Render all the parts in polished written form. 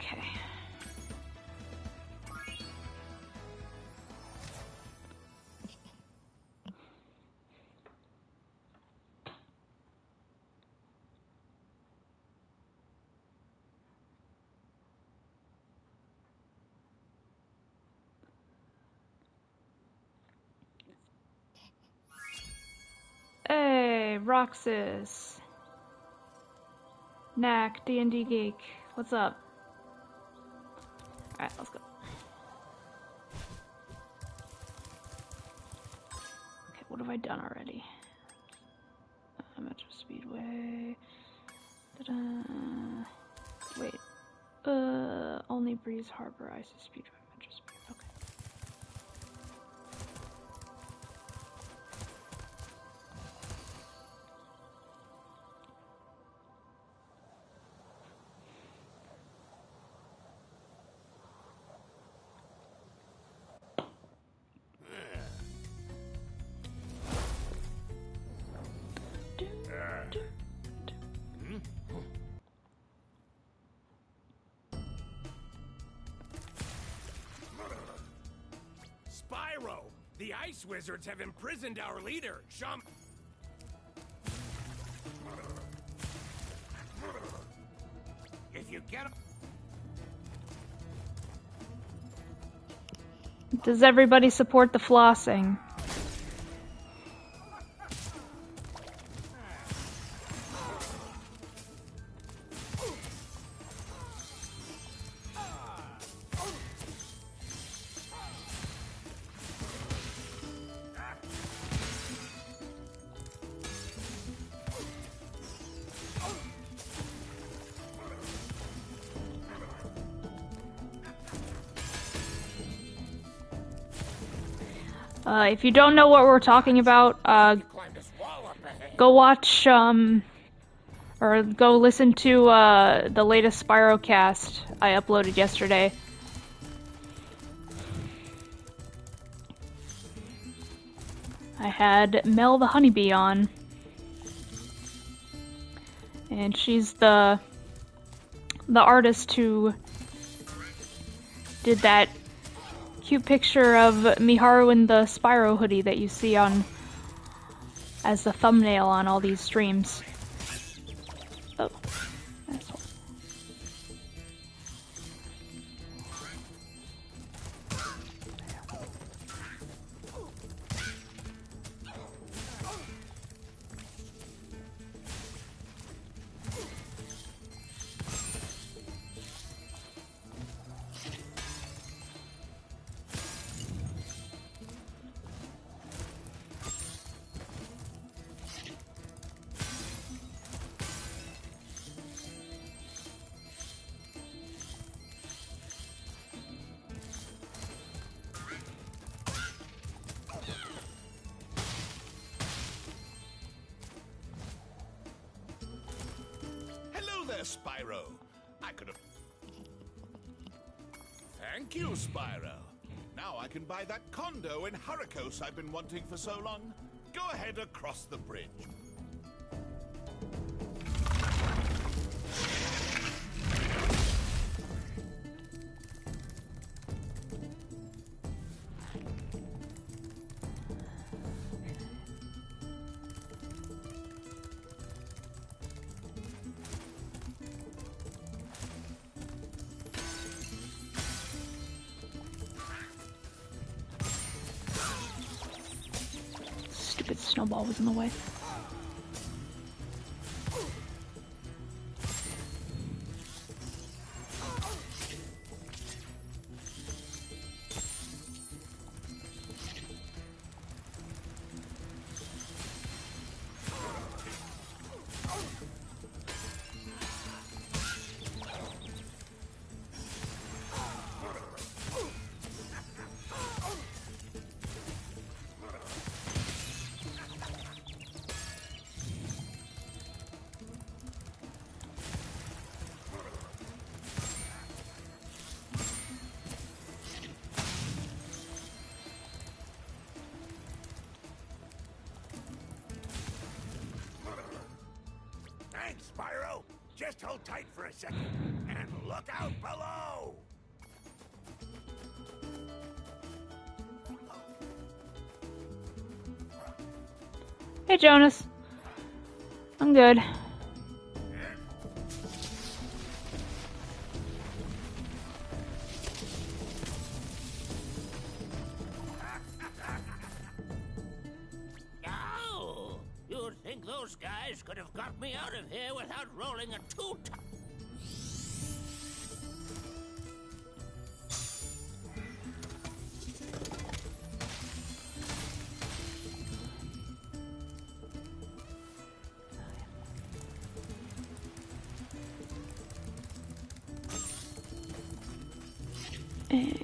Okay. Hey, Roxas. Knack, D&D Geek. What's up? Alright, let's go. Okay, what have I done already? Metro Speedway. Ta-da. Wait. Only Breeze Harbor, Icy Speedway, Metro Speedway. Okay. Spyro! The Ice Wizards have imprisoned our leader, If you get... Does everybody support the flossing? If you don't know what we're talking about, go watch, or go listen to, the latest Spyro cast I uploaded yesterday. I had Mel the Honeybee on. And she's the artist who did that cute picture of Miharu in the Spyro hoodie that you see on as the thumbnail on all these streams. Oh, asshole. Spyro. I could have... Thank you, Spyro. Now I can buy that condo in Hurricos I've been wanting for so long. Go ahead across the bridge. Stupid snowball was in the way. Thanks, Spyro. Just hold tight for a second, and Look out below! Hey, Jonas. I'm good. Oh, you'd think those guys could have got me out of here without rolling a two-ton. And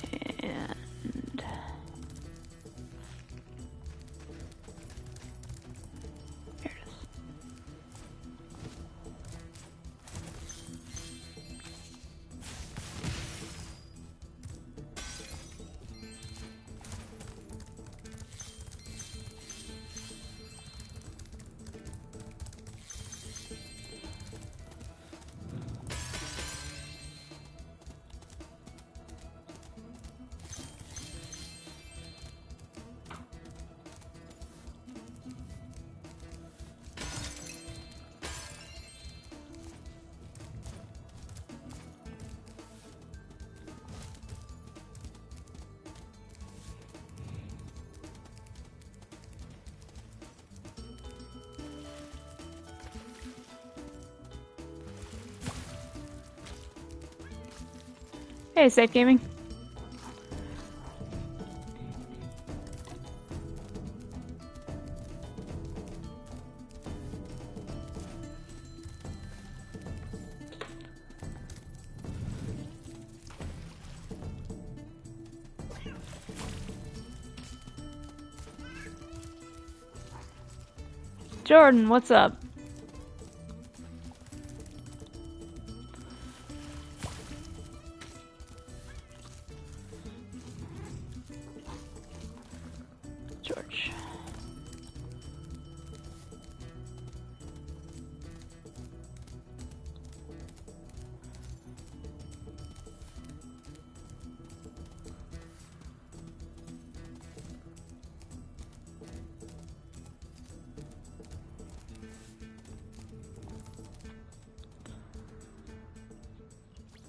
there it is. Hey, Safe Gaming. Jordan, what's up? George.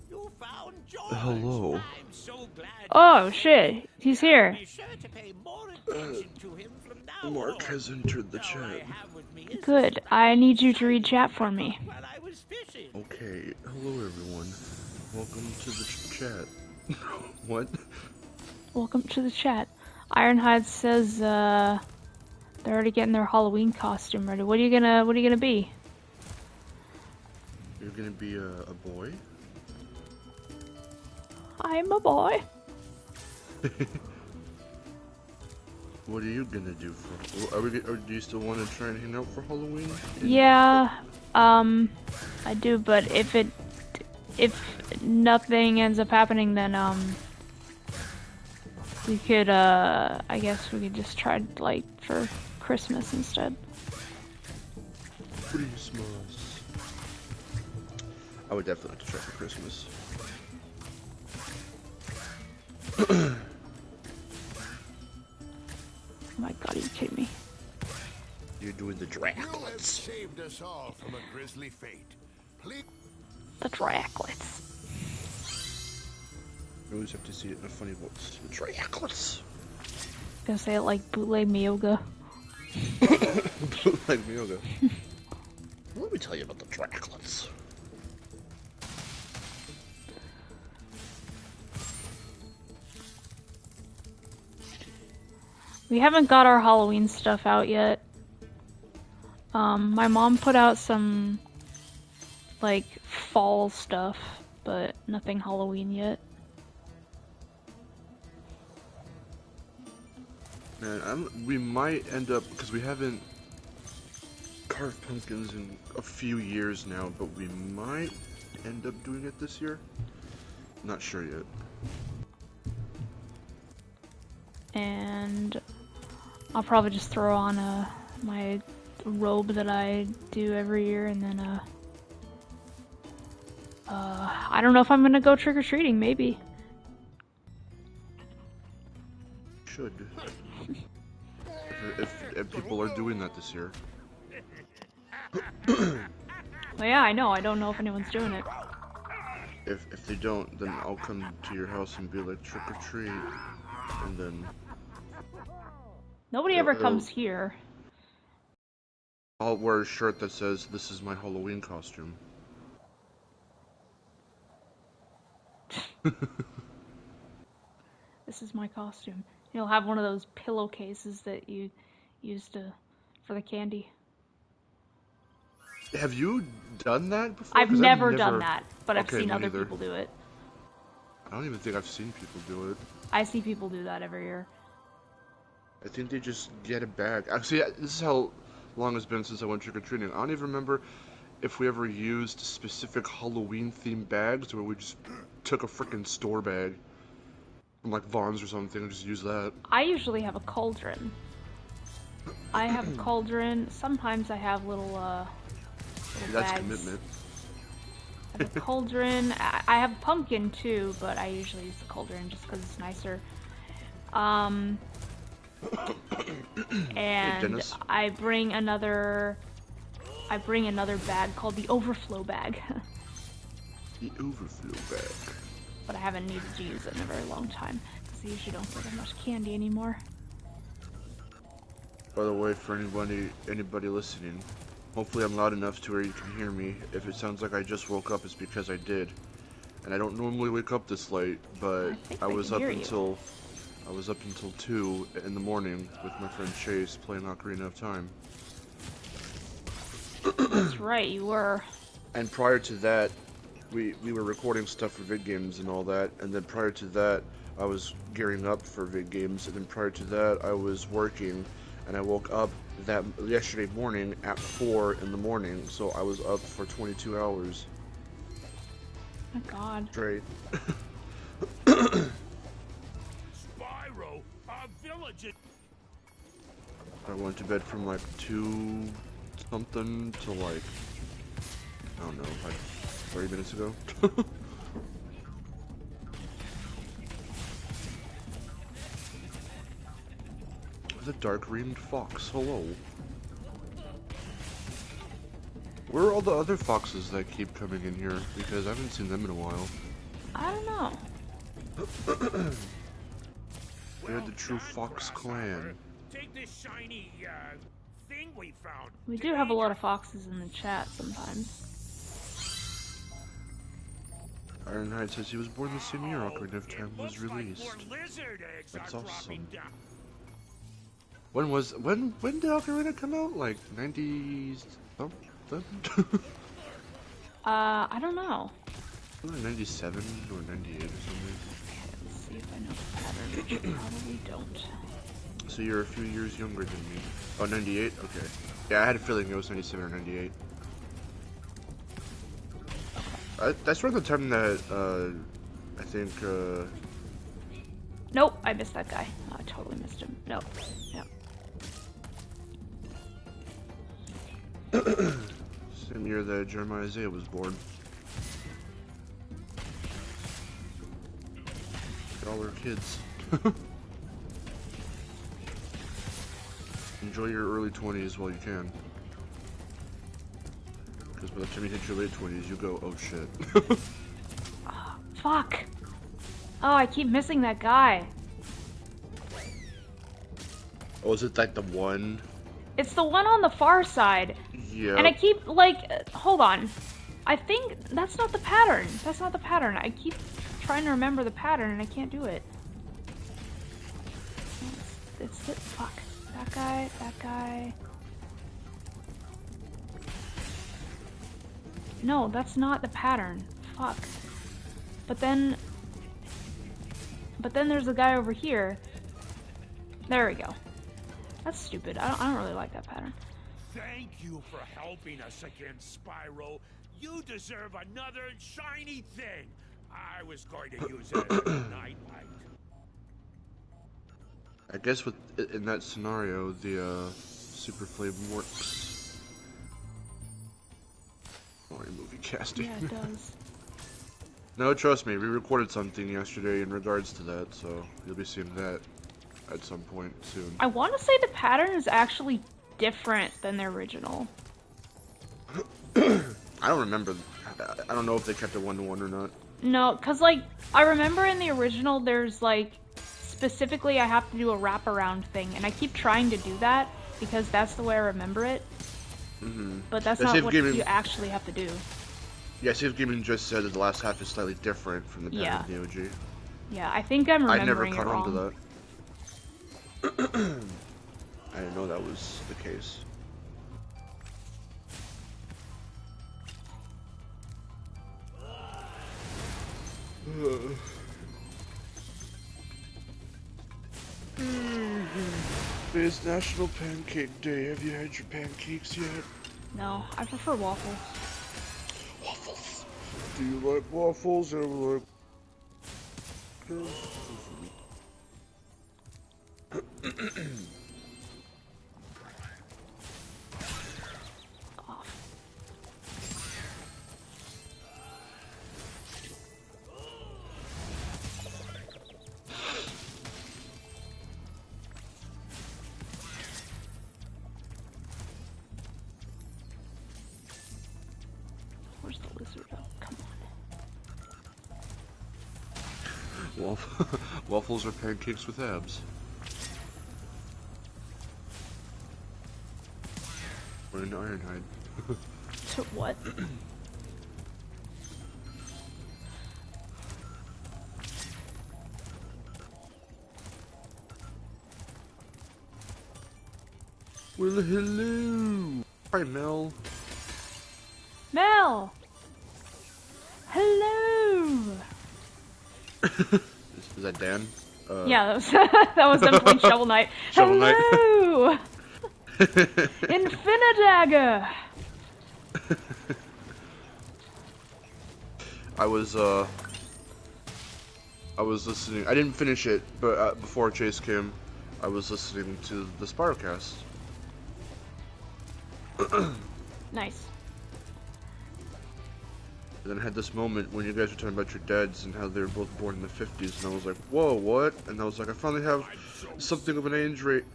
You found George. Hello. I'm so glad. Oh shit, he's here. Be sure to pay more attention to him from now Mark on. has entered the All I chat. have with me is Good. this I need you to read chat for me. while I was fishing. Okay, hello everyone. Welcome to the chat. What? Welcome to the chat. Ironhide says they're already getting their Halloween costume ready. What are you gonna be? You're gonna be a boy? I'm a boy. What are you gonna do for? Or do you still want to try and hang out for Halloween? Yeah, I do, but if nothing ends up happening, then we could I guess we could just try like for Christmas instead. Christmas. I would definitely like to try for Christmas. Oh my god, are you kidding me? You're doing the You have Draculets. saved us all from a grisly fate. Please. The Draculets. I always have to see it in a funny voice. The Draculets. Gonna say it like bootleg Miyoga. Like Myoga. Let me tell you about the Draculets. We haven't got our Halloween stuff out yet. My mom put out some like fall stuff, but nothing Halloween yet. Man, we might end up, because we haven't carved pumpkins in a few years now, but we might end up doing it this year. Not sure yet. And I'll probably just throw on my robe that I do every year, and then I don't know if I'm gonna go trick-or-treating, maybe. Should. If people are doing that this year. Well, yeah, I know. I don't know if anyone's doing it. If they don't, then I'll come to your house and be like, trick or treat. And then... Nobody ever comes here. I'll wear a shirt that says, this is my Halloween costume. This is my costume. You'll have one of those pillowcases that you used for the candy. Have you done that before? I've never done that, but I've seen other neither. people do it. I don't even think I've seen people do it. I see people do that every year. I think they just get a bag. Actually, this is how long it's been since I went trick-or-treating. I don't even remember if we ever used specific Halloween-themed bags, where we just took a freaking store bag from like Vaughn's or something and just use that. I usually have a cauldron. I have a cauldron. Sometimes I have little That's bags. commitment. I have a cauldron. I have pumpkin too, but I usually use the cauldron just because it's nicer. And I bring another bag called the overflow bag. The overflow bag. But I haven't needed to use it in a very long time because I usually don't get that much candy anymore. By the way, for anybody listening, hopefully I'm loud enough to where you can hear me. If it sounds like I just woke up, it's because I did. And I don't normally wake up this late, but I was up until 2 in the morning with my friend Chase playing Ocarina of Time. That's right, you were. And prior to that, we were recording stuff for vid games and all that, and then prior to that, I was gearing up for vid games, and then prior to that, I was working, and I woke up yesterday morning at 4 in the morning, so I was up for 22 hours. Oh my god. Straight. Spyro, our village. I went to bed from like 2 something to like, I don't know, like 30 minutes ago. The dark-rimmed fox, hello. Where are all the other foxes that keep coming in here? Because I haven't seen them in a while. I don't know. They're the true Fox clan. Take this shiny thing we found. We do have a lot of foxes in the chat sometimes. Ironhide says he was born the same year Ocarina of Time was released. That's awesome. When did Ocarina come out? Like 90 something? I don't know. 97 or 98 or something. Let's see if I know the pattern, which I probably don't. So you're a few years younger than me. Oh, 98? Okay. Yeah, I had a feeling it was 97 or 98. That's around the time that, I think, Nope, I missed that guy. Oh, I totally missed him. Nope. Yep. Same year that Jeremiah Isaiah was born. All our kids. Enjoy your early 20s while you can. Because by the time you hit your late 20s, you go, oh shit. Oh, fuck. Oh, I keep missing that guy. Oh, is it like the one? It's the one on the far side. Yeah. And I keep, like, hold on. I think that's not the pattern. That's not the pattern. I keep trying to remember the pattern and I can't do it. It's it. Fuck. That guy. No, that's not the pattern. Fuck. But then there's a guy over here. There we go. That's stupid. I don't really like that pattern. Thank you for helping us again, Spyro. You deserve another shiny thing. I was going to use it as a nightlight. I guess in that scenario, the super flame works. Sorry, movie casting. Yeah, it does. No, trust me, we recorded something yesterday in regards to that, so you'll be seeing that at some point soon. I want to say the pattern is actually different than the original. I don't remember. I don't know if they kept it 1-to-1 or not. No, because, like, I remember in the original there's, like, specifically I have to do a wraparound thing, and I keep trying to do that because that's the way I remember it. But that's not what you actually have to do. Yeah, Safe Gaming just said that the last half is slightly different from the pattern of the OG. Yeah, I think I'm remembering it wrong. I never caught on to that. I didn't know that was the case. It's National Pancake Day. Have you had your pancakes yet? No, I prefer waffles. Waffles. Do you like waffles or like... Where's the lizard? Oh, come on. Waffles are pancakes with abs. Or an Ironhide. To what? Well, hello! Hi, Mel. Mel! Hello! Is that Dan? Yeah, that was definitely Shovel Knight. Shovel Knight. Hello! Infinidagger! I was listening. I didn't finish it, but before Chase came, I was listening to the Spyro cast. Nice. And then I had this moment when you guys were talking about your dads and how they were both born in the 50s, and I was like, whoa, what? And I was like, I finally have something of an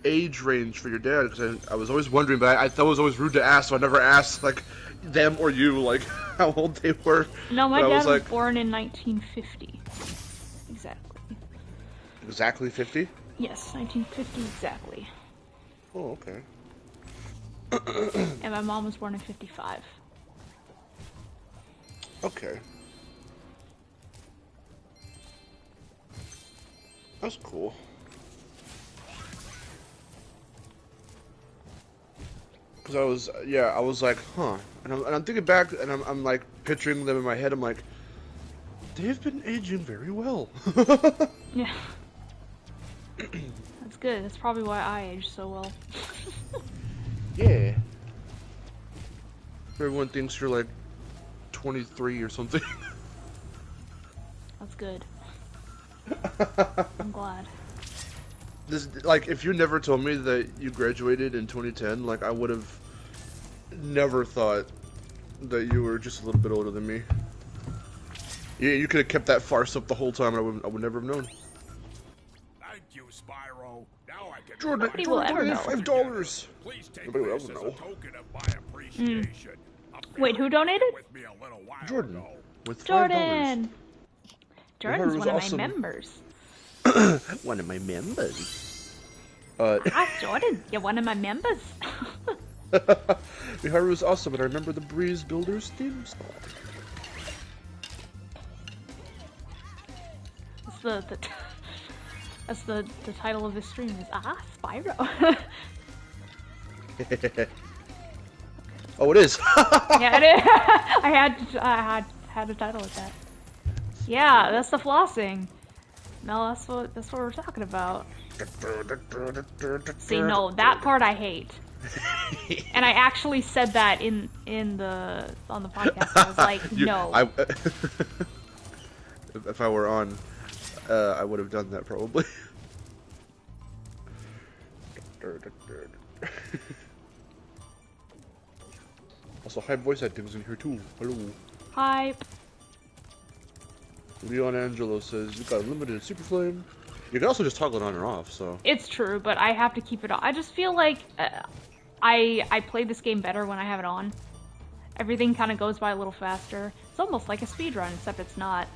age range for your dad, because I was always wondering, but I thought it was always rude to ask, so I never asked, like, them or you, like, how old they were. No, my dad was born in 1950. Exactly. Exactly 50? Yes, 1950 exactly. Oh, okay. And my mom was born in 55. Okay. That's cool. Cause I was like, huh, and I'm thinking back, and I'm like picturing them in my head. I'm like, they've been aging very well. Yeah. That's good. That's probably why I age so well. Yeah. Everyone thinks you're like 23 or something. That's good. I'm glad. This, like, if you never told me that you graduated in 2010, like, I would have never thought that you were just a little bit older than me. Yeah, you could have kept that farce up the whole time, and I would never have known. Thank you, Spyro. Now I can Jordan, $5. Please take Nobody will this ever as know. a token of my appreciation. Wait, who donated? With me a little while Jordan, ago. with $5. Jordan! Jordan's was one of awesome. my members. One of my members. Hi, Jordan. You're one of my members. Miharu was awesome, and I remember the Breeze Builders theme song. That's the title of this stream is Spyro. Oh, it is. Yeah, it is. I had a title with that. Yeah, that's the flossing. No, that's what we're talking about. See, no, that part I hate. And I actually said that on the podcast. I was like, no. If I were on, I would have done that probably. Also, high voice acting is in here too. Hello. Hype. Leon Angelo says, you got limited super flame. You can also just toggle it on or off, so. It's true, but I have to keep it on. I just feel like I play this game better when I have it on. Everything kind of goes by a little faster. It's almost like a speedrun, except it's not.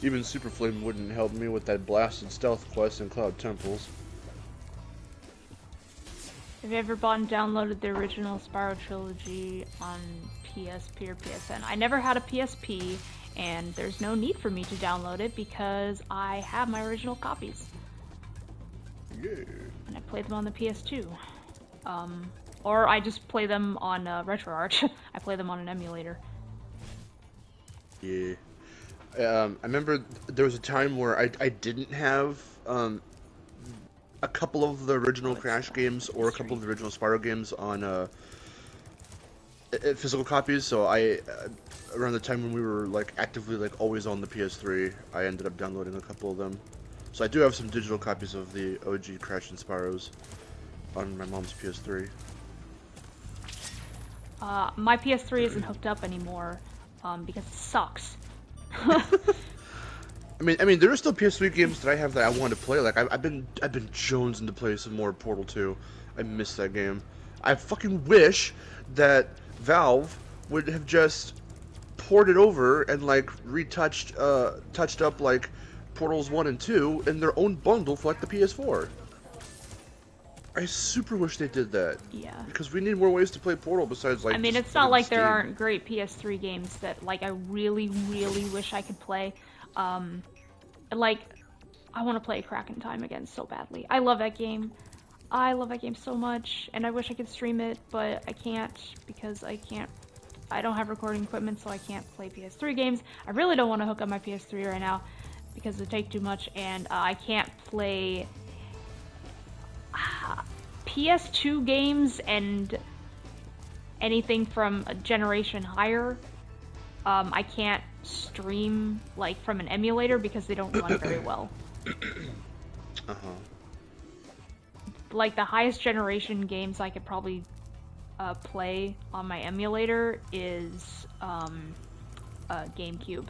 Even Super Flame wouldn't help me with that blasted stealth quest in Cloud Temples. Have you ever bought and downloaded the original Spyro Trilogy on PSP or PSN? I never had a PSP, and there's no need for me to download it because I have my original copies. Yeah. And I play them on the PS2. Or I just play them on RetroArch. I play them on an emulator. Yeah. I remember there was a time where I didn't have a couple of the original Crash games or a couple of the original Spyro games on physical copies, so around the time when we were like actively like always on the PS3, I ended up downloading a couple of them. So I do have some digital copies of the OG Crash and Spyros on my mom's PS3. My PS3 isn't hooked up anymore because it sucks. I mean, there are still PS3 games that I have that I want to play. Like I've been jonesing to play some more Portal 2. I miss that game. I fucking wish that Valve would have just ported over and like touched up like Portals 1 and 2 in their own bundle for like the PS4. I super wish they did that. Yeah. Because we need more ways to play Portal besides like. I mean, it's not like there aren't great PS3 games that like I really, really wish I could play. Like, I want to play Crack in Time again so badly. I love that game. I love that game so much, and I wish I could stream it, but I can't because I don't have recording equipment, so I can't play PS3 games. I really don't want to hook up my PS3 right now because it would take too much, and I can't play PS2 games and anything from a generation higher. I can't stream like from an emulator because they don't run very well. Like the highest generation games I could probably play on my emulator is GameCube.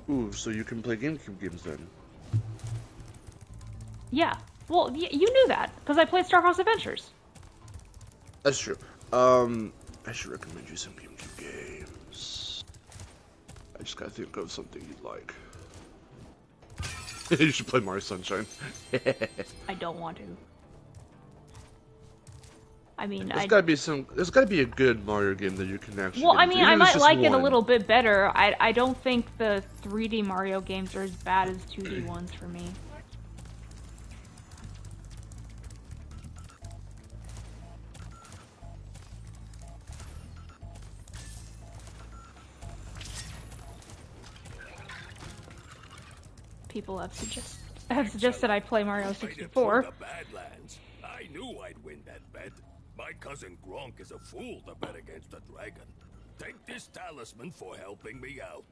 Ooh, so you can play GameCube games then? Yeah. Well, you knew that because I played Star Fox Adventures. That's true. I should recommend you some GameCube games. I just gotta think of something you'd like. You should play Mario Sunshine. I don't want to. I mean, there's gotta be a good Mario game that you can actually. Well, I mean, I might like it a little bit better. I don't think the 3D Mario games are as bad as 2D ones for me. People have suggested I play Mario 64. I knew I'd win that bet. My cousin Gronk is a fool to bet against a dragon. Take this talisman for helping me out.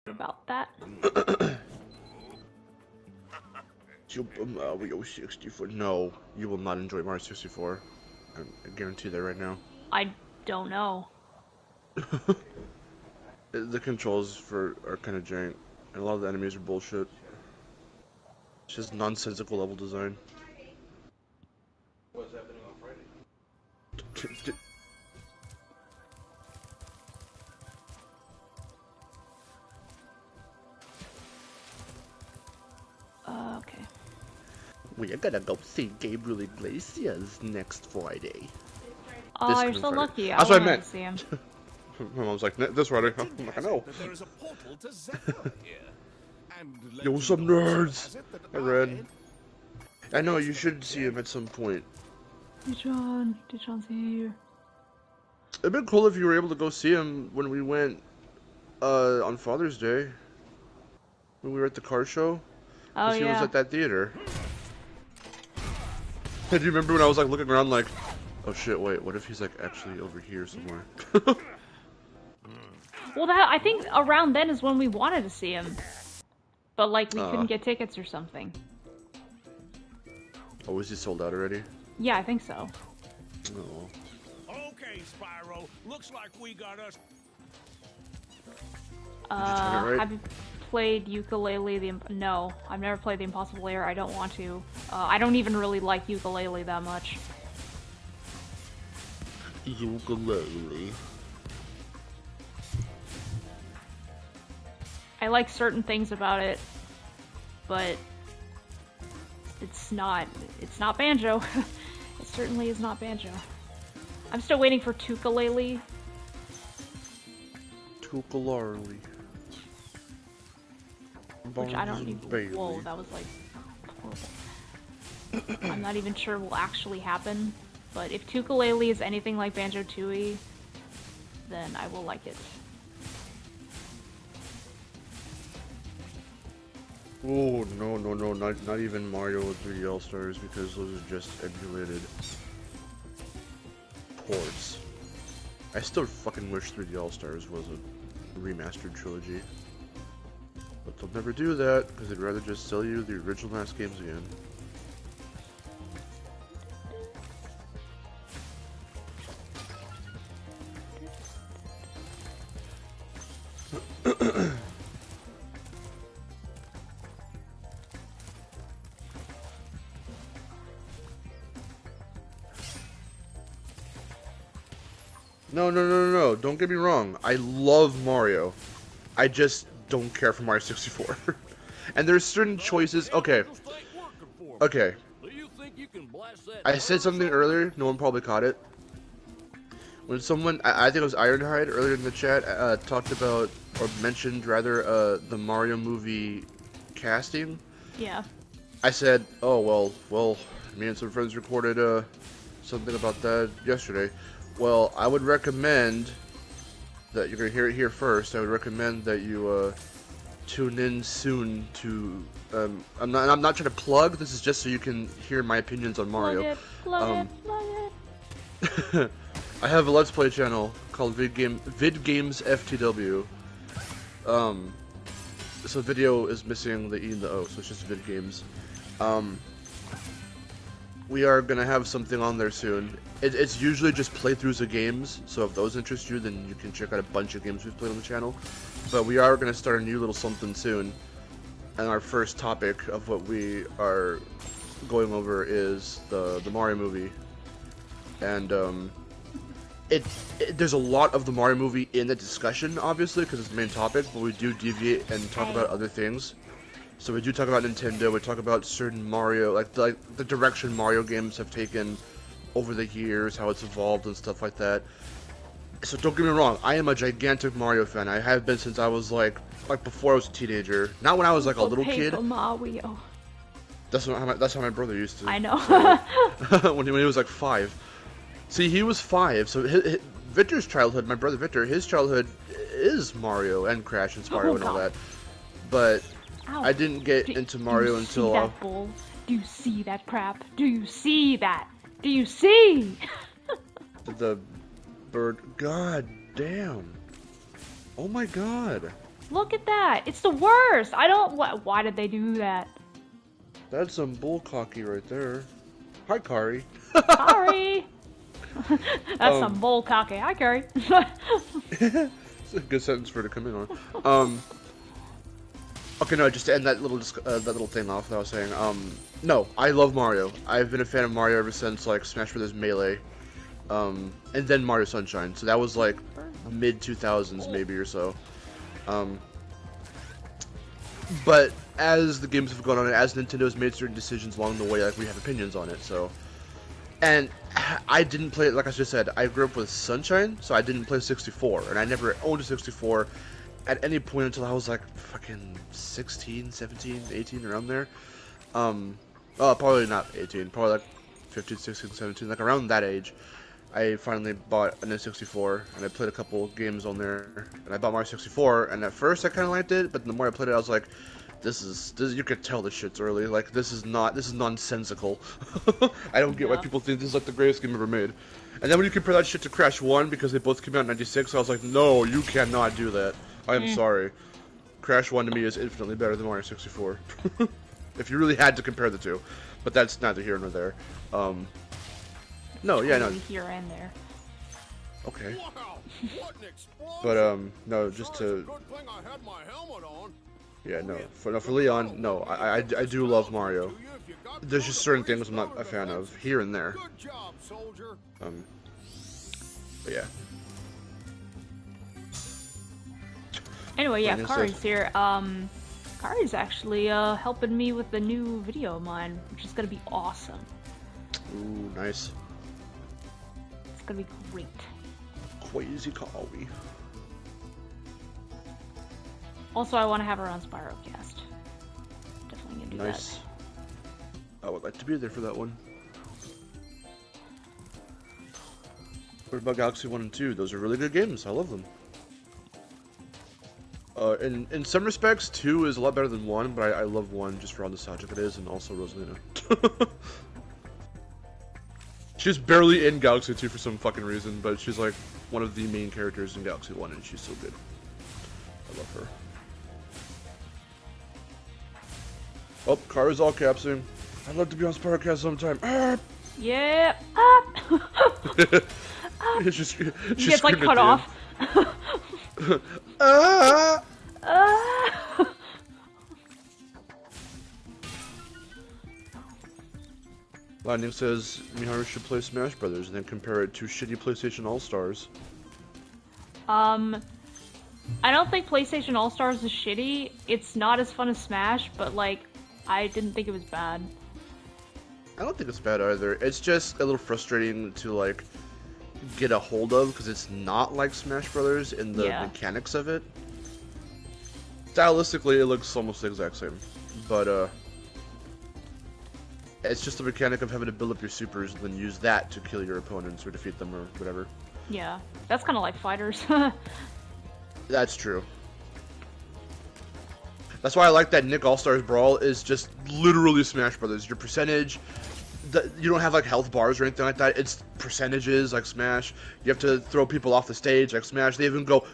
About that. Super Mario 64. No, you will not enjoy Mario 64. I guarantee that right now. I don't know. The controls are kind of jank, and a lot of the enemies are bullshit. It's just nonsensical level design. What's happening on Friday? Okay. We are gonna go see Gabriel Iglesias next Friday. Oh, you're so lucky. That's what I meant. To see him. My mom's like, this Friday. I'm like, I know. Yo, what's up, nerds? I read. I know, you should see him at some point. Dijon here. It'd been cool if you were able to go see him when we went on Father's Day. When we were at the car show. Oh Because he was yeah. at that theater. Do you remember when I was like looking around like, oh shit, wait, what if he's like actually over here somewhere? Well, that I think around then is when we wanted to see him, but like we couldn't get tickets or something. Oh, was he sold out already? Yeah, I think so. Oh. Okay, Spyro. Looks like we got us. right? Have you played Ukulele? No, I've never played the Impossible Lair. I don't want to. I don't even really like Ukulele that much. Ukulele. I like certain things about it, but it's not Banjo. It certainly is not Banjo. I'm still waiting for Tukulele. Tukulele. Which I don't even. Whoa, that was like horrible. I'm not even sure will actually happen, but if Tukulele is anything like Banjo-Tooie, then I will like it. Oh, no, not even Mario 3D All-Stars, because those are just emulated ports. I still fucking wish 3D All-Stars was a remastered trilogy. But they'll never do that, because they'd rather just sell you the original NAS games again. No, don't get me wrong. I love Mario. I just don't care for Mario 64. And there's certain choices. Okay. I said something earlier, no one probably caught it. When someone, I think it was Ironhide earlier in the chat, talked about, or mentioned rather, the Mario movie casting. Yeah. I said, oh, well, me and some friends recorded, something about that yesterday. Well, I would recommend that you're gonna hear it here first. I would recommend that you tune in soon to. I'm not trying to plug. This is just so you can hear my opinions on Mario. Plug it. I have a Let's Play channel called Vidgames FTW. So video is missing the E and the O, so it's just Vidgames. We are gonna have something on there soon. It's usually just playthroughs of games, so if those interest you, then you can check out a bunch of games we've played on the channel. But we are gonna start a new little something soon, and our first topic of what we are going over is the Mario movie. And there's a lot of the Mario movie in the discussion, obviously, because it's the main topic. But we do deviate and talk about other things. So we do talk about Nintendo, we talk about certain Mario, like the direction Mario games have taken over the years, how it's evolved and stuff like that. So don't get me wrong, I am a gigantic Mario fan. I have been since I was like before I was a teenager. Not when I was like a little kid. Mario. That's how my brother used to. I know. when he was like 5. See, he was 5, so Victor's childhood, my brother Victor, his childhood is Mario and Crash and Spyro and all that. But Ow. I didn't get into Mario until. Do you see that bull? Do you see that crap? Do you see that? Do you see? The bird. God damn. Oh my god. Look at that. It's the worst. I don't. Why did they do that? That's some bullcocky right there. Hi, Kari. Sorry. That's some bull cocky. Hi, Carrie. It's a good sentence for her to come in on. Okay, no, just to end that little thing off that I was saying. No, I love Mario. I've been a fan of Mario ever since like Smash Bros. Melee, and then Mario Sunshine. So that was like mid 2000s maybe or so. But as the games have gone on, and as Nintendo's made certain decisions along the way, like we have opinions on it. So, and I didn't play it, like I just said. I grew up with Sunshine, so I didn't play 64, and I never owned a 64 at any point until I was like fucking 16, 17, 18, around there. Probably not 18, probably like 15, 16, 17, like around that age. I finally bought an N64, and I played a couple games on there, and I bought Mario 64, and at first I kind of liked it, but the more I played it, I was like, this you could tell this shit's early. Like this is nonsensical. I don't get why people think this is like the greatest game ever made. And then when you compare that shit to Crash 1 because they both came out in '96, I was like, no, you cannot do that. I am sorry. Crash 1 to me is infinitely better than Mario 64. If you really had to compare the two, but that's neither here nor there. No, yeah, no. Here and there. Okay. Wow, what an explosion. But no, just Sure, to it's a good thing I had my helmet on. yeah, no. For Leon, no. I do love Mario. There's just certain things I'm not a fan of here and there. Good job, soldier. But yeah. Anyway, yeah, Like I Kari's said. here. Kari's actually helping me with the new video of mine, which is gonna be awesome. Ooh, nice. It's gonna be great. Crazy Kawi. Also, I want to have her on Spyrocast. Definitely gonna do Nice. I would like to be there for that one. What about Galaxy 1 and 2? Those are really good games. I love them. In some respects, 2 is a lot better than 1, but I love 1 just for how nostalgic it is, and also Rosalina. She's barely in Galaxy 2 for some fucking reason, but she's like one of the main characters in Galaxy 1, and she's so good. I love her. Oh, car is all capsing. I'd love to be on Spyro sometime. that. Yeah. Ah! She's He gets like screaming cut at the off. end. Ah! Ah! Lightning says Miharu should play Smash Brothers and then compare it to shitty PlayStation All-Stars. I don't think PlayStation All-Stars is shitty. It's not as fun as Smash, but like, I didn't think it was bad. I don't think it's bad either. It's just a little frustrating to like get a hold of because it's not like Smash Brothers in the mechanics of it. Stylistically, it looks almost the exact same, but it's just the mechanic of having to build up your supers and then use that to kill your opponents or defeat them or whatever. Yeah, that's kind of like fighters. That's true. That's why I like that Nick All-Stars Brawl is just literally Smash Brothers. Your percentage, you don't have like health bars or anything like that. It's percentages like Smash. You have to throw people off the stage like Smash. They even go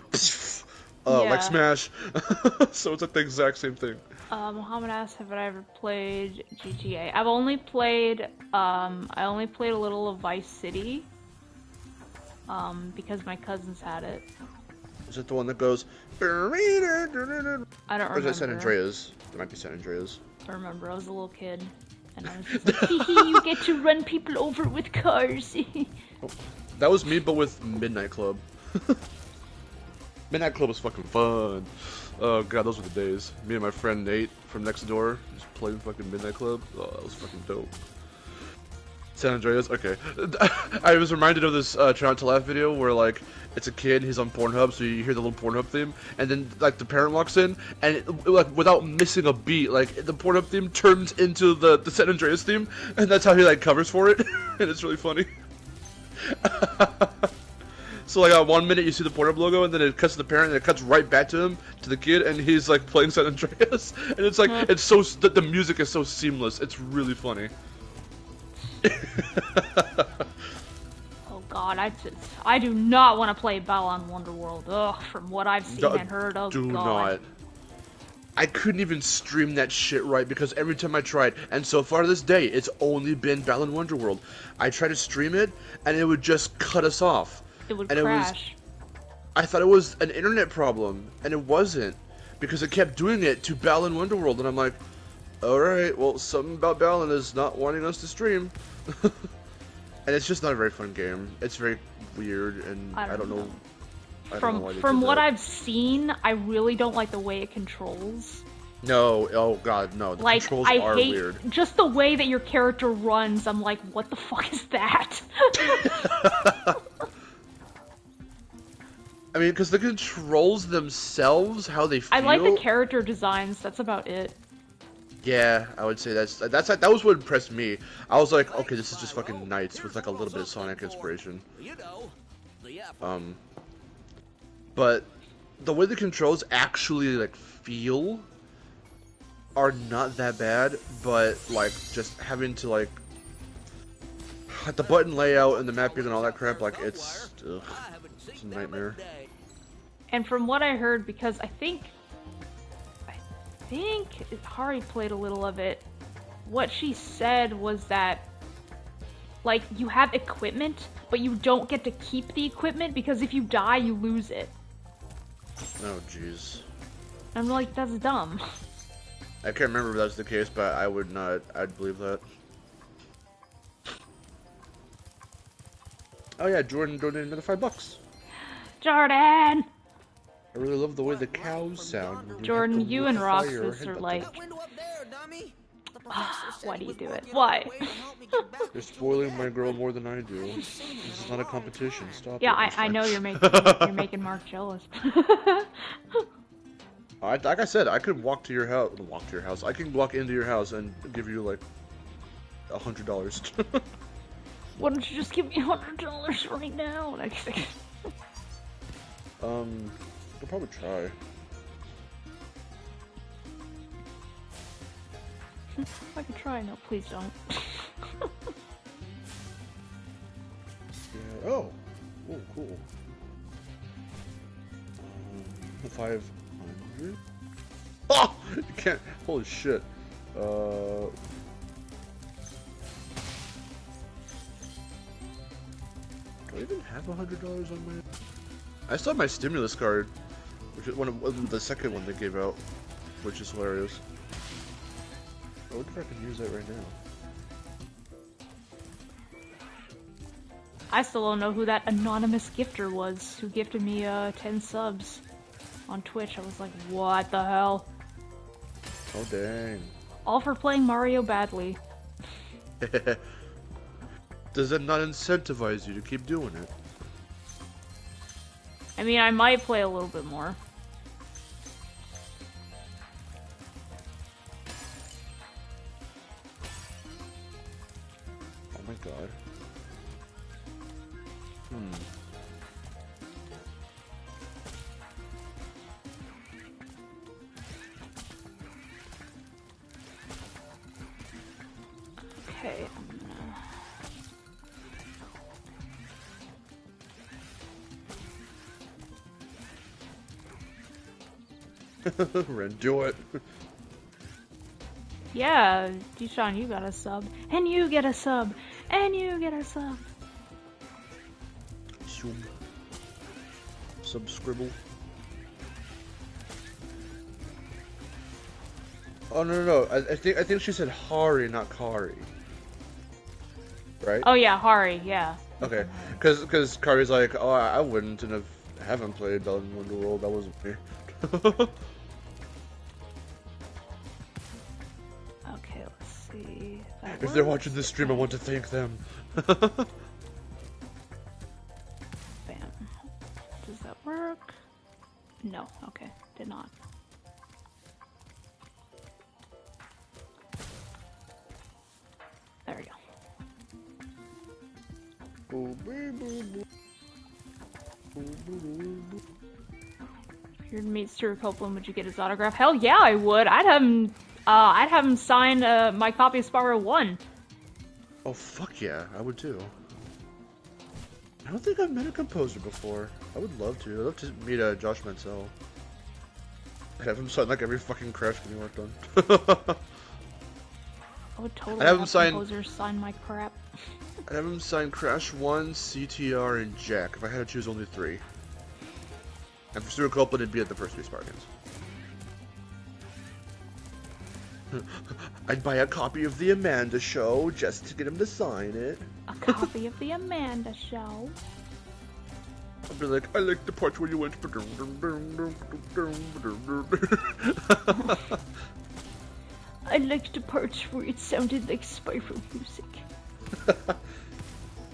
like Smash. So it's like the exact same thing. Muhammad asks, have I ever played GTA? I've only played, I only played a little of Vice City, because my cousins had it. Is it the one that goes? I don't remember. Or is that San Andreas? It might be San Andreas. I remember, I was a little kid, and I was just like, hee hee, you get to run people over with cars. Oh, that was me, but with Midnight Club. Midnight Club was fucking fun. Oh god, those were the days. Me and my friend Nate from next door just playing fucking Midnight Club. Oh, that was fucking dope. San Andreas? Okay. I was reminded of this Try Not to Laugh video where, like, it's a kid, he's on Pornhub, so you hear the little Pornhub theme, and then, like, the parent walks in, and, like, without missing a beat, like, the Pornhub theme turns into the San Andreas theme, and that's how he, like, covers for it, and it's really funny. So, like, 1 minute you see the Pornhub logo, and then it cuts to the parent, and it cuts right back to him, to the kid, and he's, like, playing San Andreas, and it's, like, it's so, the music is so seamless, it's really funny. Oh god, I do not want to play Balan Wonderworld. Ugh, from what I've seen and heard, oh do god. not. I couldn't even stream that shit right because every time I tried, and so far this day, it's only been Balan Wonderworld. I tried to stream it, and it would just cut us off. It would and crash. I thought it was an internet problem, and it wasn't, because it kept doing it to Balan Wonderworld, and I'm like, alright, well, something about Balan is not wanting us to stream. And it's just not a very fun game. It's very weird, and I don't know. From what I've seen, I really don't like the way it controls. No, oh god, no. The like, controls I are hate weird. Just the way that your character runs. I'm like, what the fuck is that? I mean, because the controls themselves, how they feel. I like the character designs. That's about it. Yeah, I would say that was what impressed me. I was like, okay, this is just fucking Knights with like a little bit of Sonic inspiration. But the way the controls actually like feel are not that bad, but like just having to like the button layout and the mapping and all that crap, like it's a nightmare. And from what I heard, because I think Hari played a little of it, what she said was that like you have equipment, but you don't get to keep the equipment because if you die, you lose it. Oh jeez. I'm like, that's dumb. I can't remember if that's the case, but I would not. I'd believe that. Oh yeah, Jordan donated another $5. Jordan! I really love the way the cows sound. Jordan, you and Roxas are like... Why do you do it? Why? You're spoiling my girl more than I do. This is not a competition. Stop. Yeah, it. I know you're making Mark jealous. Like I said, I could walk to your house. Walk to your house. I can walk into your house and give you like $100. Why don't you just give me $100 right now? I'll probably try. I could try. No, please don't. Yeah. Oh, cool. 500. Oh, you can't. Holy shit. Do I even have $100 on my? I still have my stimulus card, which is one of the second one they gave out, which is hilarious. I wonder if I can use that right now. I still don't know who that anonymous gifter was who gifted me 10 subs on Twitch. I was like, what the hell? Oh dang. All for playing Mario badly. Does that not incentivize you to keep doing it? I mean, I might play a little bit more. Oh my god. Okay, Ren, do it. yeah, Deshaun, you got a sub. And you get a sub. And you get a sub. Subscribble. Oh no. I think she said Hari, not Kari. Right? Oh yeah, Hari, yeah. Okay, because Kari's like, oh, I wouldn't, and haven't played Bellin Wonderworld. That wasn't me. Okay, let's see. If they're watching this stream, I want to thank them. Bam. Does that work? No. Okay, did not. There we go. If you'd meet Stuart Copeland, would you get his autograph? Hell yeah, I would. I'd have him sign my copy of Spyro 1. Oh fuck yeah, I would too. I don't think I've met a composer before. I would love to. I'd love to meet Josh Mansell. I'd have him sign like every fucking Crash game he worked on. I would totally have him composers sign my crap. I'd have him sign Crash 1, CTR, and Jack if I had to choose only 3. And for Stuart Copeland, it'd be at the first 3 Spartans. I'd buy a copy of The Amanda Show just to get him to sign it. A copy of The Amanda Show? I'd be like, I like the part where you went. I liked the parts where it sounded like Spyro music.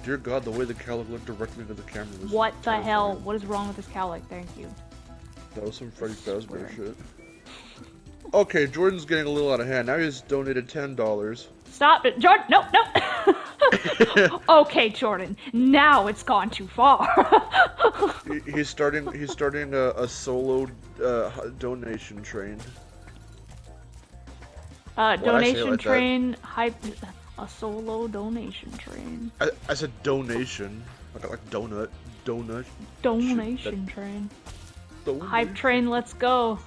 Dear God, the way the cow looked directly into the camera was What the terrifying. hell? What is wrong with this cow? Like, thank you. That was some Freddy Fazbear shit. Okay, Jordan's getting a little out of hand. Now he's donated $10. Stop it, Jordan! No, no! Okay, Jordan. Now it's gone too far. he's starting a solo donation train. Donation like train, hype, a solo donation train. I said donation. Like donut. Donation train. Donation. Hype train, let's go.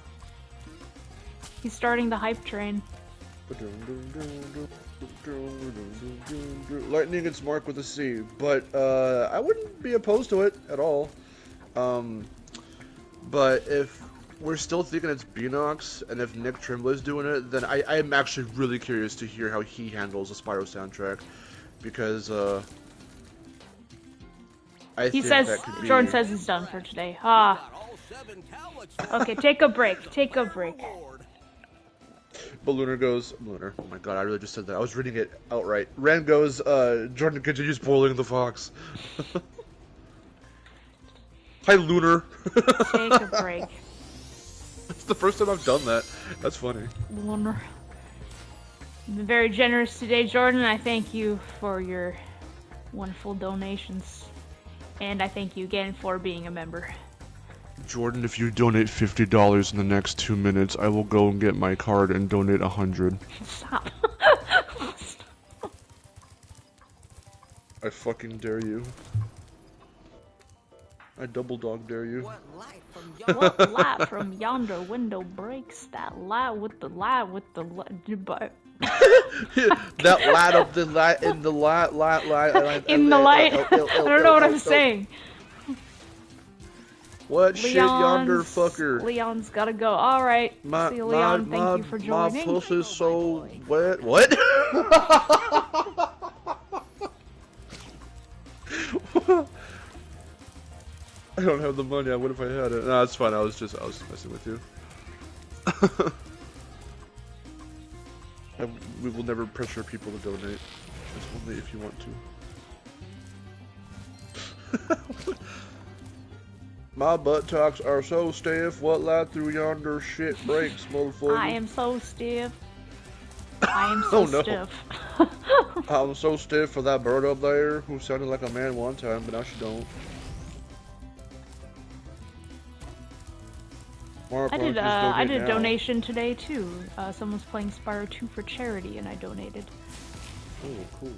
He's starting the hype train. Lightning and Mark with a C, but I wouldn't be opposed to it at all. But if we're still thinking it's Beanox, and if Nick Trimble's doing it, then I am actually really curious to hear how he handles the Spyro soundtrack, because he says Jordan says he's done for today. Okay, take a break. Take a break. But Lunar goes, Lunar, oh my god, I really just said that. I was reading it outright. Ran goes, Jordan continues boiling the fox. Hi, Lunar. Take a break. It's the first time I've done that. That's funny. Lunar. You've been very generous today, Jordan. I thank you for your wonderful donations. And I thank you again for being a member. Jordan, if you donate $50 in the next 2 minutes, I will go and get my card and donate 100. Stop. I fucking dare you. I double dog dare you. What light from yonder window breaks? That light with the light but that light up the light in the light in the light. I don't know what I'm saying. What shit yonder fucker? Leon's gotta go. Alright. See you, Leon. Thank you for joining. My pussy's so wet. What? I don't have the money. I would if I had it. No, it's fine. I was messing with you. We will never pressure people to donate. It's only if you want to. My buttocks are so stiff, what light through yonder shit breaks, motherfucker. I am so stiff. I am so stiff. I'm so stiff for that bird up there who sounded like a man one time, but now she don't. I did a donation today too. Someone's playing Spyro 2 for charity and I donated. Oh, cool.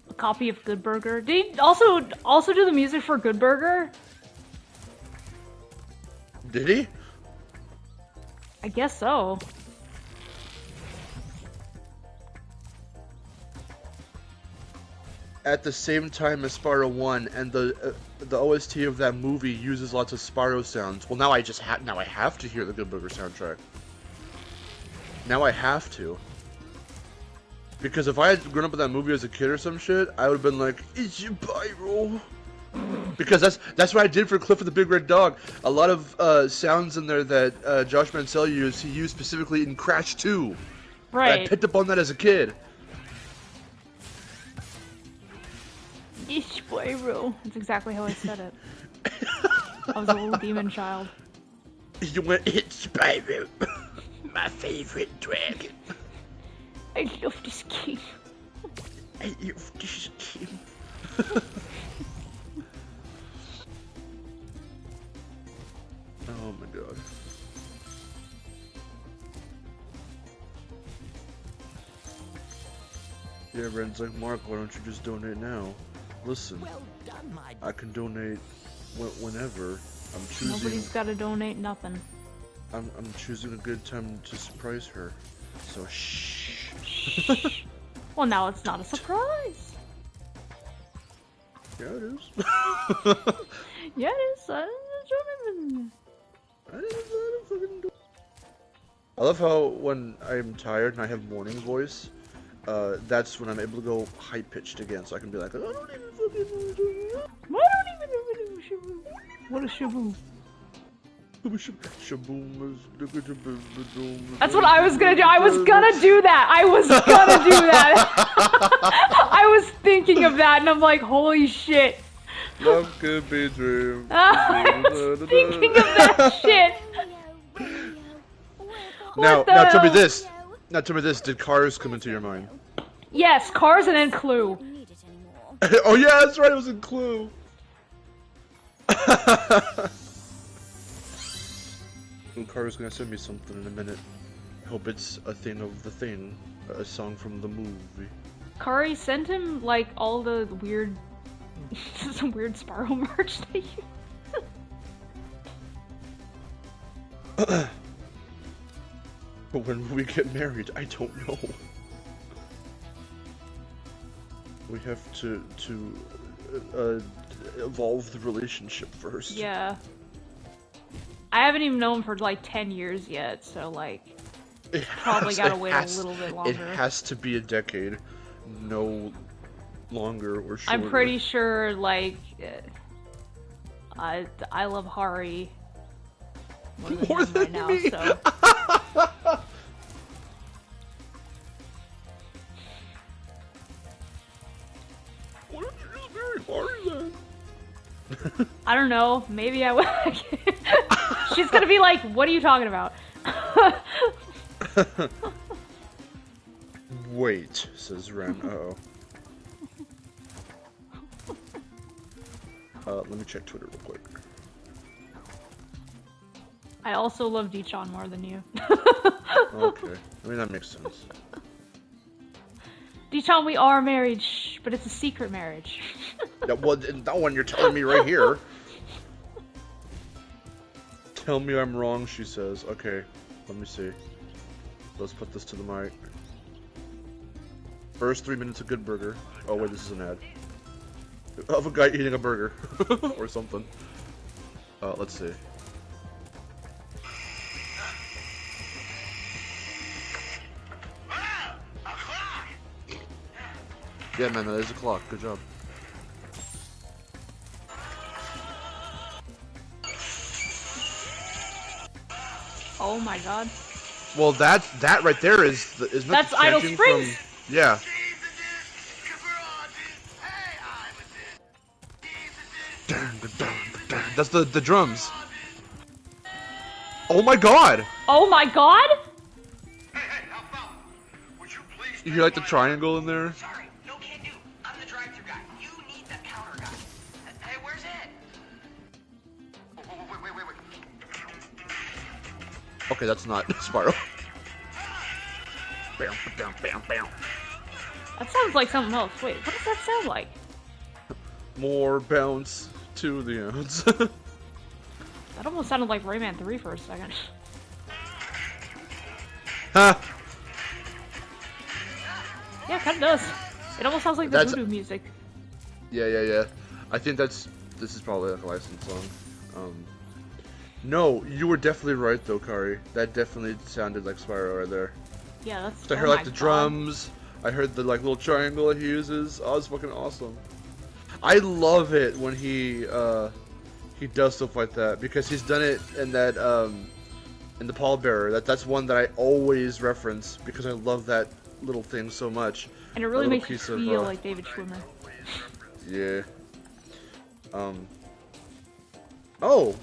A copy of Good Burger. Did he also do the music for Good Burger? Did he? I guess so. At the same time as Spyro 1, and the OST of that movie uses lots of Spyro sounds. Well, now I have to hear the Good Burger soundtrack. Now I have to. Because if I had grown up with that movie as a kid or some shit, I would have been like, "It's your Spyro." Because that's what I did for Cliff of the Big Red Dog. A lot of sounds in there that Josh Mansell used, he used specifically in Crash 2. Right. And I picked up on that as a kid. Spyro. That's exactly how I said it. I was a little demon child. You went, "It's Spyro, my favorite dragon. I love this game. I love this game." Oh my god. Yeah, Ren's like, "Mark, why don't you just donate now?" Listen, Well done, my I can donate whenever. I'm choosing. Nobody's gotta donate nothing. I'm choosing a good time to surprise her. So shh. Well, now it's not a surprise. Yeah, it is. Yeah, it is. I didn't fucking do. I love how when I'm tired and I have morning voice, that's when I'm able to go high pitched again, so I can be like, "I don't even fucking do it." What a shaboom. Shaboom. That's what I was gonna do. I was gonna do that. I was gonna do that. I was thinking of that, and I'm like, holy shit. Love could be dream. I was thinking of that shit. Now the tell me hell? this. Now tell me this. Did Cars come into your mind? Yes, Cars and then Clue. Oh yeah, that's right. It was in Clue. Lucaro's gonna send me something in a minute. I hope it's a thing of the thing. A song from the movie. Kari, send him, like, all the weird... some weird Spyro merch that you... But when will we get married? I don't know. We have to evolve the relationship first. Yeah. I haven't even known him for, like, 10 years yet, so, like... Probably gotta wait a little bit longer. It has to be a decade. No longer or shorter. I'm pretty sure, like... I love Hari more than him right now, me. so... Why don't you just marry Hari then? I don't know. Maybe I will. She's gonna be like, "What are you talking about?" Wait, says Ren. Let me check Twitter real quick. I also love Dichon more than you. Okay, I mean that makes sense. Dichon, we are married, shh, but it's a secret marriage. Well, that one you're telling me right here. Tell me I'm wrong, she says. Okay, let me see. Let's put this to the mic. First 3 minutes of good burger. Oh wait, this is an ad. Of a guy eating a burger. Or something. Let's see. Yeah man, that is a clock. Good job. Oh my god. Well, that right there is not That's Idle chanting Springs! From, yeah. That's the drums. Oh my god! Oh my god? You hear like the triangle in there? Sorry, no can do. I'm the drive-thru guy. You need the counter guy. Hey, where's Ed? Wait. Okay, that's not Spyro. That sounds like something else. Wait, what does that sound like? More bounce to the ends. That almost sounded like Rayman 3 for a second. Ha! Yeah, it kinda does. It almost sounds like the voodoo music. Yeah. I think this is probably like a licensed song. No, you were definitely right though, Kari. That definitely sounded like Spyro right there. Yeah, that's. I heard like the drums. I heard the like little triangle that he uses. Oh, it's fucking awesome. I love it when he does stuff like that because he's done it in that in the pallbearer. That's one that I always reference because I love that little thing so much. And it really makes you feel like David Schwimmer. Yeah. Oh!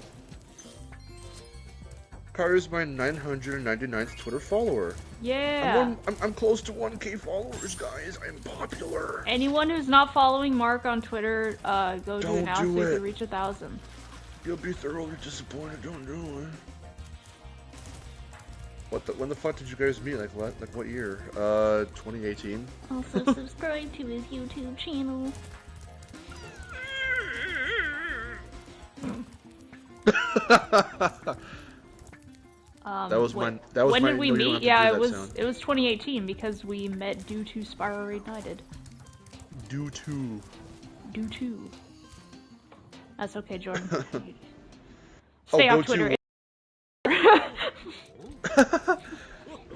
Kari's my 999th Twitter follower. Yeah! I'm close to 1K followers, guys. I'm popular. Anyone who's not following Mark on Twitter, go do it now so you can reach 1,000. You'll be thoroughly disappointed. Don't do it. When the fuck did you guys meet? Like what year? 2018. Also subscribe to his YouTube channel. When did we meet? Yeah, it was 2018 because we met due to Spyro Reignited. Due to. That's okay, Jordan. Stay off Twitter.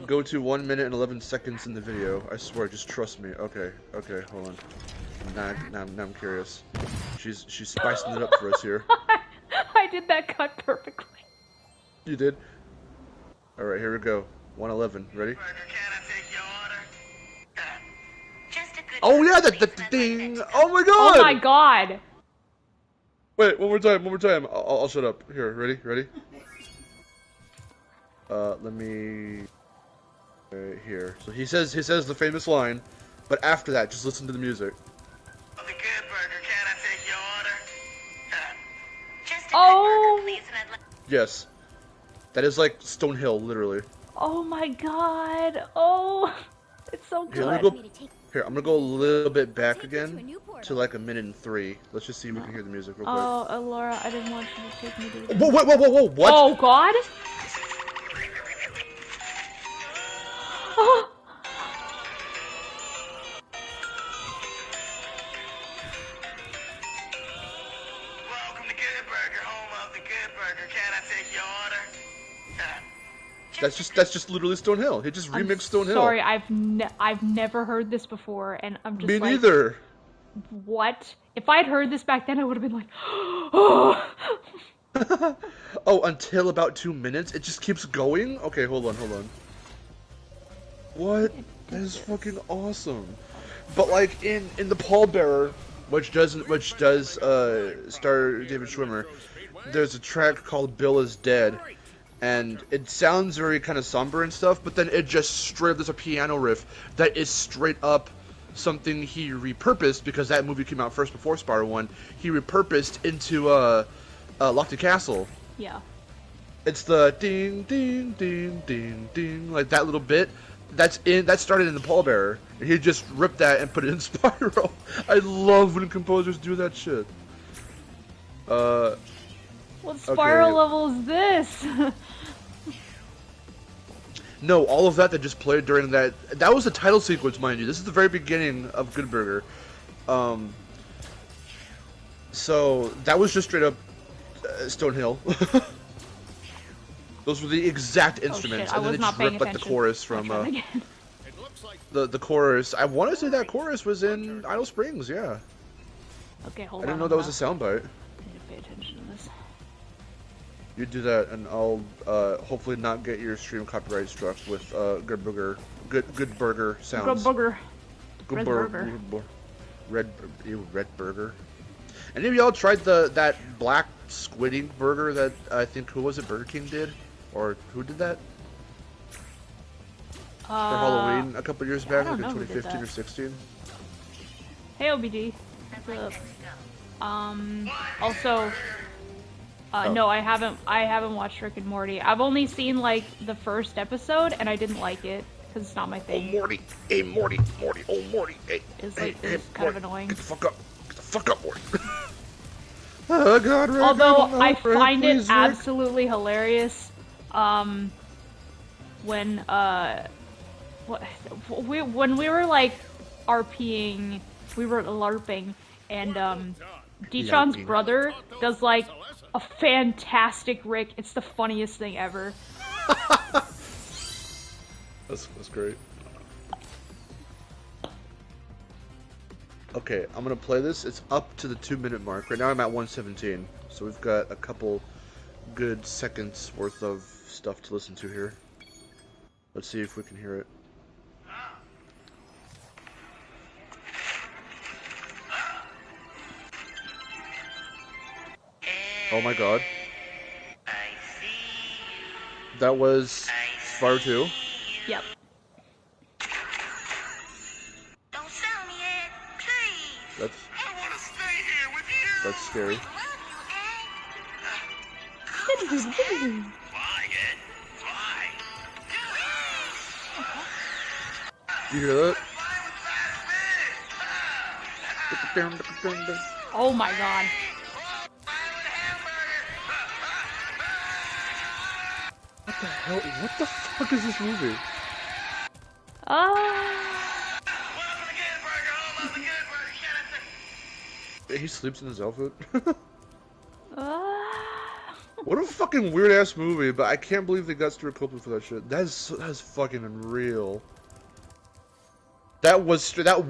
Go to 1 minute and 11 seconds in the video. I swear, just trust me. Okay, hold on. Now I'm curious. She's spicing it up for us here. I did that cut perfectly. You did? Alright, here we go. 1:11. Ready? Oh yeah, the ding! Oh my god! Oh my god! Wait, one more time. I'll shut up. Here, ready? Let me... here. So he says the famous line, but after that, just listen to the music. The good burger, can I take your order? Oh! Please, Yes. That is like Stonehill, literally. Oh my god. Oh, it's so Here, I'm good. gonna go. Here, I'm gonna go a little bit back again to like 1:03. Let's just see if we can hear the music real quick. Oh, Laura, I didn't want you to take me to the... Whoa, whoa, whoa, whoa, whoa, what? Oh god. Oh. Welcome to Good Burger, home of the Good Burger. Can I take your order? That's just literally Stonehill. He just remixed Stonehill. Sorry, I've never heard this before, and I'm just Me like, neither. what? If I'd heard this back then, I would have been like, oh. Oh, until about 2 minutes, it just keeps going. Okay, hold on. What? That is fucking awesome. But like in the Pallbearer, which does star David Schwimmer, there's a track called Bill is Dead. And it sounds very kind of somber and stuff, but then it just straight up, there's a piano riff that is straight up something he repurposed, because that movie came out first before Spyro 1. He repurposed into Lofty Castle. Yeah. It's the ding, ding, ding, ding, ding, like that little bit. That started in the Pallbearer. And he just ripped that and put it in Spyro. I love when composers do that shit. What Spyro level is this? No, all of that just played during that was the title sequence, mind you. This is the very beginning of Good Burger. So that was just straight up Stonehill. Those were the exact instruments, and then they just ripped like the chorus from the chorus. I want to say that chorus was in Idle Springs, yeah. Okay, hold on. I didn't know that was a soundbite. I need to pay attention to this. You do that, and I'll hopefully not get your stream copyright struck with Good Burger sounds. Good Burger. Good Red Burger. Red Burger. Any of y'all tried that black squid ink burger that I think, who was it, Burger King did? Or who did that? For Halloween a couple years back, like in 2015 or 16? Hey OBD. What's up? Also, no, I haven't watched Rick and Morty. I've only seen like the first episode, and I didn't like it because it's not my thing. Oh Morty, hey Morty, oh Morty, hey. It's like it's kind of annoying. Get the fuck up, Morty. Oh God, Rick, although I find it absolutely hilarious, when we were like RPing, we were LARPing, and Detron's brother does like a fantastic Rick. It's the funniest thing ever. That's great. Okay, I'm gonna play this. It's up to the 2-minute mark. Right now I'm at 1:17, so we've got a couple good seconds worth of stuff to listen to here. Let's see if we can hear it. Oh my God. That was Spyro 2. Yep. Don't sell me it, please. That's I want to stay here with you. that's scary. Fly it. Fly. Do you hear that? Oh my God. What the hell? What the fuck is this movie? He sleeps in his outfit. What a fucking weird ass movie, but I can't believe they got Stuart Copeland for that shit. That's fucking unreal. That was straight up,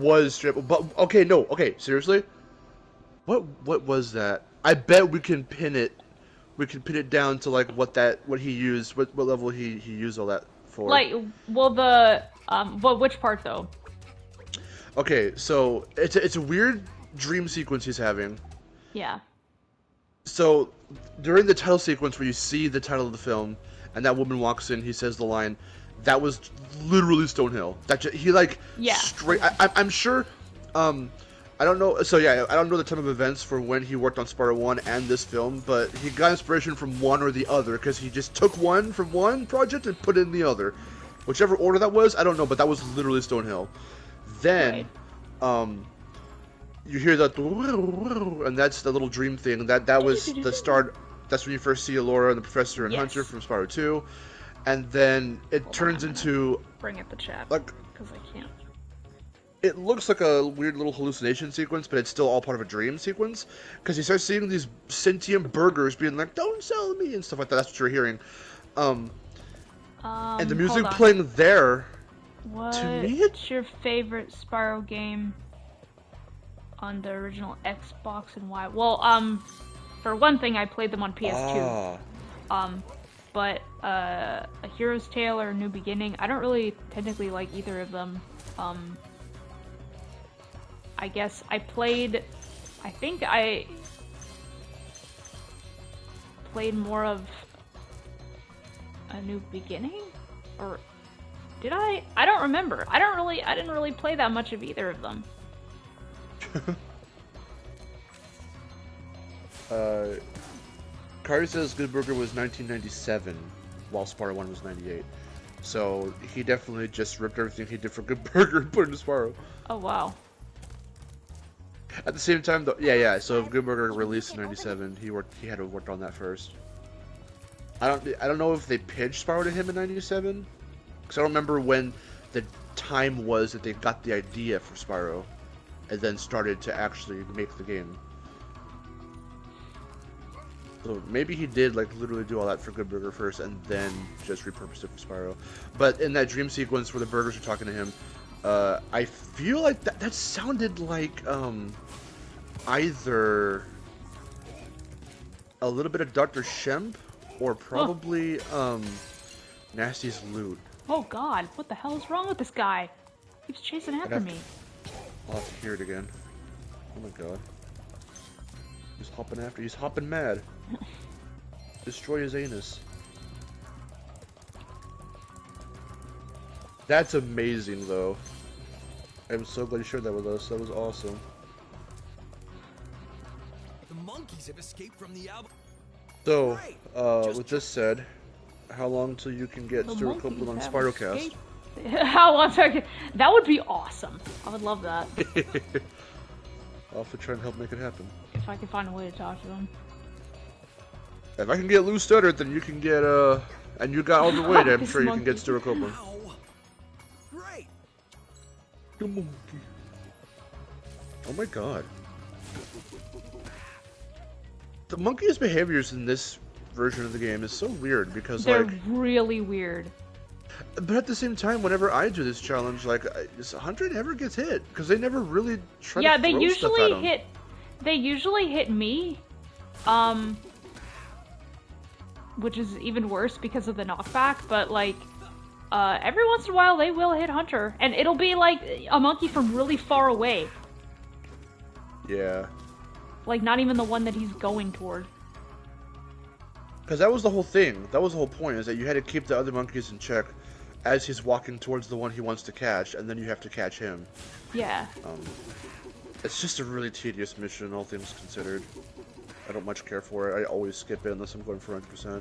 but okay, no, okay, seriously? What was that? I bet we can pin it down to like what he used, what level he used all that for. Like, well, which part though? Okay, so it's a weird dream sequence he's having. Yeah. So during the title sequence where you see the title of the film and that woman walks in, he says the line, that was literally Stonehill. He like, yeah, straight. I'm sure I don't know. So yeah, I don't know the time of events for when he worked on Spyro 1 and this film, but he got inspiration from one or the other because he just took one from one project and put it in the other. Whichever order that was, I don't know, but that was literally Stonehill. Then, you hear that, and that's the little dream thing. That was the start. That's when you first see Alora and the Professor and Hunter from Spyro 2, and then it turns into bring up the chat like because I can't. It looks like a weird little hallucination sequence, but it's still all part of a dream sequence. Because you start seeing these sentient burgers being like, "Don't sell me" and stuff like that. That's what you're hearing. And the music playing there. What's your favorite Spyro game on the original Xbox and why? Well, for one thing, I played them on PS2. But A Hero's Tale or A New Beginning, I don't really technically like either of them. I guess I think I played more of A New Beginning? Or did I? I don't remember. I didn't really play that much of either of them. Kari says Good Burger was 1997, while Spyro 1 was 98. So he definitely just ripped everything he did for Good Burger and put it into Spyro. Oh wow. At the same time, though, yeah. So if Good Burger released in '97, he had to have worked on that first. I don't know if they pitched Spyro to him in '97, because I don't remember when the time was that they got the idea for Spyro, and then started to actually make the game. So maybe he did like literally do all that for Good Burger first, and then just repurposed it for Spyro. But in that dream sequence where the burgers are talking to him, I feel like that sounded like either a little bit of Dr. Shemp or probably Nasty's Loot. Oh god, what the hell is wrong with this guy? He keeps chasing after me. I'll have to hear it again. Oh my god. He's hopping mad. Destroy his anus. That's amazing though. I'm so glad you shared that with us. That was awesome. The monkeys have escaped from the album. So, with this said, how long till you can get Stuart Copeland on Spyrocast? How long till I can... That would be awesome. I would love that. I'll have to try and help make it happen. If I can find a way to talk to him. If I can get Lou Studdard, then you can get, and you got all the weight, I'm sure you can get Stuart Copeland. Great. The monkey. Oh my god. The monkey's behaviors in this version of the game is so weird because they're really weird. But at the same time, whenever I do this challenge, like Hunter never gets hit because they never really try to throw stuff at him. They usually hit me, which is even worse because of the knockback. But like, every once in a while they will hit Hunter, and it'll be like a monkey from really far away. Yeah. Like not even the one that he's going toward. Because that was the whole thing. That was the whole point, is that you had to keep the other monkeys in check as he's walking towards the one he wants to catch, and then you have to catch him. Yeah. It's just a really tedious mission, all things considered. I don't much care for it. I always skip it unless I'm going for 100%.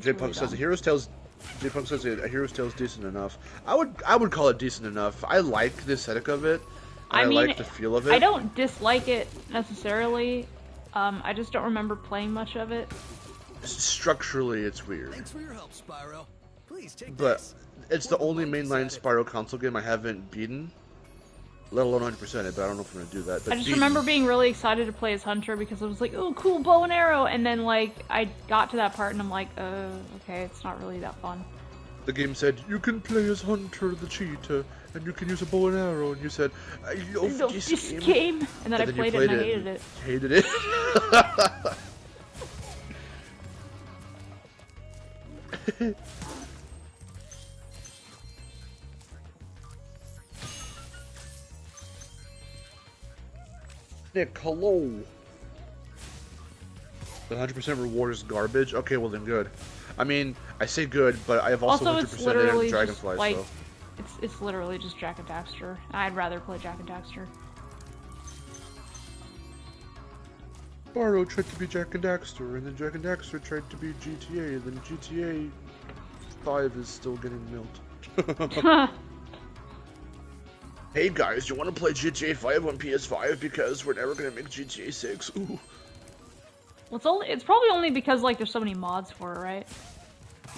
J-Punk says a Hero's Tale is decent enough. I would call it decent enough. I like the aesthetic of it. I like the feel of it. I don't dislike it necessarily. I just don't remember playing much of it. Structurally, it's weird. Thanks for your help, Spyro. Please take this. It's the only mainline Spyro console game I haven't beaten, let alone 100% it, but I don't know if I'm going to do that. But I just remember being really excited to play as Hunter because I was like, oh, cool, bow and arrow, and then, like, I got to that part and I'm like, okay, it's not really that fun. The game said, you can play as Hunter the cheetah, and you can use a bow and arrow, and you said, I love this game. And then I played it and I hated it. Hated it? Nick, hello. The 100% reward is garbage? Okay, well then good. I mean, I say good, but I have also 100% in Dragonfly, like, so... It's it's literally just Jak and Daxter. I'd rather play Jak and Daxter. Spyro tried to be Jak and Daxter, and then Jak and Daxter tried to be GTA, and then GTA 5 is still getting milked. Hey guys, you want to play GTA 5 on PS5 because we're never gonna make GTA 6? Ooh. Well, it's probably only because like there's so many mods for it, right?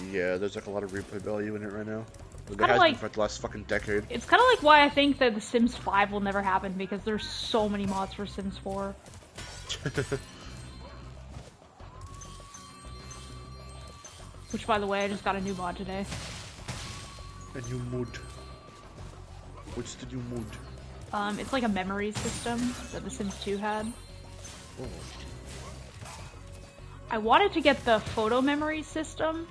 Yeah, there's like a lot of replay value in it right now. There Kinda has like- been for the last fucking decade. It's kind of like why I think that The Sims 5 will never happen, because there's so many mods for Sims 4. Which, by the way, I just got a new mod today. A new mood. What's the new mood? It's like a memory system that The Sims 2 had. Oh. I wanted to get the photo memory system,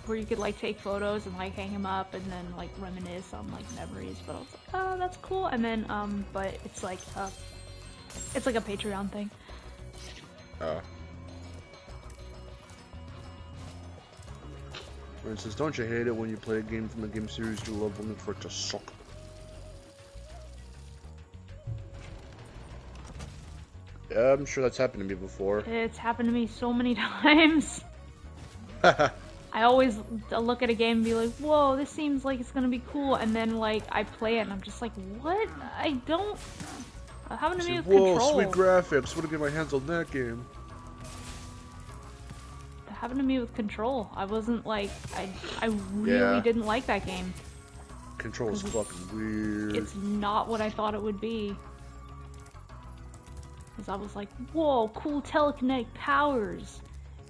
where you could like take photos and like hang them up and then like reminisce on like memories. But I was like, oh, that's cool. And then, but it's like a Patreon thing. For instance, don't you hate it when you play a game from a game series you love only for it to suck? Yeah, I'm sure that's happened to me before. It's happened to me so many times. I always look at a game and be like, whoa, this seems like it's gonna be cool, and then like I play it and I'm just like, what? I don't... It happened to me with Whoa, Control. sweet graphics, wanna get my hands on that game. It happened to me with Control. I wasn't like... I really didn't like that game. Control is fucking weird. It's not what I thought it would be. Because I was like, whoa, cool telekinetic powers.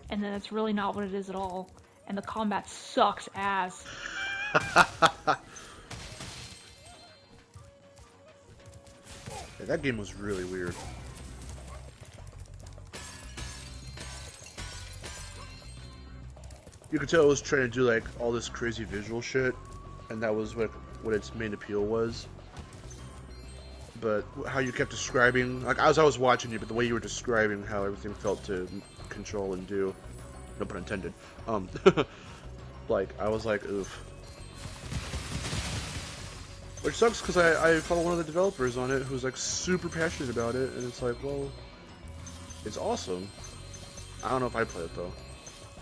And then it's really not what it is at all. And the combat sucks ass. Yeah, that game was really weird. You could tell it was trying to do like all this crazy visual shit, and that was what its main appeal was. But how you kept describing, like as I was watching you, but the way you were describing how everything felt to control and do, no pun intended. Like I was like, oof. Which sucks because I follow one of the developers on it who's like super passionate about it, and it's like, well, it's awesome. I don't know if I'd play it though.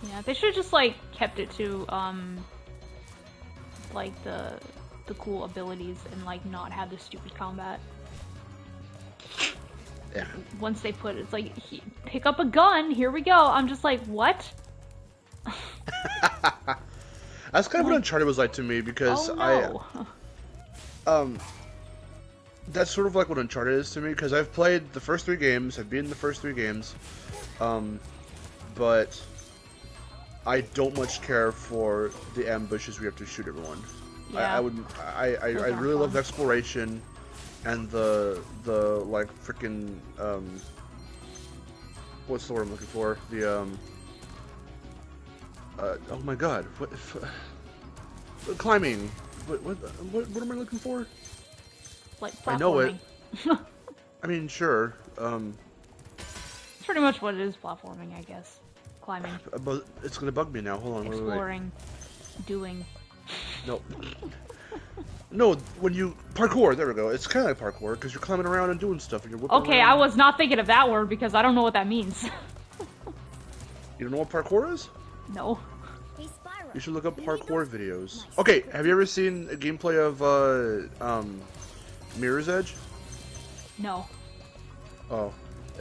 Yeah, they should have just like kept it to like the cool abilities and like not have the stupid combat. Yeah. Once they put it, it's like pick up a gun, here we go. I'm just like, what? That's kind of what Uncharted was like to me because that's sort of like what Uncharted is to me because I've played the first 3 games, I've beaten the first 3 games, but I don't much care for the ambushes we have to shoot everyone. Yeah. I really love the exploration and the like freaking what's the word I'm looking for? The oh my god, what climbing? What am I looking for? Like I know it. platforming. I mean, sure. It's pretty much what it is, platforming, I guess. Climbing, But it's gonna bug me now. Hold on. Wait. exploring, doing. No. No, when you parkour, there we go. It's kind of like parkour because you're climbing around and doing stuff and you're whipping Okay, around. I was not thinking of that word because I don't know what that means. You don't know what parkour is? No. Hey, Spyro. You should look up parkour videos. Okay, have you ever seen a gameplay of Mirror's Edge? No. Oh,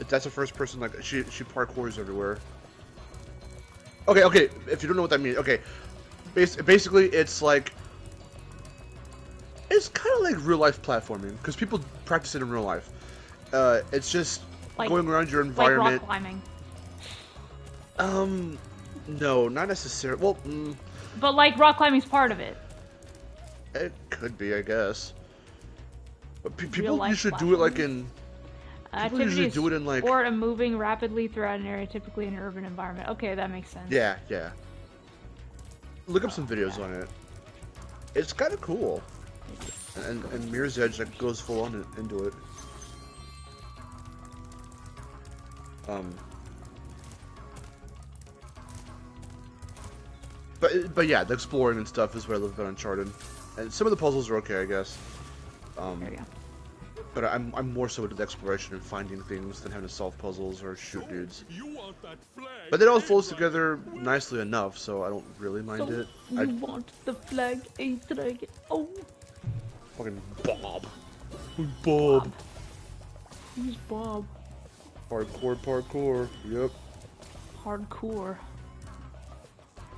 that's a first person, like she parkours everywhere. Okay, if you don't know what that means, okay. Basically, it's like it's kind of like real life platforming because people practice it in real life. It's just Like- going around your Like environment. rock climbing. No, not necessarily. Well, But like rock climbing's part of it. it could be, I guess. But people Real-life usually do it like platforming. in. People Activity usually is do it in like. sport and moving rapidly throughout an area, typically in an urban environment. Okay, that makes sense. Yeah. Look up some videos on it. It's kind of cool. And Mirror's Edge like goes full on into it. But yeah, the exploring and stuff is what I love about Uncharted. And some of the puzzles are okay, I guess. There you go. But I'm more so into the exploration and finding things than having to solve puzzles or shoot dudes. You want that flag? But it all flows together nicely enough, so I don't really mind it. You want the flag, a dragon? Oh, Fucking Bob. Who's Bob? who's Bob? Parkour. Yep. Hardcore.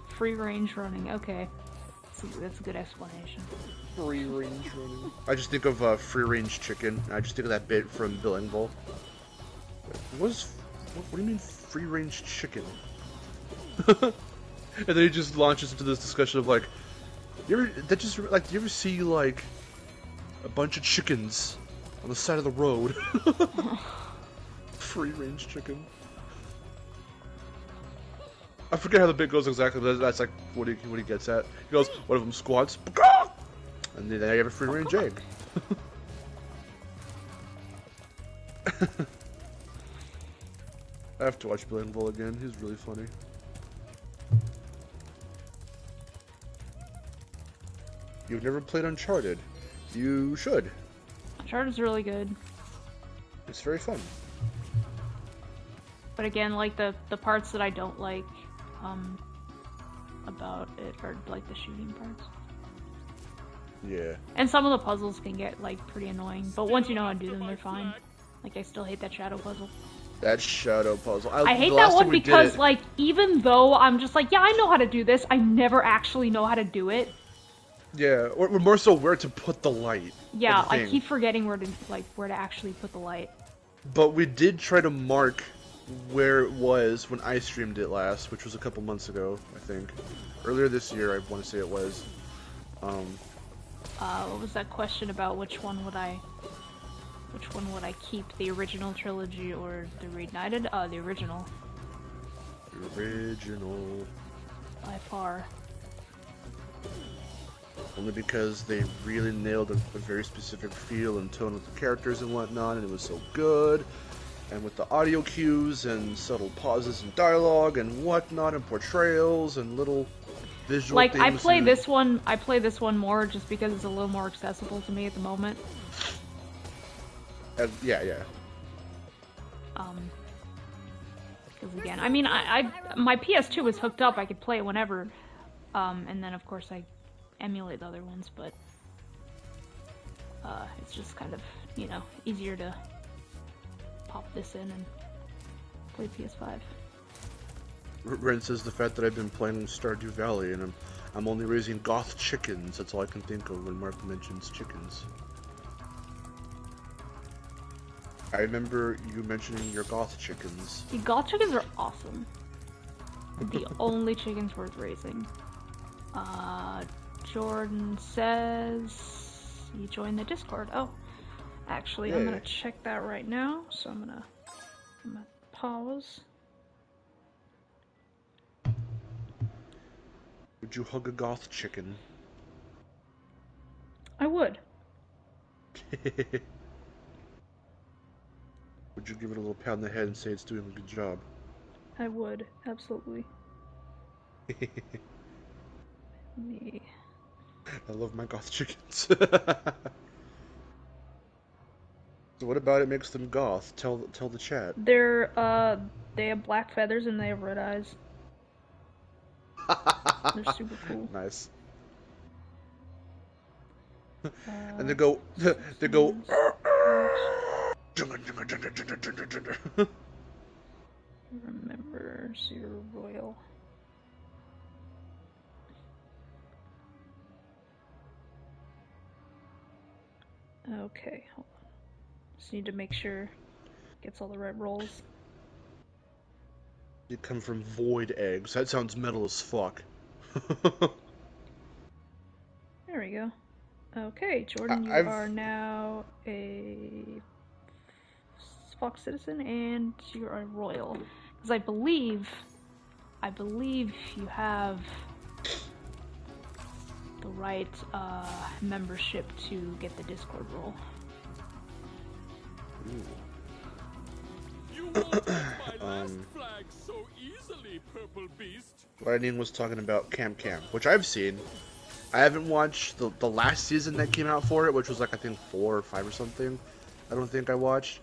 Free range running. Okay, that's a good explanation. Free range running. I just think of free range chicken. I just think of that bit from Bill Engvall. What do you mean free range chicken? And then he just launches into this discussion of like, do you ever see like a bunch of chickens on the side of the road? Free range chicken. I forget how the bit goes exactly, but that's like what he gets at. He goes, one of them squats, and then you have a free range egg. I have to watch Bill Engvall again. He's really funny. You've never played Uncharted. You should. Uncharted's really good. It's very fun. But again, like the parts that I don't like about it are like the shooting parts. Yeah. And some of the puzzles can get like pretty annoying, but once you know how to do them, they're fine. Like I still hate that shadow puzzle. That shadow puzzle. I hate that one because like even though I'm just like, yeah, I know how to do this, I never actually know how to do it. Yeah, or more so where to put the light. Yeah, I keep forgetting where to actually put the light. But we did try to mark where it was when I streamed it last, which was a couple months ago, I think. Earlier this year, I want to say it was. What was that question about which one would I keep, the original trilogy or the Reignited? The original. The original. By far. Only because they really nailed a very specific feel and tone with the characters and whatnot, and it was so good. And with the audio cues and subtle pauses and dialogue and whatnot and portrayals and little visual like things. I play this one more just because it's a little more accessible to me at the moment. Yeah. Because again, I mean, my PS2 was hooked up, I could play it whenever. And then of course I emulate the other ones, but it's just kind of, you know, easier to pop this in and play PS5. Ren says the fact that I've been playing Stardew Valley and I'm only raising goth chickens. That's all I can think of when Mark mentions chickens. I remember you mentioning your goth chickens. The goth chickens are awesome. The only chickens worth raising. Jordan says you joined the Discord. Oh, actually, I'm gonna check that right now. So I'm gonna pause. Would you hug a goth chicken? I would. Would you give it a little pat on the head and say it's doing a good job? I would, absolutely. Me. I love my goth chickens. So what about it makes them goth? Tell the chat. They have black feathers and they have red eyes. They're super cool. Nice. And they go. Remember Zero Royal. Okay, hold on. Just need to make sure it gets all the red rolls. You come from void eggs. That sounds metal as fuck. There we go. Okay, Jordan, you are now a Fox citizen and you're a royal. Because I believe you have the right membership to get the Discord role. You won't take my last flag so easily, purple beast. Lightning was talking about Camp, which I've seen. I haven't watched the last season that came out for it, which was like I think 4 or 5 or something. I don't think I watched,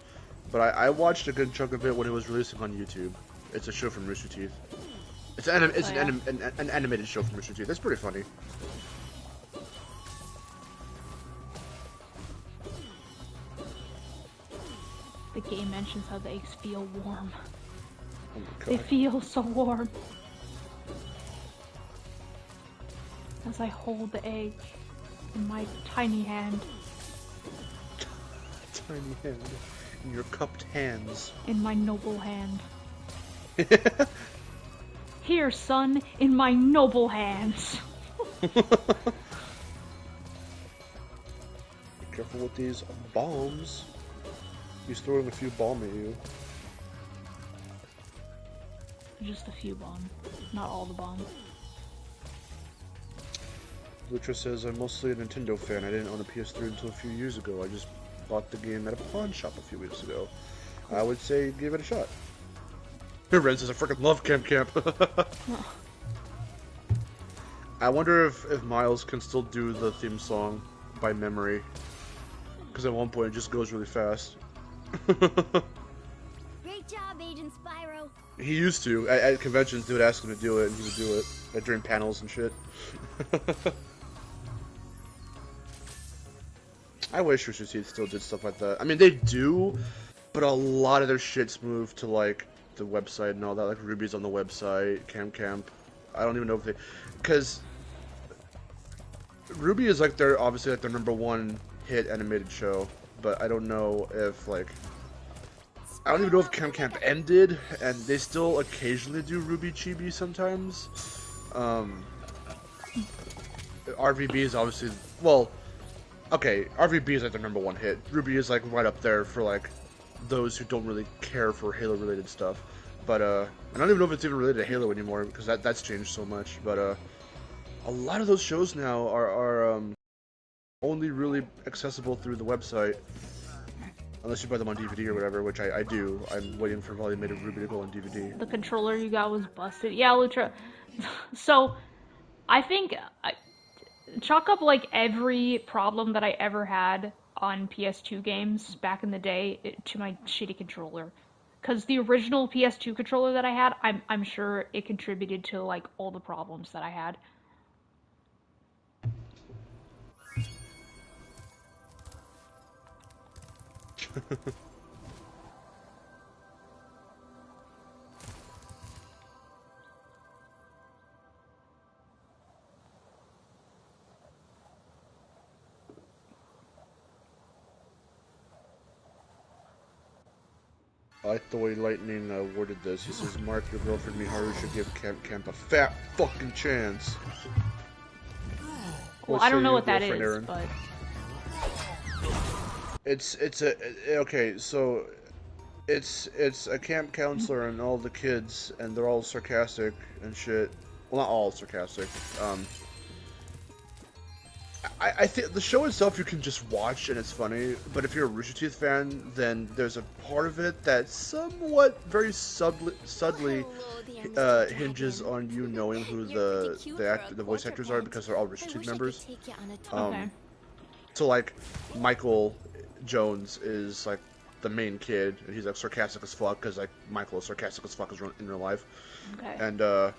but I watched a good chunk of it when it was releasing on YouTube. It's a show from Rooster Teeth. It's an animated show from Rooster Teeth. It's pretty funny. The game mentions how the eggs feel warm. Oh my They god. feel so warm. As I hold the egg in my tiny hand. Tiny hand. In your cupped hands. In my noble hand. Here, son, in my noble hands. Be careful with these bombs. He's throwing a few bombs at you. Just a few bombs, not all the bombs. Lutra says, I'm mostly a Nintendo fan. I didn't own a PS3 until a few years ago. I just bought the game at a pawn shop a few weeks ago. I would say give it a shot. Ren says, I freaking love Camp Camp. I wonder if Miles can still do the theme song by memory. Because at one point it just goes really fast. Great job, Agent Spyro. He used to. At conventions, they would ask him to do it, and he would do it. Like, during panels and shit. I wish Rooster Teeth still did stuff like that. I mean, they do, but a lot of their shit's moved to, like, the website and all that. Like, Ruby's on the website, Camp. I don't even know if they... Because Ruby is, like, obviously, like, their #1 hit animated show. But I don't know if, like... I don't even know if Camp ended, and they still occasionally do Ruby Chibi sometimes. RVB is obviously... Well, okay, RVB is, like, their #1 hit. Ruby is, like, right up there for, like, those who don't really care for Halo-related stuff. But, I don't even know if it's even related to Halo anymore, because that's changed so much. But, a lot of those shows now are only really accessible through the website. Unless you buy them on DVD or whatever, which I do. I'm waiting for Volumated Ruby to go on DVD. The controller you got was busted. Yeah, Lutra. So, I think... chalk up, like, every problem that I ever had on PS2 games back in the day to my shitty controller. Because the original PS2 controller that I had, I'm sure it contributed to, like, all the problems that I had. I like the way Lightning worded this. He says, Mark, your girlfriend Miharu should give Camp a fat fucking chance. Well, I don't know what that is, Aaron? but... It's a camp counselor and all the kids, and they're all sarcastic and shit. Well, not all sarcastic. I think the show itself you can just watch and it's funny, but if you're a Rooster Teeth fan, then there's a part of it that somewhat, very subtly hinges on you knowing who the voice actors are because they're all Rooster Teeth members. Okay. So like Michael Jones is like the main kid, and he's like sarcastic as fuck because like Michael is sarcastic as fuck in real life. Okay. And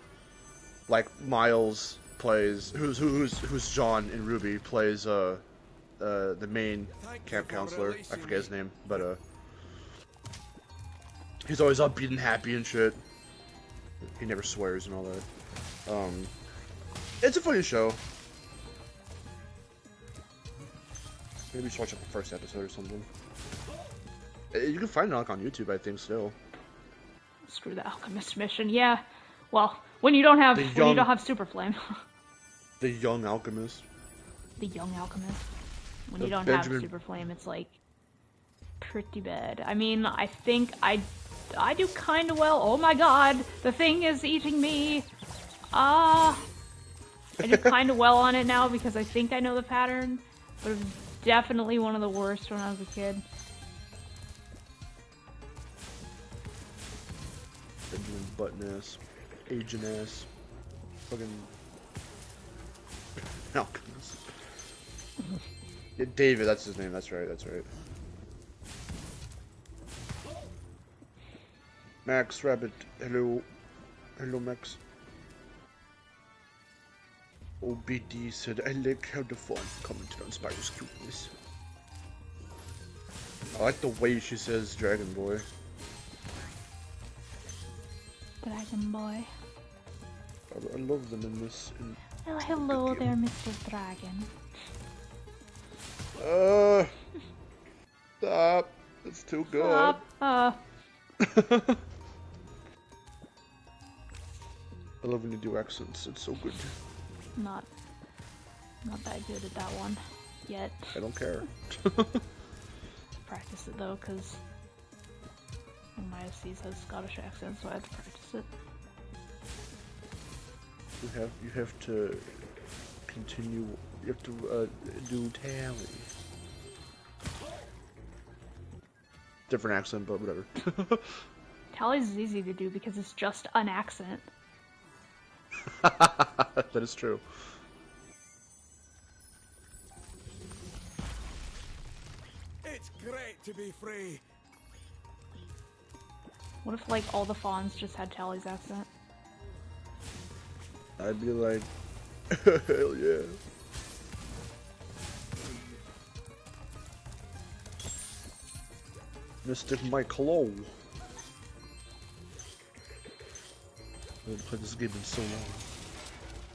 like Miles plays who's John in Ruby plays the main camp counselor. I forget his name, but he's always upbeat and happy and shit. He never swears and all that. It's a funny show. Maybe you should watch the first episode or something. You can find it like on YouTube, I think, still. Screw the Alchemist Mission. Yeah. Well, when you don't have Super Flame. The Young Alchemist. The Young Alchemist. When you don't Benjamin... have Super Flame, it's like pretty bad. I mean, I think I do kind of well. Oh my god, the thing is eating me. I do kind of well on it now because I think I know the pattern, but it was definitely one of the worst when I was a kid. Benjamin Button ass, Agent ass, fucking. Alchemist. Yeah, David, that's his name. That's right. That's right. Max Rabbit. Hello. Hello, Max. OBD said, I like how the font commented on Spyro's cuteness. I like the way she says Dragon Boy. Dragon Boy. I love them in this. Well, hello there, Mr. Dragon. Stop. It's too good. Stop. I love when you do accents. It's so good. Not that good at that one yet. I don't care. Practice it though, because my FCs has Scottish accent, so I have to practice it. You have to continue. You have to do tally. Different accent, but whatever. Tallies is easy to do because it's just an accent. That is true. It's great to be free. What if like all the fawns just had Tally's accent? I'd be like, hell yeah. Mystic Mike, hello. I haven't played this game in so long.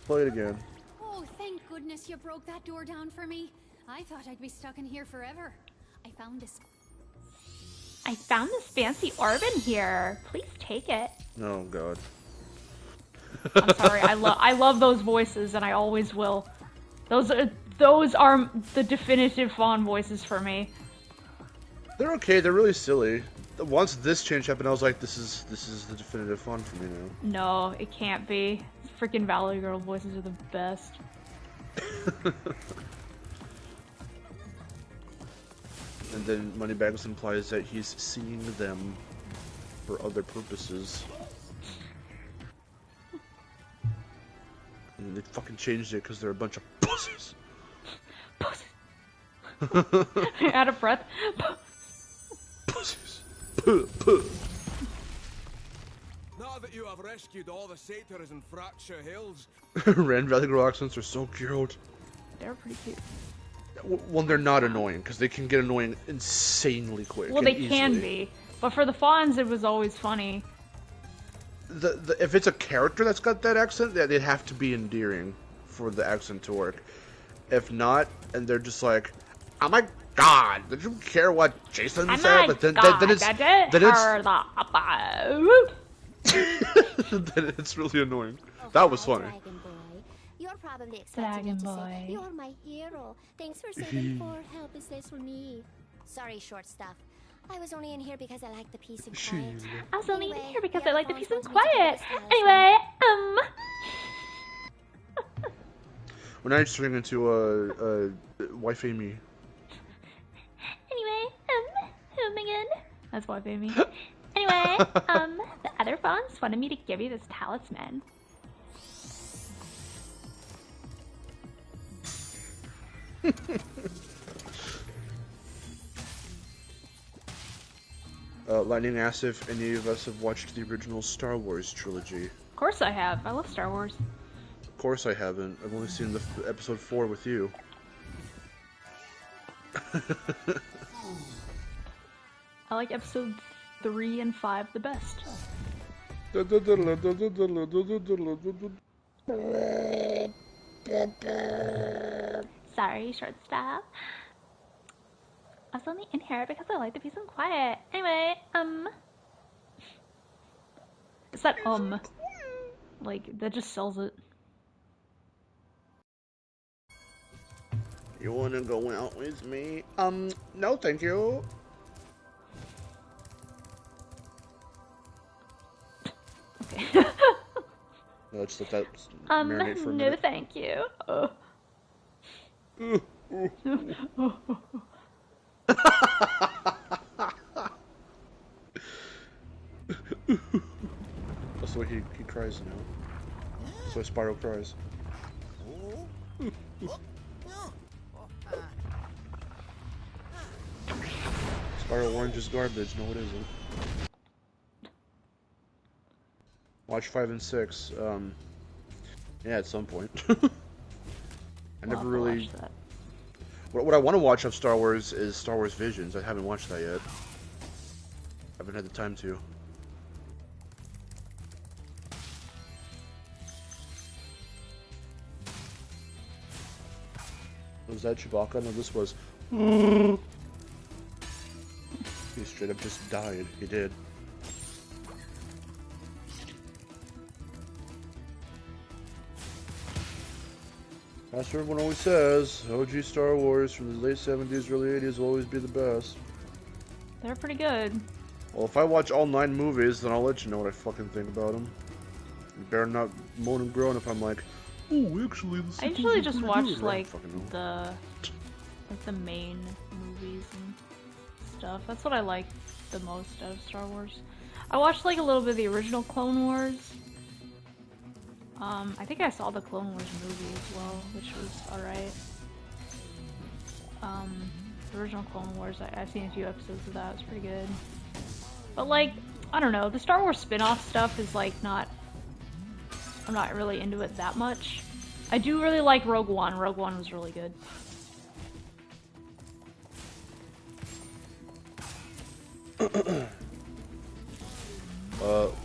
Play it again. Oh, thank goodness you broke that door down for me. I thought I'd be stuck in here forever. I found this fancy orb in here. Please take it. Oh god. I'm sorry. I love those voices, and I always will. Those are the definitive fawn voices for me. They're okay. They're really silly. Once this change happened, I was like, this is the definitive fawn for me now. No, it can't be. Freaking Valley Girl voices are the best. And then Moneybags implies that he's seeing them for other purposes. And they fucking changed it because they're a bunch of pussies. Pussies. Out of breath. Pussies. Puh, puh. Now that you have rescued all the satyrs in Fracture Hills. Rand Valley Girl accents are so cute. They're pretty cute. Well, they're not annoying, because they can get annoying insanely quick. Well, they can be. But for the fawns, it was always funny. If it's a character that's got that accent, they'd have to be endearing for the accent to work. If not, and they're just like, oh my god, did you care what Jason said? But then it's really annoying. That was funny. You're probably expecting Dragon me to Boy. say, you're my hero. Thanks for saving poor helpless little me. Sorry, short stuff. I was only in here because I like the peace and quiet. I was only in Anyway, here because the I like the Alphonse peace and wants me to quiet. do this Anyway, We're not turning into wife Amy. Anyway, oh my god. That's wife Amy. Anyway, the other phones wanted me to give you this talisman. Lightning asks if any of us have watched the original Star Wars trilogy. Of course I have. I love Star Wars. Of course I haven't. I've only seen the episode 4 with you. I like episodes 3 and 5 the best. Sorry, short stuff. I was only in here because I like the peace and quiet. Anyway, it's that like that just sells it. You wanna go out with me? No thank you. Okay. Let's let that marinate for a minute. No thank you. That's the way he cries now. That's why Spyro cries. Spyro Orange is garbage. No, it isn't. Watch 5 and 6. Yeah, at some point. I never really. Watch that. What I want to watch of Star Wars is Star Wars Visions. I haven't watched that yet. I haven't had the time to. Was that Chewbacca? No, this was. He straight up just died. He did. That's what everyone always says. OG Star Wars from the late 70s, early 80s will always be the best. They're pretty good. Well, if I watch all 9 movies, then I'll let you know what I fucking think about them. You better not moan and groan if I'm like, oh, actually, the I usually sequels are just pretty watch good. like I don't fucking know. the main movies and stuff. That's what I like the most out of Star Wars. I watched like a little bit of the original Clone Wars. I think I saw the Clone Wars movie as well, which was alright. The original Clone Wars, I've seen a few episodes of that, it's pretty good. But like, I don't know, the Star Wars spin-off stuff is like I'm not really into it that much. I do really like Rogue One. Rogue One was really good.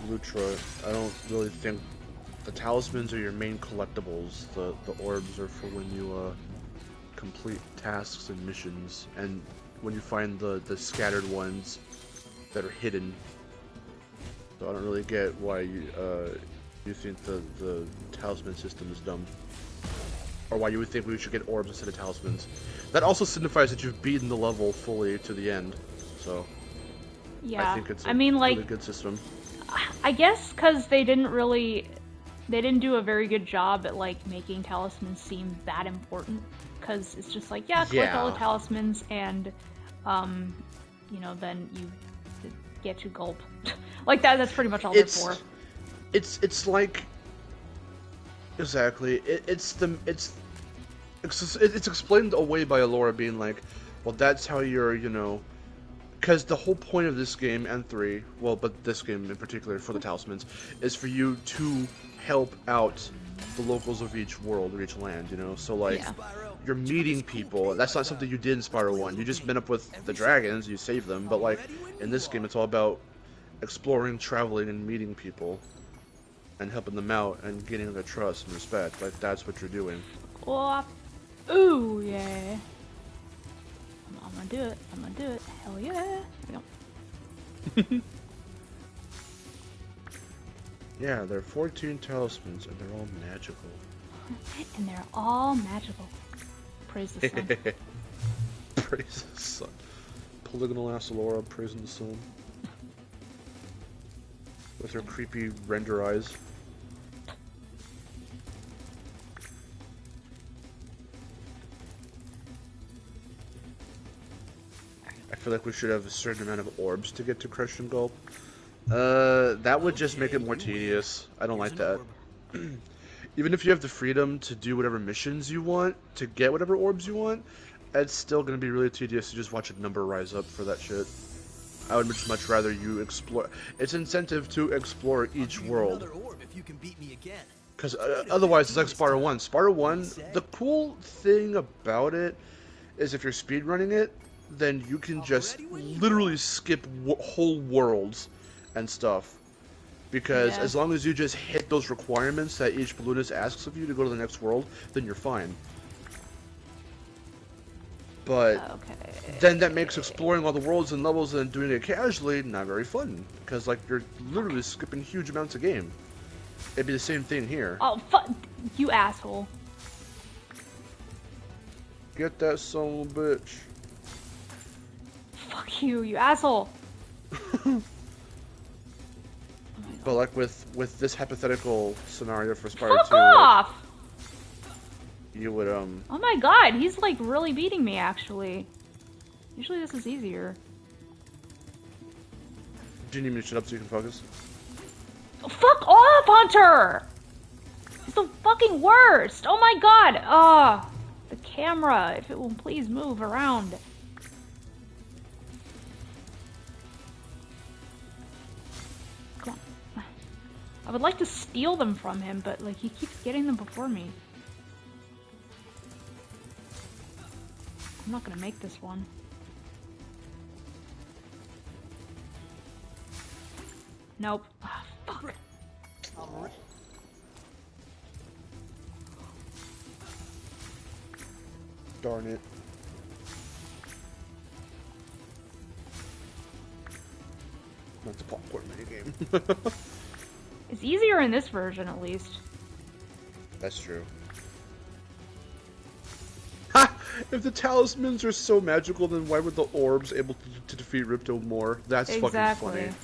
Lutra, I don't really think the talismans are your main collectibles. The orbs are for when you complete tasks and missions, and when you find the scattered ones that are hidden. So I don't really get why you think the talisman system is dumb, or why you would think we should get orbs instead of talismans. That also signifies that you've beaten the level fully to the end. So yeah, I think it's a like, really good system. I guess because they didn't do a very good job at like making talismans seem that important. Because it's just like, yeah, collect all the talismans and, you know, then you get to gulp. Like that's pretty much all they're for. It's like, exactly. It's explained away by Alora being like, well, that's how you're, you know. Because the whole point of this game and 3, well, but this game in particular for the talismans, is for you to help out the locals of each world or each land, you know? So, like, you're meeting people. That's not something you did in Spyro 1. You just met up with the dragons, you save them, but, like, in this game, it's all about exploring, traveling, and meeting people, and helping them out, and gaining their trust and respect. Like, that's what you're doing. Oh, ooh, yeah. I'm gonna do it. I'm gonna do it. Hell yeah. Yep. Yeah, there are 14 talismans, and they're all magical. And they're all magical. Praise the sun. Praise the sun. Polygonal ass Alora praising the sun. With her creepy render eyes. I feel like we should have a certain amount of orbs to get to Crush and Gulp. That would just make it more tedious. I don't like that. Even if you have the freedom to do whatever missions you want, to get whatever orbs you want, it's still going to be really tedious to just watch a number rise up for that shit. I would much rather you explore. It's incentive to explore each world. Because otherwise, it's like Spyro 1. Spyro 1, the cool thing about it is if you're speedrunning it, then you can just literally skip whole worlds and stuff. Because as long as you just hit those requirements that each balloonist asks of you to go to the next world, then you're fine. But then that makes exploring all the worlds and levels and doing it casually not very fun. Because, like, you're literally skipping huge amounts of game. It'd be the same thing here. Oh, you asshole. Get that son of a bitch. Fuck you, you asshole. But like with this hypothetical scenario for Spyro 2, fuck off! Like, you would Oh my god, he's like really beating me actually. Usually this is easier. Do you need me to shut up so you can focus? Oh, fuck off, Hunter! He's the fucking worst! Oh my god! The camera, if it will please move around. would like to steal them from him, but like he keeps getting them before me. I'm not gonna make this one. Nope. Ah, fuck. Darn it. That's a popcorn minigame. It's easier in this version, at least. That's true. Ha! If the talismans are so magical, then why were the orbs able to defeat Ripto more? That's Exactly. fucking funny.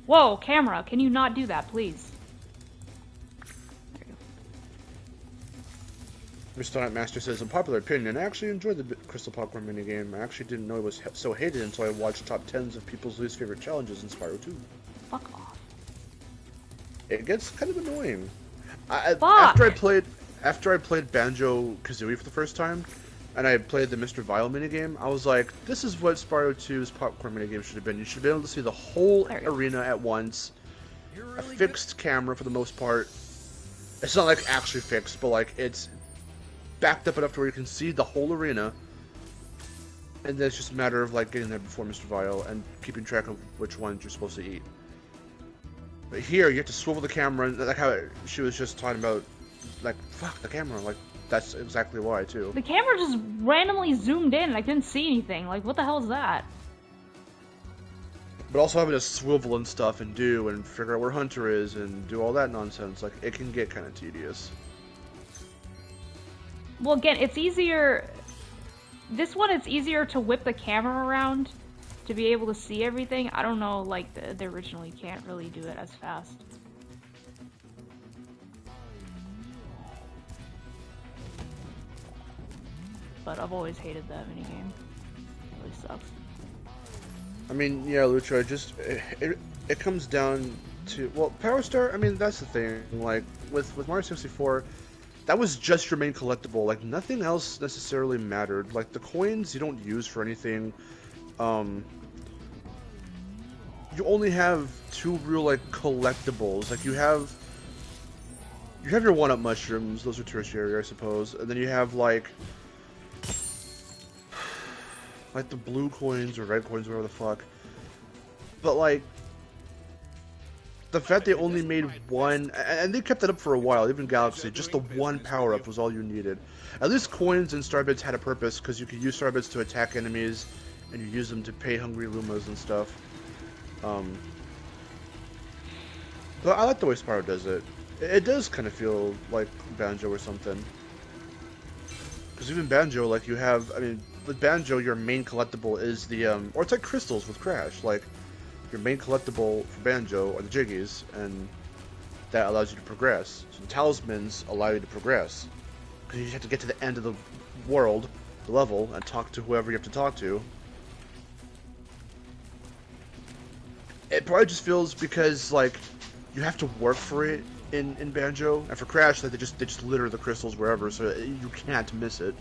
Whoa, camera, can you not do that, please? There you go. Mr. Night Master says, in popular opinion, I actually enjoyed the Crystal Popcorn minigame. I actually didn't know it was so hated until I watched top 10s of people's least favorite challenges in Spyro 2. Fuck off. It gets kind of annoying. After I played Banjo-Kazooie for the first time, and I played the Mr. Vile minigame, I was like, this is what Spyro 2's popcorn minigame should have been. You should have been able to see the whole arena at once. A fixed camera for the most part. It's not like actually fixed, but like it's backed up enough to where you can see the whole arena. And then it's just a matter of like getting there before Mr. Vile and keeping track of which ones you're supposed to eat. But here, you have to swivel the camera, and like how she was just talking about, like, fuck the camera, like, that's exactly why, too. The camera just randomly zoomed in and I couldn't see anything. Like, what the hell is that? But also having to swivel and stuff and do and figure out where Hunter is and do all that nonsense, like, it can get kind of tedious. Well, again, it's easier... This one, it's easier to whip the camera around to be able to see everything. I don't know, like, the original, you can't really do it as fast. But I've always hated that minigame. It really sucks. I mean, yeah, Lucha, just, it comes down to, well, Power Star, I mean, that's the thing, like, with Mario 64, that was just your main collectible, like, nothing else necessarily mattered. Like, the coins you don't use for anything, you only have two real, like, collectibles. Like, you have your 1-up mushrooms, those are tertiary, I suppose, and then you have, like the blue coins or red coins, whatever the fuck. But, like, the fact they only made one, and they kept that up for a while, even Galaxy, just the one power-up was all you needed. At least coins and Starbits had a purpose, because you could use Starbits to attack enemies, and you use them to pay hungry Lumas and stuff. But I like the way Spyro does it. It does kind of feel like Banjo or something. Because even Banjo, like, you have, I mean, with Banjo, your main collectible is the, or it's like crystals with Crash, like, your main collectible for Banjo are the Jiggies, and that allows you to progress. So the talismans allow you to progress. Because you have to get to the end of the world, the level, and talk to whoever you have to talk to. It probably just feels because, like, you have to work for it in Banjo, and for Crash, like, they just litter the crystals wherever, so you can't miss it.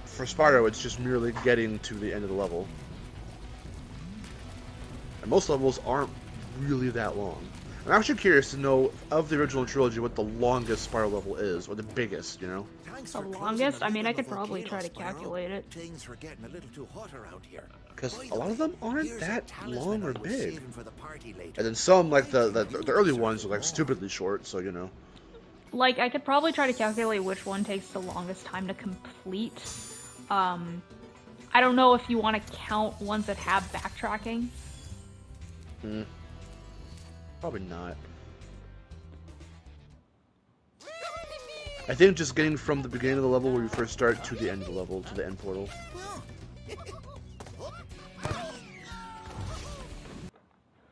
For Spyro, it's just merely getting to the end of the level. And most levels aren't really that long. I'm actually curious to know, of the original trilogy, what the longest Spyro level is, or the biggest, you know? The longest? I mean, I could probably try to calculate it. Things were getting a little too hot around here. Because a lot of them aren't that long or big. And then some, like the early ones, are like stupidly short, so you know. Like, I could probably try to calculate which one takes the longest time to complete. I don't know if you want to count ones that have backtracking. Probably not. I think just getting from the beginning of the level where you first start to the end of the level, to the end portal.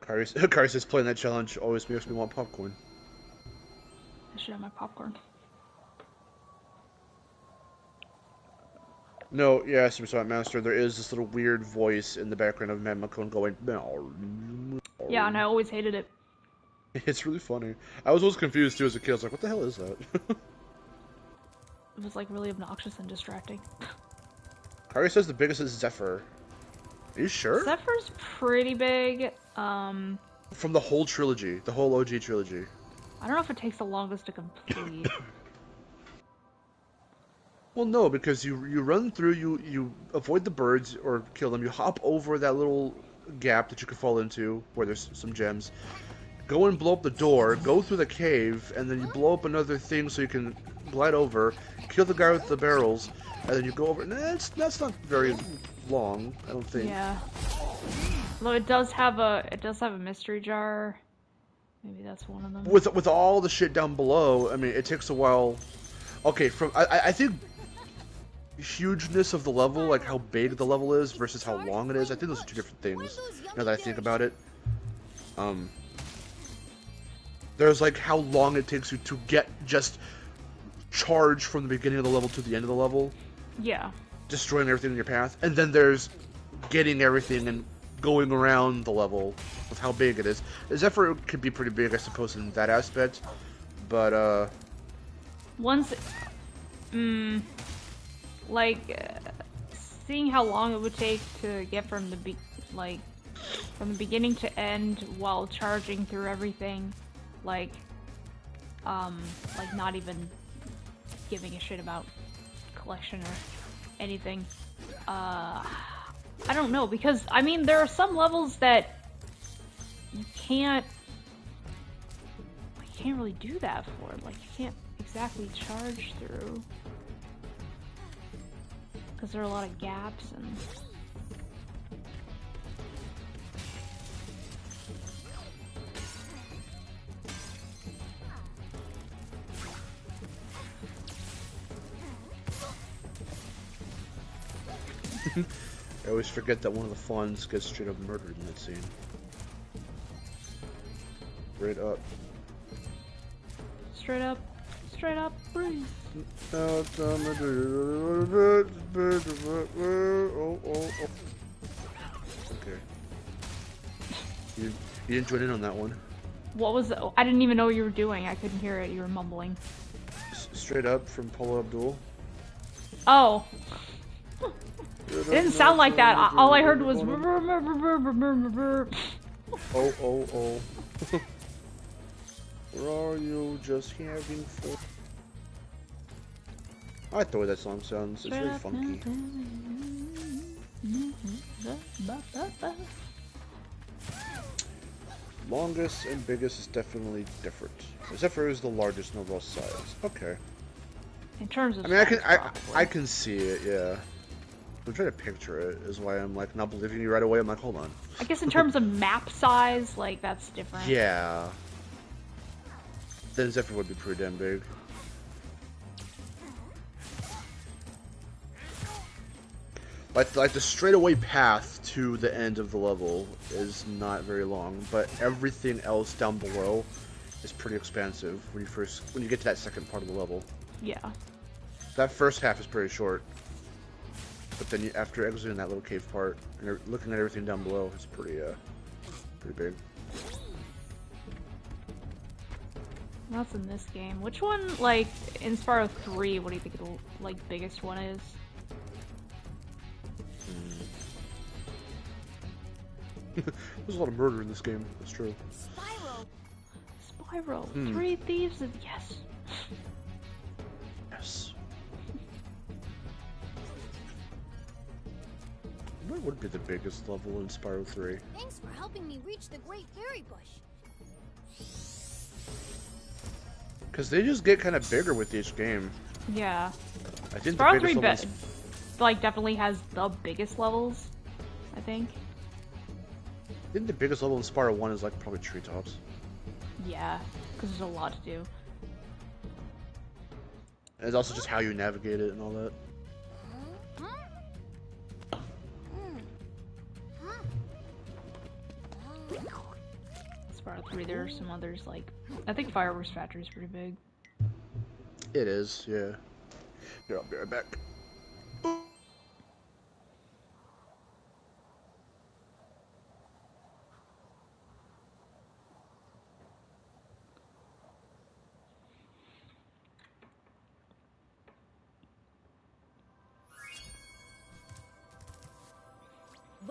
Kari says playing that challenge always makes me want popcorn. I should have my popcorn. No, yeah, Super Sonic Master, there is this little weird voice in the background of Matt McCone going... Yeah, and I always hated it. It's really funny. I was always confused too as a kid. I was like, what the hell is that? It was like really obnoxious and distracting. Kari says the biggest is Zephyr. Are you sure? Zephyr's pretty big. From the whole trilogy, the whole OG trilogy. I don't know if it takes the longest to complete. Well, no, because you run through, you avoid the birds or kill them. You hop over that little gap that you could fall into where there's some gems. Go and blow up the door. Go through the cave, and then you blow up another thing so you can glide over. Kill the guy with the barrels, and then you go over. That's not very long, I don't think. Yeah. Although it does have a mystery jar. Maybe that's one of them. With all the shit down below, I mean, it takes a while. Okay, I think hugeness of the level, like how big the level is versus how long it is, I think those are two different things. Now that I think about it, there's like how long it takes you to get just charge from the beginning of the level to the end of the level. Yeah. Destroying everything in your path, and then there's getting everything and going around the level with how big it is. Zephyr could be pretty big, I suppose, in that aspect, but once, seeing how long it would take to get from the beginning to end while charging through everything, like not even giving a shit about collection or anything. I don't know, because I mean there are some levels that you can't really do that for. Like you can't exactly charge through because there are a lot of gaps and I always forget that one of the fawns gets straight up murdered in that scene. straight up, breathe. Okay. You didn't join in on that one. What was it? I didn't even know what you were doing. I couldn't hear it. You were mumbling. Straight up from Paula Abdul. Oh. It didn't sound like that. All I heard was. Oh. Where are you just having fun? I like the way that song sounds. It's very funky. Longest and biggest is definitely different. Zephyr is the largest in overall size. Okay. In terms of. I mean, I can see it. Yeah. I'm trying to picture it. Is why I'm like not believing you right away. I'm like, hold on. I guess in terms of map size, like that's different. Yeah. Then Zephyr would be pretty damn big. Like the straightaway path to the end of the level is not very long, but everything else down below is pretty expansive when you get to that second part of the level. Yeah. That first half is pretty short, but then after exiting that little cave part and looking at everything down below, it's pretty big. That's in this game. Which one, like, in Spyro 3, what do you think the, like, biggest one is? There's a lot of murder in this game, that's true. Spyro! 3 thieves and yes! Yes. What would be the biggest level in Spyro 3? Thanks for helping me reach the Great Fairy Bush. Because they just get kind of bigger with each game. Yeah. I think Spyro the 3 biggest like definitely has the biggest levels, I think. I think the biggest level in Spyro 1 is like probably Treetops. Yeah, because there's a lot to do. And it's also just how you navigate it and all that. Spyro 3, there are some others, like, I think Fireworks Factory is pretty big. It is, yeah. Here, I'll be right back.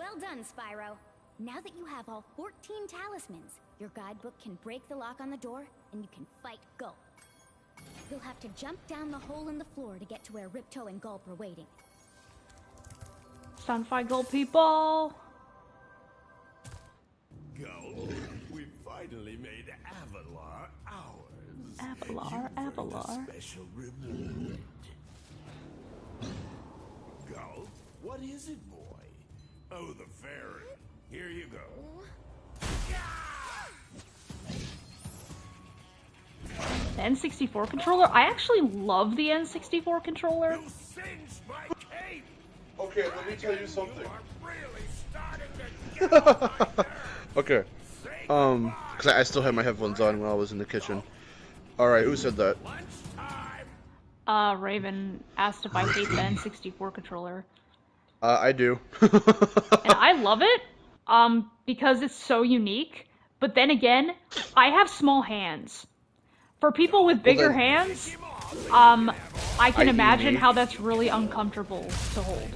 Well done, Spyro. Now that you have all 14 talismans, your guidebook can break the lock on the door, and you can fight Gulp. You'll have to jump down the hole in the floor to get to where Ripto and Gulp are waiting. It's time to fight Gulp, people! Go. We finally made Avalar ours. Avalar. Special reward. Go. What is it, boy? Oh, the fairy. Here you go. The N64 controller? I actually love the N64 controller. You singed my cape. Okay, let me tell you something. You are really starting to get on my nerves. Okay. Because I still had my headphones on when I was in the kitchen. Alright, who said that? Raven asked if I hate the N64 controller. I do. And I love it, because it's so unique. But then again, I have small hands. For people with bigger hands, I can imagine how that's really uncomfortable to hold.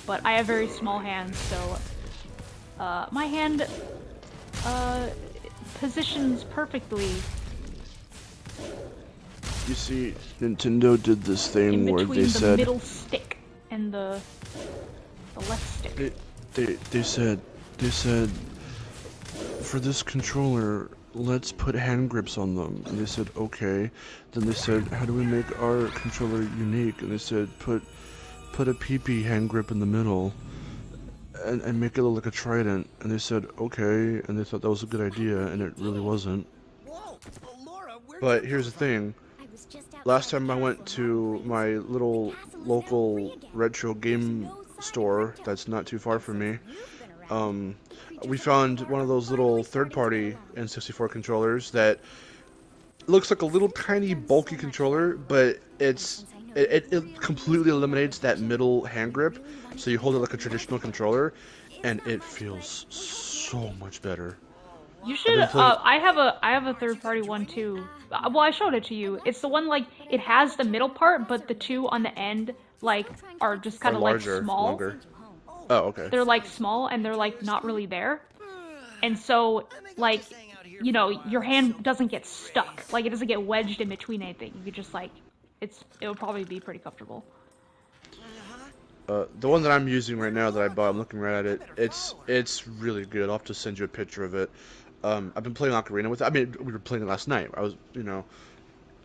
But I have very small hands, so my hand positions perfectly. You see, Nintendo did this thing In where between they the said middle stick and the left stick. they said for this controller, let's put hand grips on them. And they said, okay. Then they said, how do we make our controller unique? And they said, put a PP hand grip in the middle and make it look like a trident. And they said, okay. And they thought that was a good idea, and it really wasn't. But here's the thing. Last time I went to my little local retro game store that's not too far from me, we found one of those little third-party N64 controllers that looks like a little tiny bulky controller, but it completely eliminates that middle hand grip, so you hold it like a traditional controller, and it feels so much better. You should. I have a third-party one too. Well, I showed it to you. It's the one like it has the middle part, but the two on the end like are just kind of like small. Longer. Oh, okay. They're like small and they're like not really there, and so like you know your hand doesn't get stuck. Like it doesn't get wedged in between anything. You could just like it would probably be pretty comfortable. The one that I'm using right now that I bought, I'm looking right at it. It's really good. I'll have to send you a picture of it. I've been playing Ocarina with it. I mean, we were playing it last night. I was,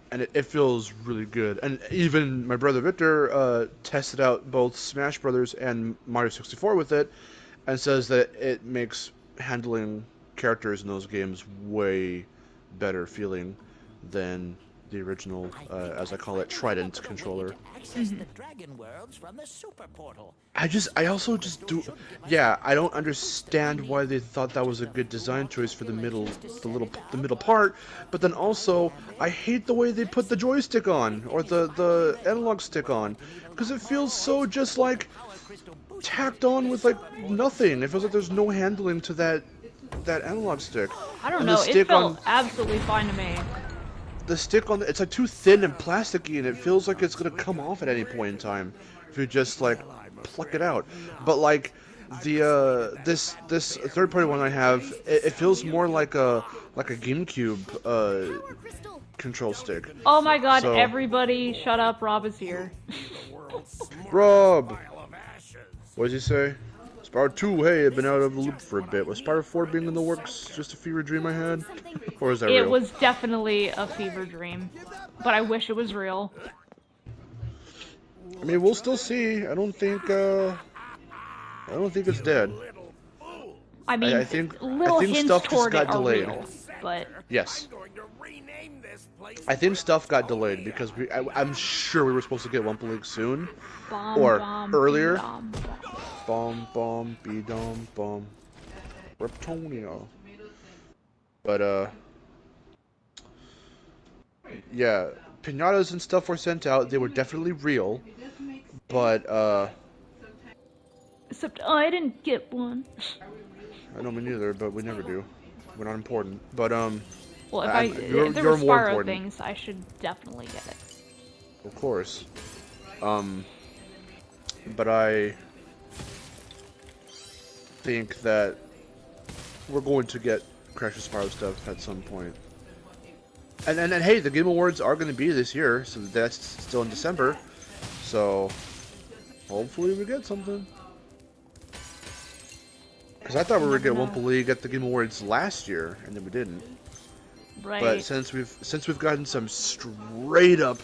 and it feels really good. And even my brother Victor tested out both Smash Brothers and Mario 64 with it, and says that it makes handling characters in those games way better feeling than the original, as I call it, Trident controller. I also just do, I don't understand why they thought that was a good design choice for the middle part, but then also, I hate the way they put the joystick on, or the analog stick on, because it feels so just like tacked on with like nothing. It feels like there's no handling to that analog stick. I don't know, it felt absolutely fine to me. The stick on it's like too thin and plasticky, and it feels like it's gonna come off at any point in time if you just like pluck it out. But like the this third party one I have, it feels more like a GameCube control stick. Oh my god, so, everybody shut up, Rob is here. Rob! What does he say? Spyro 2, hey, I've been out of the loop for a bit. Was Spyro 4 being in the works just a fever dream I had? Or is that real? It was definitely a fever dream. But I wish it was real. I mean, we'll still see. I don't think it's dead. I mean, I think hints stuff toward just got it delayed. Are real, but... Yes. I think stuff got delayed because I'm sure we were supposed to get Wumpa League soon. Earlier. Bomb, be-dom, bomb. Reptonia. But, yeah, pinatas and stuff were sent out. They were definitely real, but, except I didn't get one. I know, me neither, but we never do. We're not important. But, well, if there were Spyro things, I should definitely get it. Of course. But think that we're going to get Crash and Spyro stuff at some point. And hey, the Game Awards are going to be this year, so that's still in December. So hopefully we get something. Because I thought we were going to Wumpa League at the Game Awards last year, and then we didn't. Right. But since we've gotten some straight up,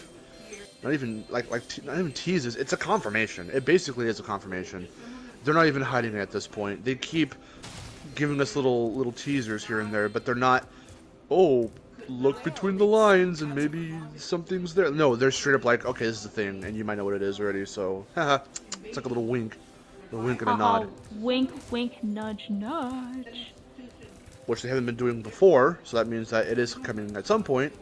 not even not even teases, it's a confirmation. It basically is a confirmation. They're not even hiding it at this point. They keep giving us little teasers here and there, but they're not. Oh, look between the lines and maybe something's there. No, they're straight up like, okay, this is the thing, and you might know what it is already. So, haha, it's like a little wink, and a nod. Wink, wink, nudge, nudge. Which they haven't been doing before, so that means that it is coming at some point.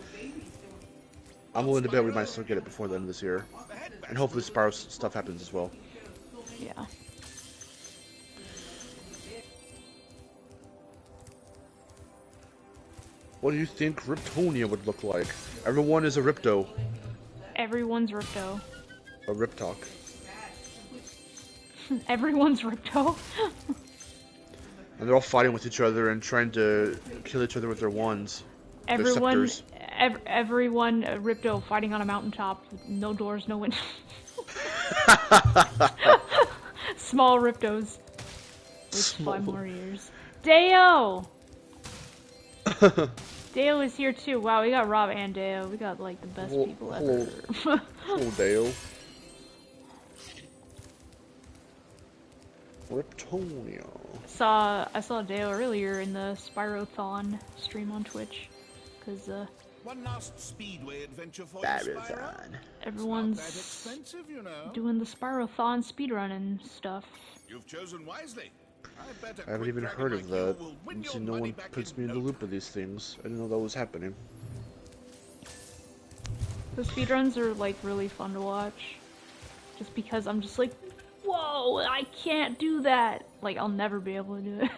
I'm willing to bet we might still get it before the end of this year, and hopefully Spyro stuff happens as well. Yeah. What do you think Riptonia would look like? Everyone is a Ripto. Everyone's Ripto. A Riptalk. Everyone's Ripto. And they're all fighting with each other and trying to kill each other with their wands. Everyone Ripto fighting on a mountaintop with no doors, no windows. Small Riptos with 5 more ears. Deo! Deo is here too. Wow, we got Rob and Deo. We got like the best people ever. Hello, Deo. Riptonia. I saw Deo earlier in the Spyro-thon stream on Twitch, cause one last speedway adventure for Spyro-thon. Everyone's you know. doing the Spyro-thon speedrunning stuff. You've chosen wisely. I haven't even heard of that. See, no one puts me in the loop of these things. I didn't know that was happening. The speedruns are like really fun to watch, just because I'm just like, whoa, I can't do that. Like, I'll never be able to do it.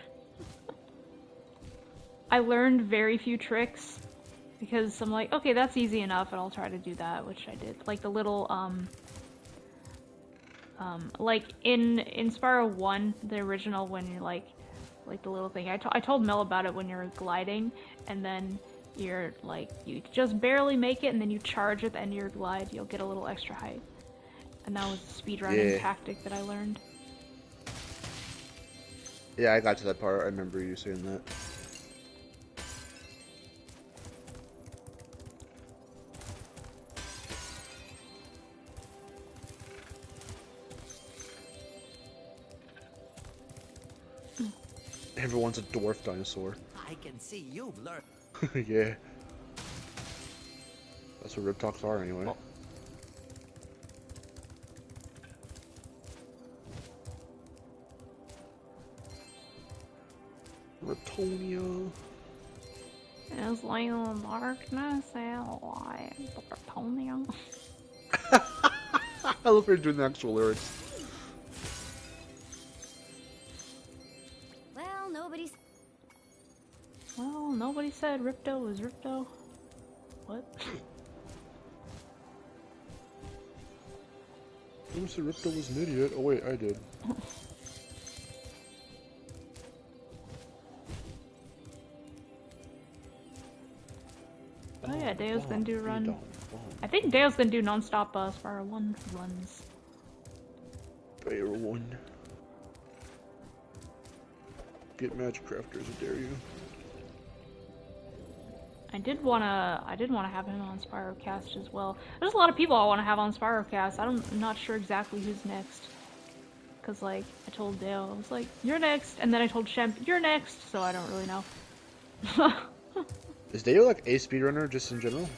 I learned very few tricks because I'm like, okay, that's easy enough, and I'll try to do that, which I did. Like the little like in Spyro 1, the original, when you're like the little thing. I told Mel about it when you're gliding, and then you're like, you just barely make it, and then you charge at the end of your glide, you'll get a little extra height. And that was a speedrunning tactic that I learned. Yeah, I got to that part. I remember you saying that. Everyone's a dwarf dinosaur. I can see you've learned. Yeah. That's what Riptalks are anyway. Oh. Riptonia. It's like the darkness and light. Riptonia. I love her doing the actual lyrics. Well, nobody said Ripto was Ripto. What? Who said Ripto was an idiot? Oh wait, I did. Oh yeah, Deo's gonna do a run. I think Deo's gonna do non-stop Spyro 1 runs. Spyro 1. Get magic crafters, I dare you. I did wanna have him on Spyrocast as well. There's a lot of people I wanna have on Spyrocast. I'm not sure exactly who's next. Cause like, I told Dale, I was like, you're next, and then I told Shemp, you're next, so I don't really know. Is Dale like a speedrunner just in general?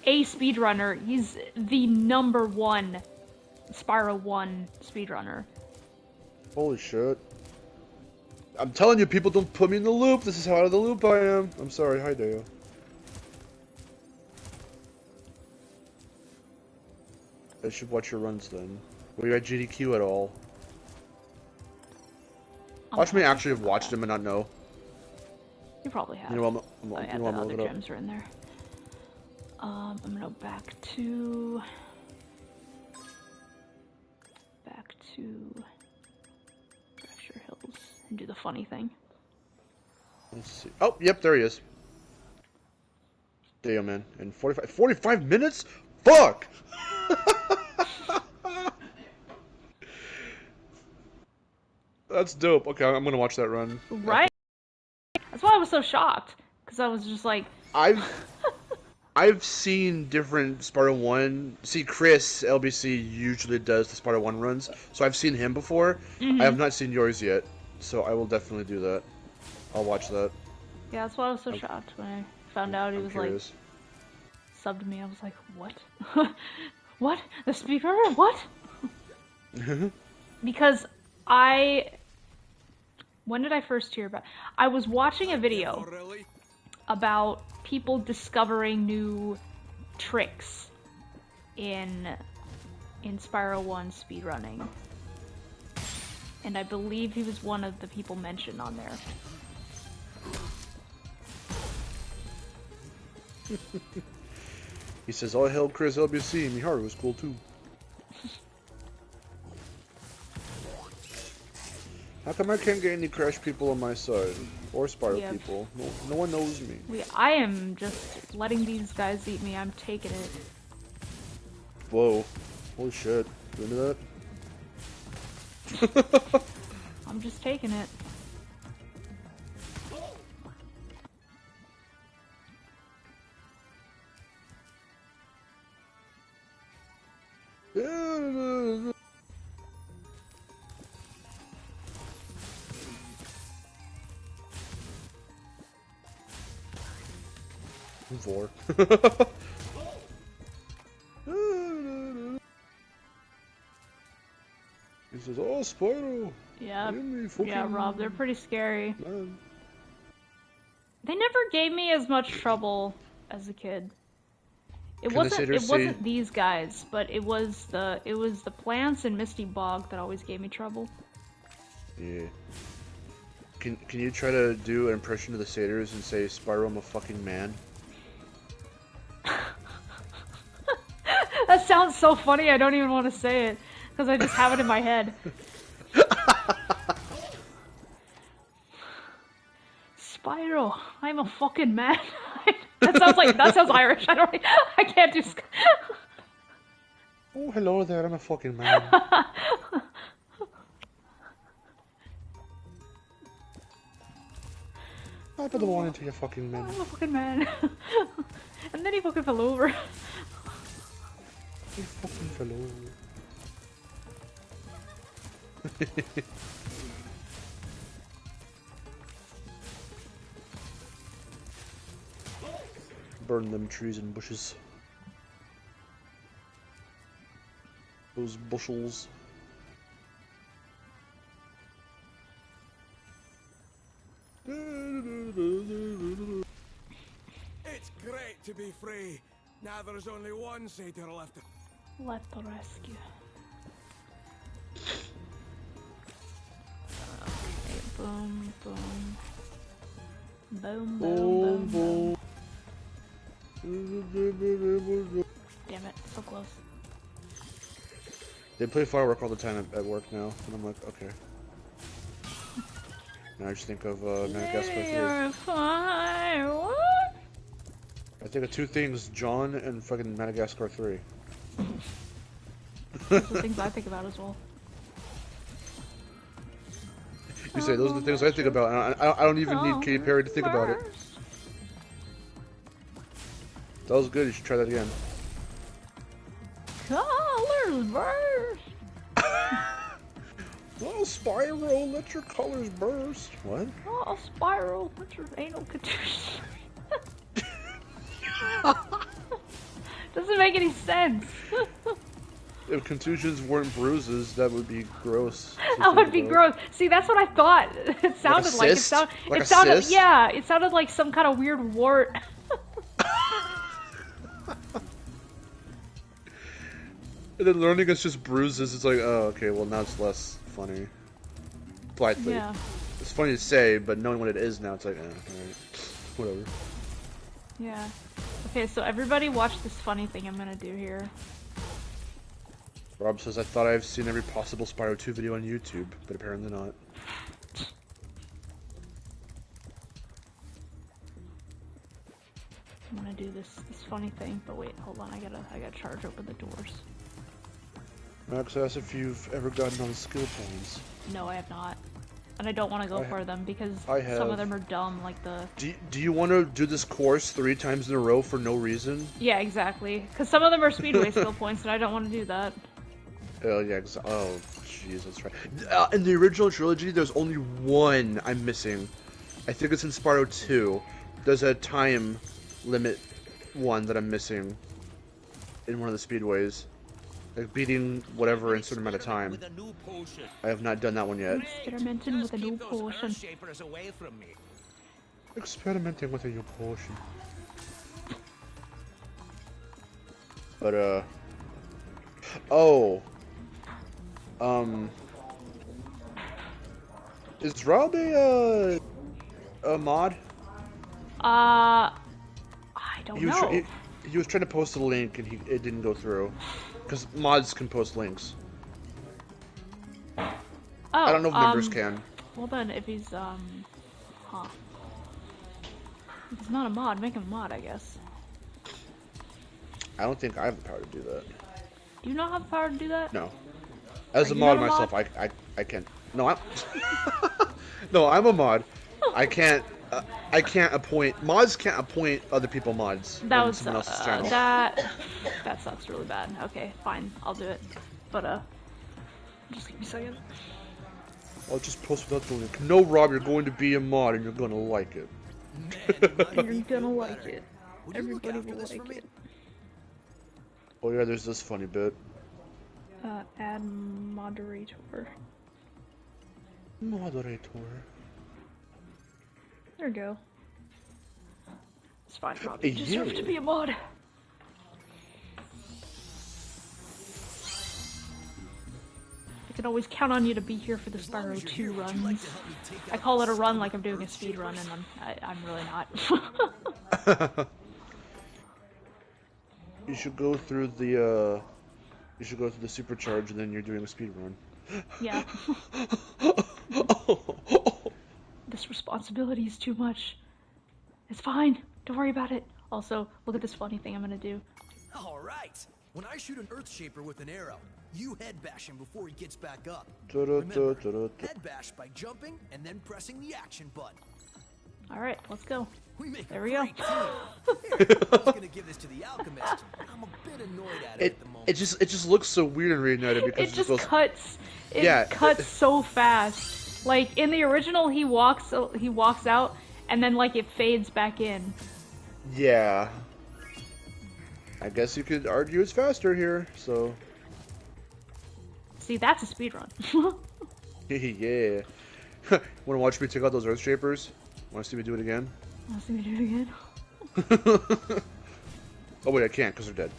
A speedrunner. He's the #1 Spyro 1 speedrunner. Holy shit. I'm telling you, people don't put me in the loop. This is how out of the loop I am. I'm sorry. Hi, Dale. I should watch your runs then. Were you at GDQ at all? Watch me actually have watched him and not know. You probably have. You know, Oh yeah, the other gems are in there. I'm gonna go back to Fracture Hill. and do the funny thing. Let's see. Oh, yep, there he is. Damn, man. In 45 minutes? Fuck! That's dope. Okay, I'm gonna watch that run. Right? That's why I was so shocked. Because I was just like... I've seen different Spyro 1. See, Chris, LBC, usually does the Spyro 1 runs. So I've seen him before. Mm-hmm. I have not seen yours yet. So I will definitely do that. I'll watch that. Yeah, that's why I was so shocked when I found out he was curious. like... Subbed me. I was like, what? What? The speaker? What? Because when did I first hear about it? I was watching a video about people discovering new tricks in Spyro 1 speedrunning. And I believe he was one of the people mentioned on there. He says, "All hail Chris LBC, Miharu was cool too." How come I can't get any Crash people on my side? Or Spyro people? No one knows me. I am just letting these guys eat me. I'm taking it. Whoa. Holy shit. You into that? I'm just taking it. Four. He says, "Oh, Spyro." Yeah, yeah, Rob, they're pretty scary. Man. They never gave me as much trouble as a kid. It wasn't these guys, but it was the plants and Misty Bog that always gave me trouble. Yeah. Can you try to do an impression of the satyrs and say, "Spyro, I'm a fucking man"? That sounds so funny, I don't even want to say it, because I just have it in my head. Spyro, I'm a fucking man. That sounds Irish. I can't do. Oh, hello there, I'm a fucking man. I don't want into your fucking man. I'm a fucking man. And then he fucking fell over. He fucking fell over. Burn them trees and bushes. Those bushels. It's great to be free. Now there's only one satyr left. Let the rescue. Okay, boom, boom. Boom, boom, boom, boom. Damn it, so close. They play firework all the time at work now, and I'm like, okay. Now I just think of Madagascar 3. I think of two things, John and fucking Madagascar 3. Those are the things I think about as well. You say, those are the things I think about, and I don't even need Katy Perry to think about it. That was good, you should try that again. Colors burst! Oh, Spyro, let your colors burst. What? Oh, Spyro, let your anal contusion. Doesn't make any sense. If contusions weren't bruises, that would be gross. That would be gross. See, that's what I thought. It sounded like it sounded yeah, it sounded like some kind of weird wart. And then learning it's just bruises, it's like, oh, okay, well now it's less funny. Politely. Yeah. It's funny to say, but knowing what it is now, it's like, alright, whatever. Yeah. Okay, so everybody watch this funny thing I'm gonna do here. Rob says, I thought I've seen every possible Spyro 2 video on YouTube, but apparently not. want to do this funny thing, but wait, hold on, I gotta charge open the doors. Max asked if you've ever gotten all the skill points. No, I have not. And I don't want to go for them because I some of them are dumb, like the... Do you want to do this course 3 times in a row for no reason? Yeah, exactly. Because some of them are speedway skill points, and I don't want to do that. Oh, yeah, oh, jeez, that's right. In the original trilogy, there's only one I'm missing. I think it's in Spyro 2. There's a time limit one that I'm missing in one of the speedways. Like beating whatever in a certain amount of time. I have not done that one yet. Experimenting with a new potion. Experimenting with a new potion. But, oh. Is Rob a mod? I don't know. He was trying to post a link and it didn't go through. Because mods can post links. Oh, I don't know if members can. Well then, if he's, If he's not a mod, make him a mod, I guess. I don't think I have the power to do that. Do you not have the power to do that? No. As a mod myself, mod? I can't. No, I'm... No, I'm a mod. I can't appoint... Mods can't appoint other people mods. That was, someone else's channel. That sucks really bad. Okay, fine, I'll do it. But, just give me a second. I'll just post without the link. No, Rob, you're going to be a mod and you're gonna like it. You're gonna like it. Everybody will like it. Oh yeah, there's this funny bit. Add moderator. Moderator. There we go. It's fine, Rob. You deserve to be a mod. I can always count on you to be here for the Spyro 2 runs. I call it a run like I'm doing a speed run, and I'm really not. You should go through the supercharge and then you're doing a speed run. Yeah. This responsibility is too much. It's fine. Don't worry about it. Also, look at this funny thing I'm gonna do. Alright. When I shoot an Earthshaper with an arrow, you head bash him before he gets back up. Remember, head bash by jumping and then pressing the action button. Alright, let's go. There we go. Here, I was gonna give this to the Alchemist. I'm a bit annoyed at it at the moment. It just looks so weird in Reignited because it just cuts. It cuts so fast. Like in the original, he walks out, and then like it fades back in. Yeah. I guess you could argue it's faster here. So. See, that's a speedrun. Yeah. Wanna watch me take out those Earthshapers? Wanna see me do it again? Wanna see me do it again? Oh wait, I can't because they're dead.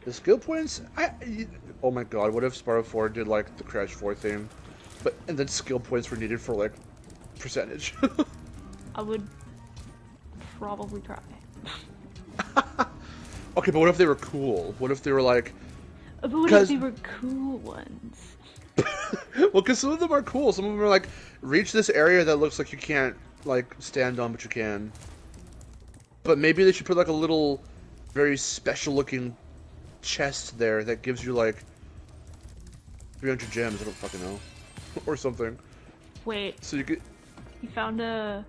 The skill points? Oh my god, what if Spyro 4 did like the Crash 4 thing? And then skill points were needed for like percentage. I would probably cry. Okay, but what if they were cool? What if they were like... But what if they were cool ones? Well, because some of them are cool. Some of them are like, reach this area that looks like you can't like stand on, but you can. But maybe they should put like a little, very special looking chest there that gives you like 300 gems. I don't fucking know, or something. Wait. So you could. You found a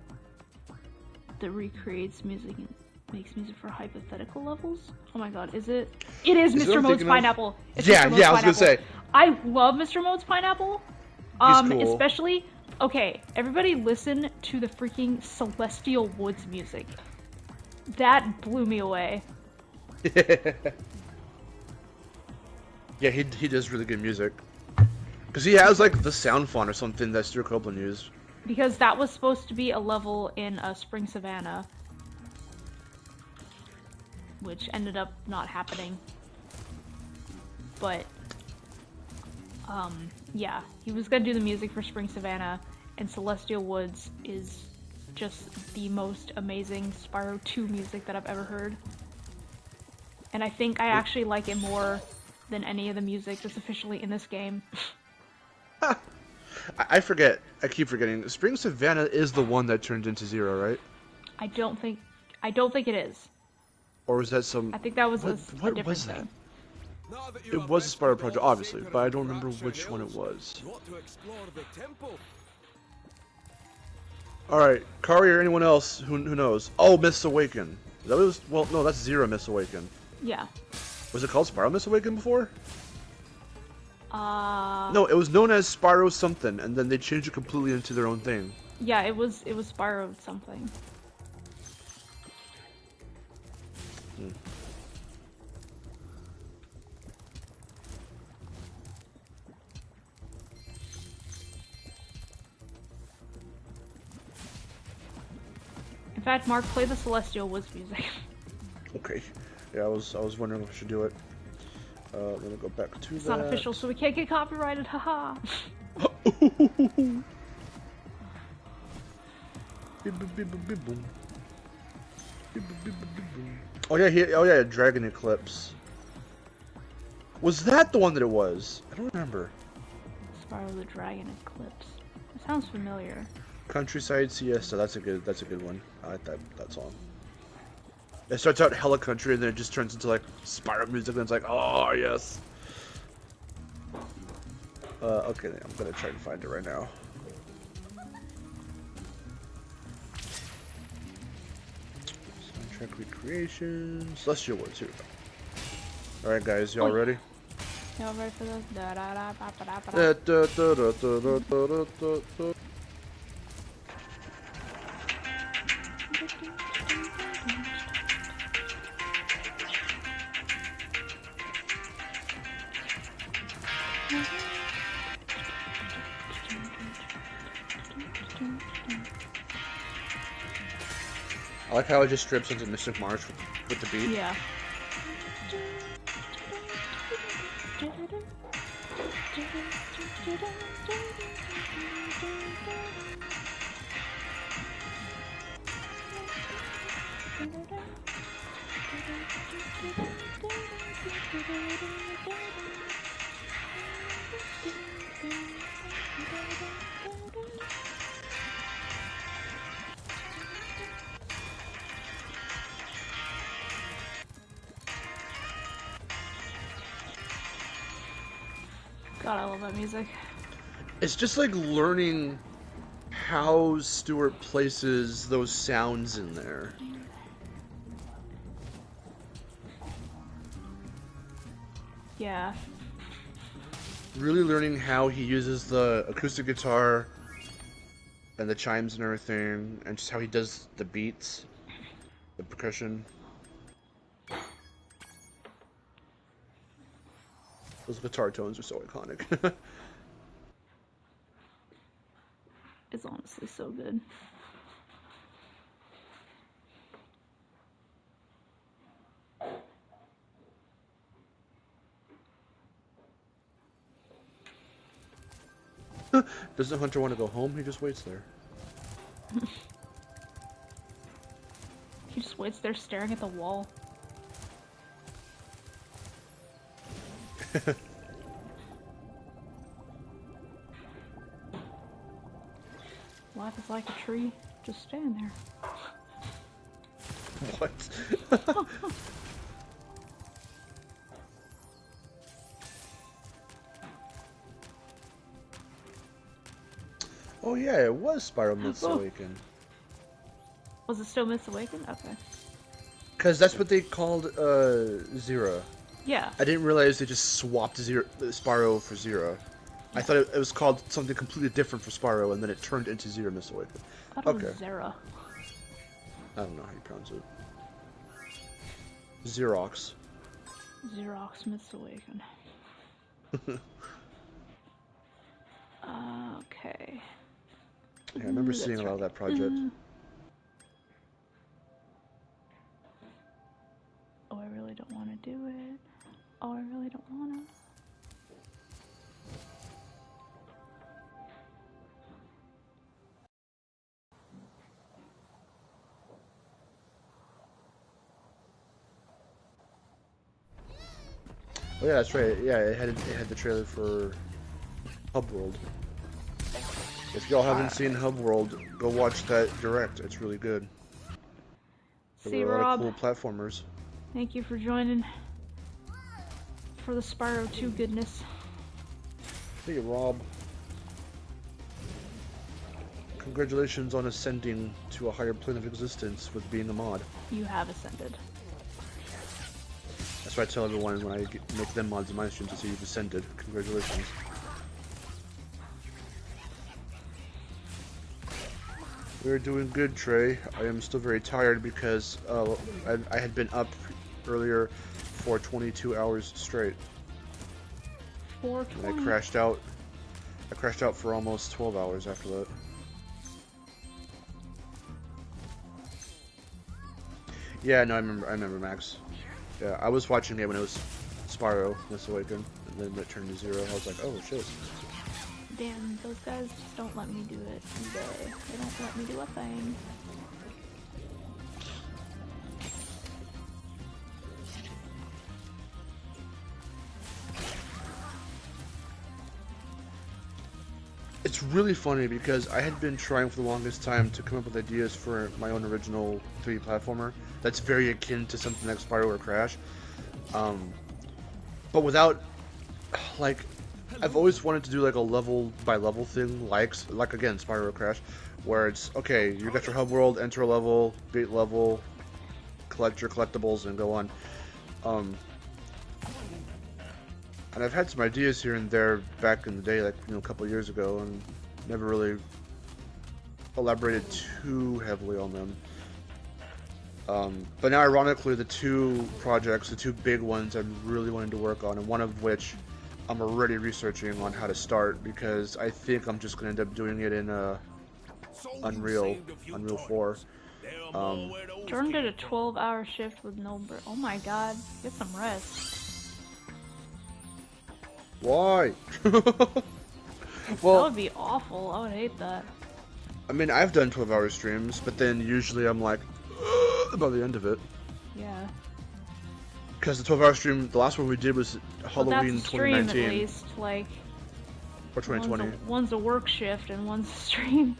that recreates music and makes music for hypothetical levels? Oh my god, is it? It is Mr. Mode's Pineapple. Yeah, I was gonna say. I love Mr. Mode's Pineapple. He's cool. Especially, okay, everybody listen to the freaking Celestial Woods music. That blew me away. Yeah, he does really good music. Because he has like the sound font or something that Stuart Copeland used. Because that was supposed to be a level in Spring Savannah. Which ended up not happening. But, yeah, he was gonna do the music for Spring Savannah, and Celestial Woods is just the most amazing Spyro 2 music that I've ever heard. And I think I actually like it more than any of the music that's officially in this game. I forget. I keep forgetting. Spring Savannah is the one that turned into Zero, right? I don't think it is. Or was that some? I think that was a what different was that? thing. It was a Spyro project, obviously, but I don't remember which one it was. All right, Kari or anyone else who knows? Oh, Miss Awaken. That was well, no, that's Zero Miss Awaken. Yeah. Was it called Spyro Miss Awaken before? No, it was known as Spyro something, and then they changed it completely into their own thing. Yeah, it was Spyro something. In fact, Mark, play the Celestial Wiz music. Okay. Yeah, I was wondering if I should do it. Let me go back to It's not official, so we can't get copyrighted. Haha. Oh yeah, Dragon Eclipse. Was that the one that it was? I don't remember. Spyro the Dragon Eclipse. It sounds familiar. Countryside Siesta. That's a good one. I like that song. It starts out hella country and then it just turns into like Spyro music and it's like, oh yes. Okay, I'm gonna try and find it right now. Soundtrack recreation. Celestial Woods. Here we go. All right, guys, y'all ready? Y'all ready for this? I like how it just strips into Mystic March with the beat. Yeah. God, I love that music. It's just like learning how Stuart places those sounds in there. Yeah. Really learning how he uses the acoustic guitar and the chimes and everything, and just how he does the beats, the percussion. Those guitar tones are so iconic. It's honestly so good. Doesn't Hunter want to go home? He just waits there. He just waits there staring at the wall. Life is like a tree. Just stand there. What? Oh yeah, it was Spyro Myths Awaken. Was it still Myths Awaken? Okay. Because that's what they called Zero. Yeah. I didn't realize they just swapped Spyro for Zero. I thought it was called something completely different for Spyro, and then it turned into Zero Myths Awaken. I thought it was Zera. I don't know how you pronounce it. Xerox. Xerox Myths Awaken. Okay. Yeah, I remember seeing a lot of that project. Oh, I really don't want to do it. Oh, I really don't want to. Oh yeah, that's right. Yeah, it had the trailer for Hub World. If y'all haven't seen Hub World, go watch that direct. It's really good. See, There are a lot Rob. of cool platformers. Thank you for joining for the Spyro 2 goodness. Hey, Rob. Congratulations on ascending to a higher plane of existence with being a mod. You have ascended. That's what I tell everyone when I make them mods in my streams to say you've ascended. Congratulations. We're doing good, Trey. I am still very tired because I had been up earlier for 22 hours straight. 420. And I crashed out. I crashed out for almost 12 hours after that. Yeah, no, I remember Max. Yeah, I was watching it when it was Spyro, This Awakened, and then when it turned to 0, I was like, oh shit. Damn, those guys just don't let me do it today. They don't let me do a thing. It's really funny because I had been trying for the longest time to come up with ideas for my own original 3D platformer that's very akin to something like Spyro or Crash. But without, like, I've always wanted to do like a level by level thing, like again, Spyro or Crash, where it's, okay, you got your hub world, enter a level, beat level, collect your collectibles, and go on. And I've had some ideas here and there back in the day, like, a couple of years ago, and never really elaborated too heavily on them. But now, ironically, the two projects, the two big ones I'm really wanting to work on, and one of which I'm already researching on how to start, because I think I'm just going to end up doing it in Unreal 4. Jordan did a 12-hour shift with no break. Oh my god, get some rest. Why? Well, that would be awful. I would hate that. I mean, I've done 12-hour streams, but then usually I'm like, by the end of it. Yeah. Because the 12-hour stream, the last one we did was Halloween that's a stream 2019. At least, like, or 2020. One's a work shift and one's a stream.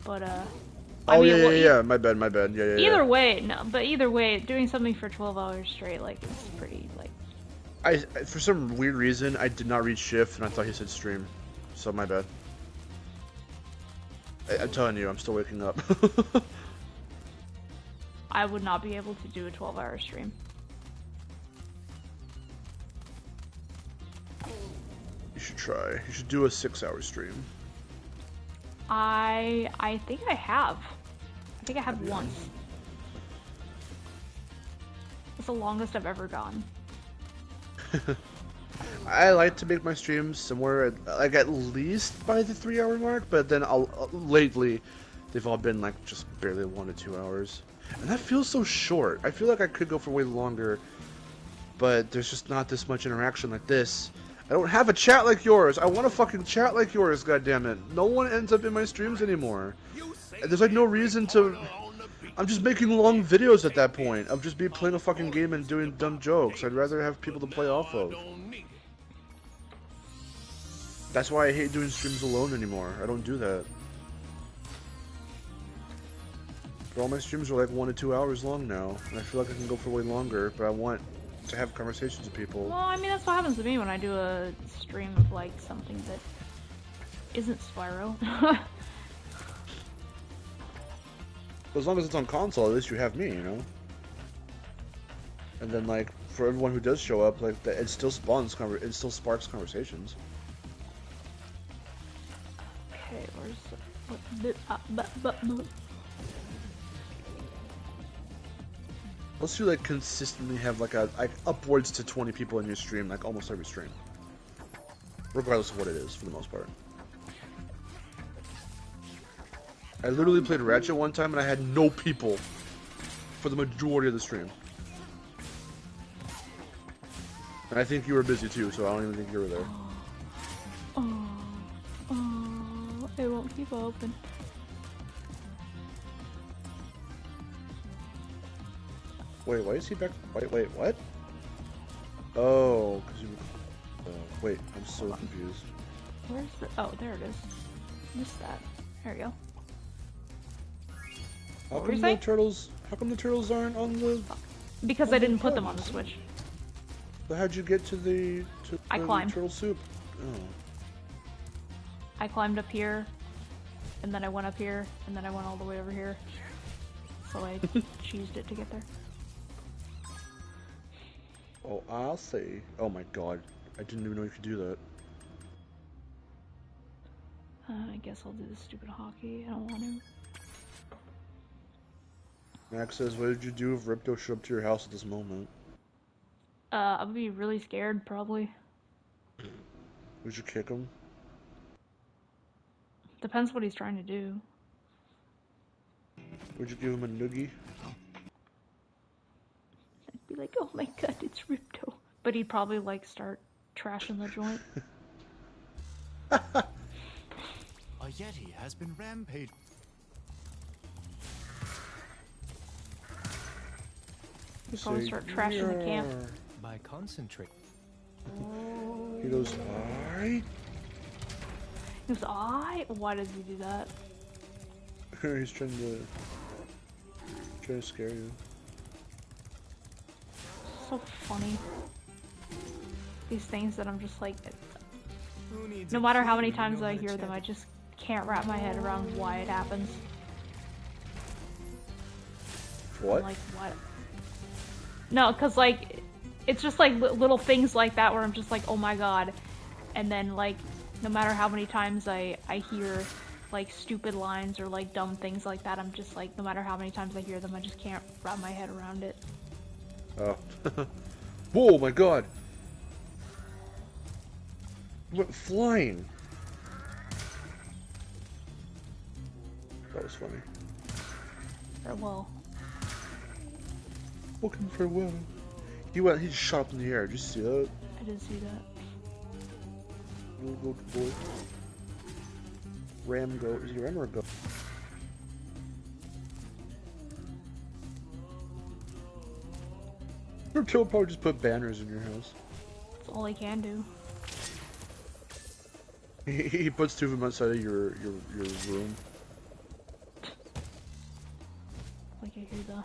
But, Oh, yeah, my bad, yeah. Either way, no, but either way, doing something for 12 hours straight, like, it's pretty, like... For some weird reason, I did not read shift, and I thought he said stream. So, my bad. I'm telling you, I'm still waking up. I would not be able to do a 12-hour stream. You should try. You should do a 6-hour stream. I think I have. I think I have once. It's the longest I've ever gone. I like to make my streams somewhere like at least by the 3-hour mark, but then lately they've all been like just barely 1 to 2 hours, and that feels so short. I feel like I could go for way longer, but there's just not this much interaction like this. I don't have a chat like yours. I want to fucking chat like yours, goddammit. No one ends up in my streams anymore. And there's like no reason to... I'm just making long videos at that point. Of just be playing a fucking game and doing dumb jokes. I'd rather have people to play off of. That's why I hate doing streams alone anymore. I don't do that. But all my streams are like 1 to 2 hours long now. And I feel like I can go for way longer, but I want to have conversations with people. Well, I mean, that's what happens to me when I do a stream of, like, something that isn't Spyro. As long as it's on console, at least you have me, you know? And then, like, for everyone who does show up, like, it still spawns, it still sparks conversations. Okay, where's the... Unless you like consistently have like upwards to 20 people in your stream, like almost every stream, regardless of what it is, for the most part. I literally played Ratchet one time and I had no people for the majority of the stream. And I think you were busy too, so I don't even think you were there. Oh, it won't keep open. Wait, why is he back? Wait, what? Oh, because you... Wait, I'm so confused. Where's the... Oh, there it is. Missed that. There we go. How come the turtles aren't on the... Because I didn't put them on the Switch. But how'd you get to the I climbed. turtle soup? Oh. I climbed up here, and then I went up here, and then I went all the way over here. So I cheesed it to get there. Oh, I'll see. Oh my god. I didn't even know you could do that. I guess I'll do this stupid hockey. I don't want to. Max says, what did you do if Ripto showed up to your house at this moment? I would be really scared, probably. Would you kick him? Depends what he's trying to do. Would you give him a noogie? I'd be like, oh my god, it's Ripto. But he'd probably, like, start trashing the joint. A Yeti has been rampaged. He'd probably start trashing the camp. By concentrate. He goes, alright. He goes, why does he do that? He's trying to scare you. So funny. These things that I'm just like, no matter how many times I hear them, I just can't wrap my head around why it happens. What? I'm like, what? No, cause like, it's just like little things like that where I'm just like, oh my god. And then like, no matter how many times I hear like stupid lines or like dumb things like that, I'm just like, no matter how many times I hear them, I just can't wrap my head around it. Oh. Whoa, my god! He went flying! That was funny. Farewell. Welcome, farewell. He just shot up in the air. Did you see that? I did see that. Little goat boy. Ram goat. Is he a ram or a goat? Ripto will probably just put banners in your house. That's all I can do. He puts two of them outside of your room. Like I hear the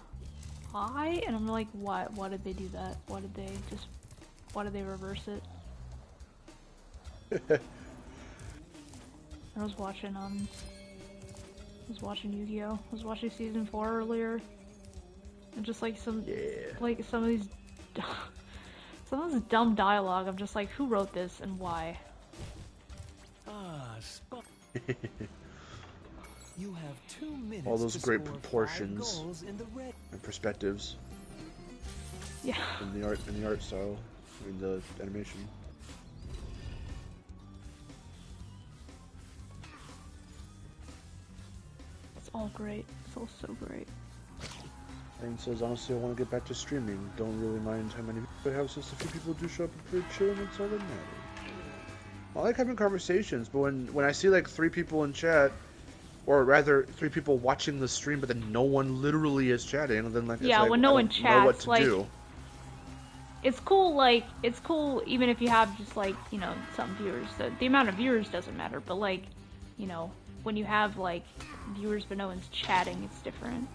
hi, and I'm like, why did they do that? Why did they reverse it? I was watching Yu-Gi-Oh! I was watching season 4 earlier. And just like some of these dumb dialogue, I'm just like, who wrote this and why? You have 2 minutes. All those great proportions and perspectives. Yeah. In the art style, in the animation. It's all great. It's all so great. And says, honestly, I want to get back to streaming. Don't really mind how many people I have, since a few people do show up and chill, and that's all that matters. I like having conversations, but when I see like 3 people in chat, or rather 3 people watching the stream, but then no one literally is chatting, then like yeah, it's like, when no one chats, know what to like do. it's cool even if you have just like, you know, some viewers. The amount of viewers doesn't matter, but like, you know, when you have like viewers but no one's chatting, it's different.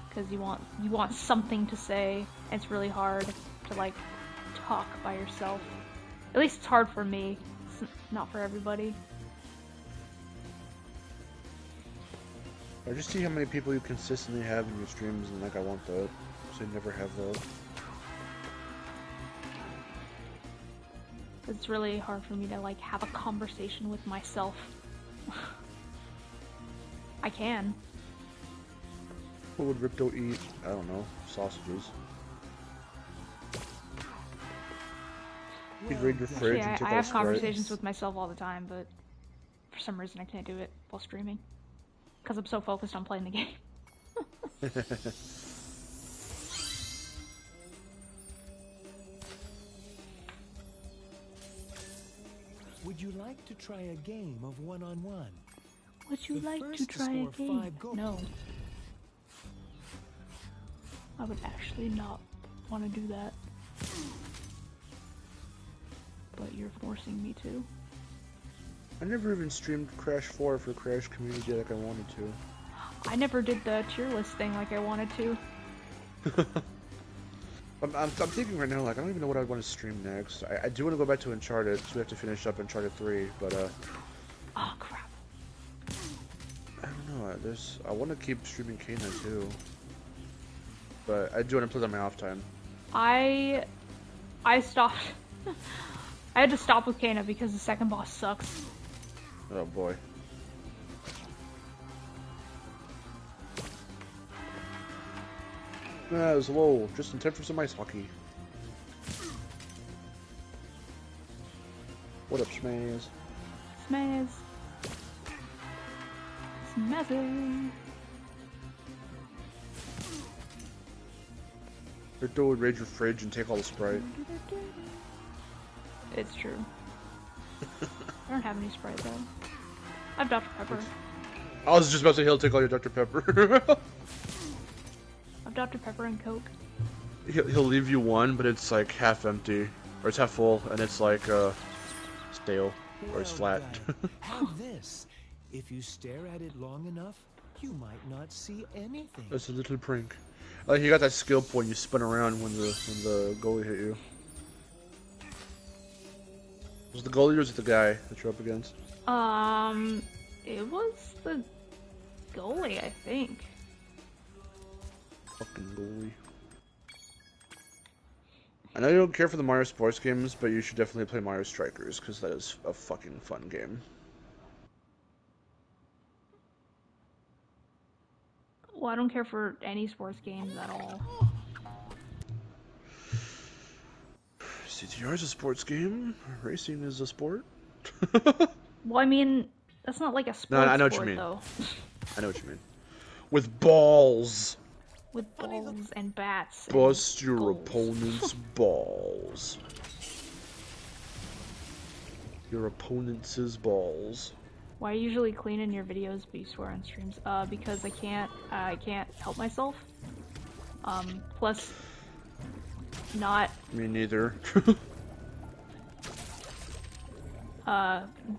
Because you want something to say, and it's really hard to like talk by yourself. At least it's hard for me. It's not for everybody. I just see how many people you consistently have in your streams, and like I want that, so you never have that. It's really hard for me to like have a conversation with myself. I can. What would Ripto eat? I don't know. Sausages. He'd raid your fridge and take I have conversations Sprites. with myself all the time, but for some reason I can't do it while streaming. Because I'm so focused on playing the game. Would you like to try a game of one-on-one? Would you like to try a game? No. I would actually not want to do that. but you're forcing me to. I never even streamed Crash 4 for Crash Community like I wanted to. I never did the tier list thing like I wanted to. I'm thinking right now, like, I don't even know what I want to stream next. I do want to go back to Uncharted, so we have to finish up Uncharted 3, but, Oh, crap. I don't know, I want to keep streaming Kena, too. But I do want to play that on my off time. I stopped. I had to stop with Kena because the second boss sucks. Oh, boy. It was low, just in time for some ice hockey. What up, Smaz? Smaz. Smazzy. Rito would raid your fridge and take all the Sprite. It's true. I don't have any Sprite though. I have Dr. Pepper. I was just about to say he'll take all your Dr. Pepper. I have Dr. Pepper and Coke. He'll leave you one, but it's like half empty, or it's half full, and it's like stale, or it's flat. Have this. If you stare at it long enough, you might not see anything. That's a little prank. Like you got that skill point, you spin around when the goalie hit you. Was it the goalie or was it the guy that you're up against? It was the goalie, I think. Fucking goalie. I know you don't care for the Mario sports games, but you should definitely play Mario Strikers, because that is a fucking fun game. Well, I don't care for any sports games at all. CTR is a sports game. Racing is a sport. Well, I mean, that's not like a sports No, I know what sport, you mean. though. I know what you mean. With balls. With balls and bats. Bust your goals. opponent's balls. Your opponent's balls. Why you usually clean in your videos but you swear on streams? Because I can't help myself. Plus, not. Me neither.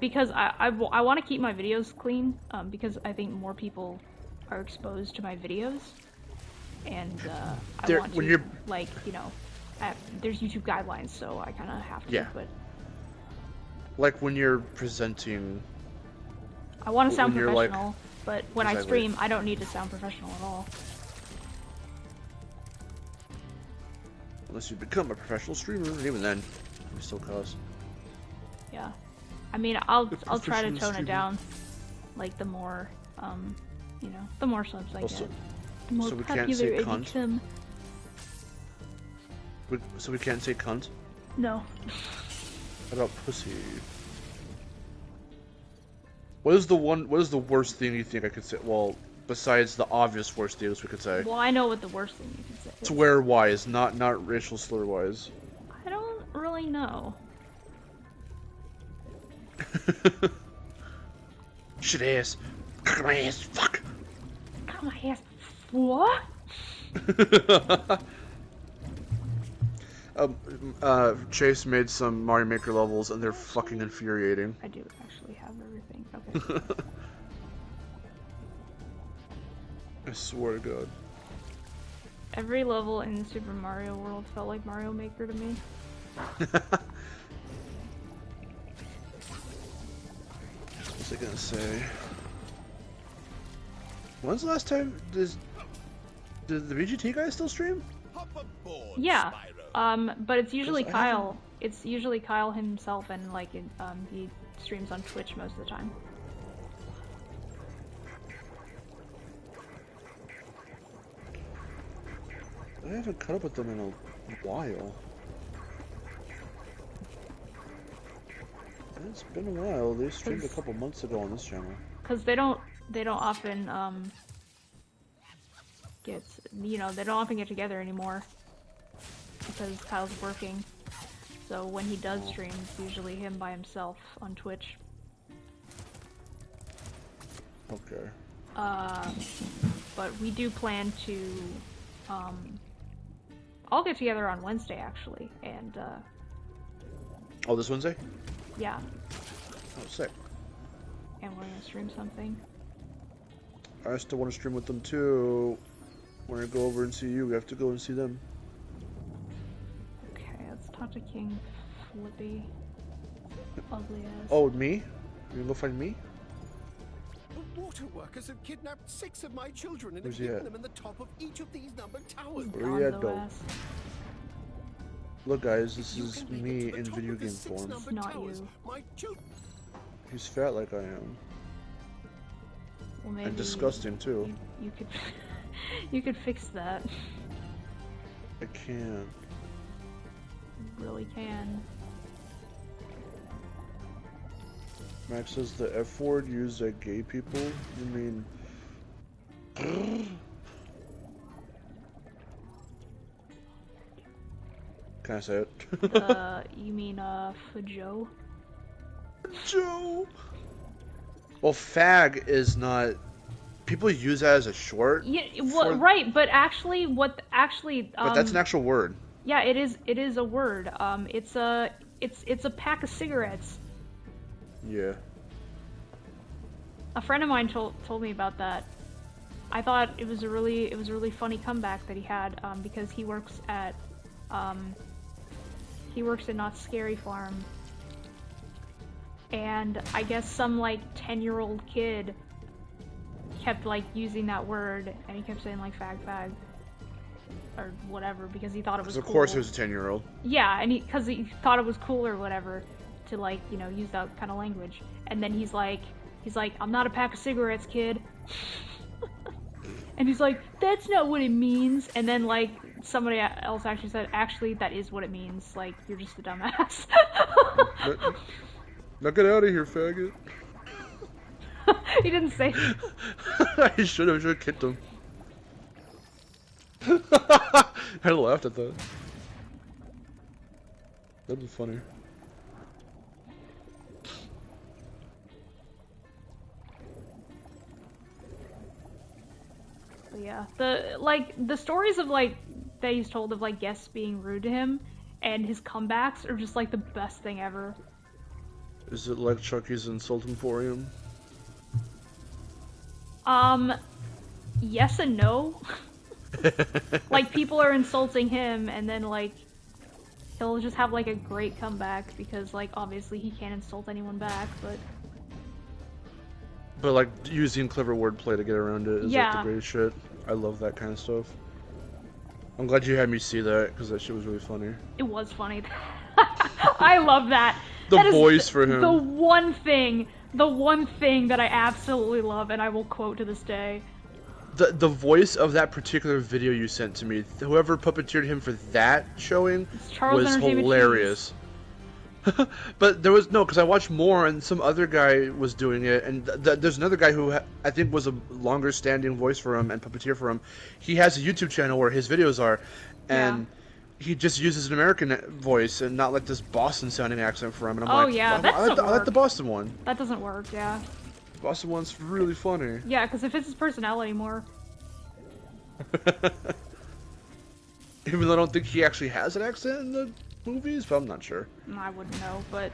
Because I want to keep my videos clean. Because I think more people are exposed to my videos, and I want to, like, you know, there's YouTube guidelines, so I kind of have to. Yeah. But like when you're presenting. I want to sound professional, like, but when I stream, I don't need to sound professional at all. Unless you become a professional streamer, and even then, you still cost. Yeah, I mean, I'll try to tone streamer. it down. Like the more, you know, the more subs I Also, get, the more so we popular can't say I cunt? become. So we can't say cunt? No. How about pussy? What is the worst thing you think I could say? Well, besides the obvious worst things we could say. Well, I know what the worst thing you can say is. Swear-wise, not racial slur-wise. I don't really know. Shit ass. Cock my ass. Fuck. Got my ass. What? Chase made some Mario Maker levels, and they're fucking infuriating. I do actually have everything. Okay. I swear to God. Every level in Super Mario World felt like Mario Maker to me. What's I gonna say? When's the last time did the BGT guy still stream? Hop aboard, Yeah. Spyro. But it's usually 'Cause Kyle. It's usually Kyle himself, and like he streams on Twitch most of the time. I haven't caught up with them in a while. It's been a while. They streamed a couple months ago on this channel. Cause they don't often they don't often get together anymore because Kyle's working. So when he does stream, it's usually him by himself on Twitch. Okay. But we do plan to all get together on Wednesday actually, and Oh, this Wednesday? Yeah. Oh, sick. And we're gonna stream something. I still want to stream with them too. When I go over and see you, we have to go and see them. Okay, let's talk to King Flippy. Ugly ass. Oh, me? You gonna go find me? The water workers have kidnapped 6 of my children and Where's have he hidden at? them in the top of each of these numbered towers. Where you at, Gonzo though? ass. Look, guys, this You is can make it me to the in top video of the game 6 form. numbered Not towers. you. My children. He's fat like I am. Well, maybe And disgusting too. You could, you could fix that. I can't. You really can. Max says the F word used at gay people? You mean... Can I say it? You mean, for Joe? Joe! Well, fag is not... People use that as a short. Yeah, well, right, but actually, but that's an actual word. Yeah, it is a word. It's a pack of cigarettes. Yeah. A friend of mine told me about that. I thought it was a really funny comeback that he had, because he works at Not Scary Farm, and I guess some like 10-year-old kid kept like using that word, and he kept saying like fag or whatever because he thought it was cool. Of course, it was a 10-year-old. Yeah, and because he thought it was cool or whatever to like, you know, use that kind of language. And then he's like, I'm not a pack of cigarettes, kid. And he's like, that's not what it means. And then like somebody else actually said, actually, that is what it means. Like, you're just a dumbass. Now get out of here, faggot. He didn't say. I should have kicked him. I laughed at that. That'd be funny. But yeah, the stories of like that he's told of like guests being rude to him and his comebacks are just like the best thing ever. Is it like Chucky's Insult Emporium? Yes and no. Like, people are insulting him, and then, like, he'll just have, like, a great comeback, because, like, obviously he can't insult anyone back, but... But, like, using clever wordplay to get around it is, like, the greatest shit. I love that kind of stuff. I'm glad you had me see that, because that shit was really funny. It was funny. I love that. The that voice for him. The one thing that I absolutely love, and I will quote to this day. The voice of that particular video you sent to me, whoever puppeteered him for that showing was hilarious. But there was no, because I watched more and some other guy was doing it, and there's another guy who I think was a longer standing voice for him and puppeteer for him. He has a YouTube channel where his videos are, and he just uses an American voice and not like this Boston sounding accent for him. And I'm like, that doesn't I like the Boston one. That doesn't work, yeah. Boston one's really funny. Yeah, because it fits his personality more. Even though I don't think he actually has an accent in the movies, but I'm not sure. I wouldn't know, but...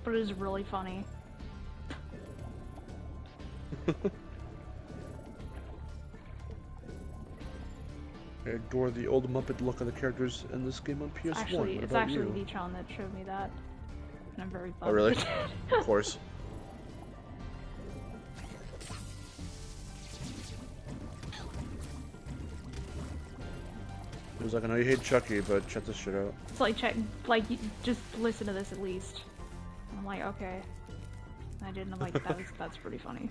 But it is really funny. I adore the old Muppet look of the characters in this game on PS1. It's actually V-Tron that showed me that. And I'm very bummed. Oh, really? Of course. It was like, I know you hate Chucky, but check this shit out. It's like, just listen to this at least. And I'm like, okay. And I didn't, I'm like, that's pretty funny.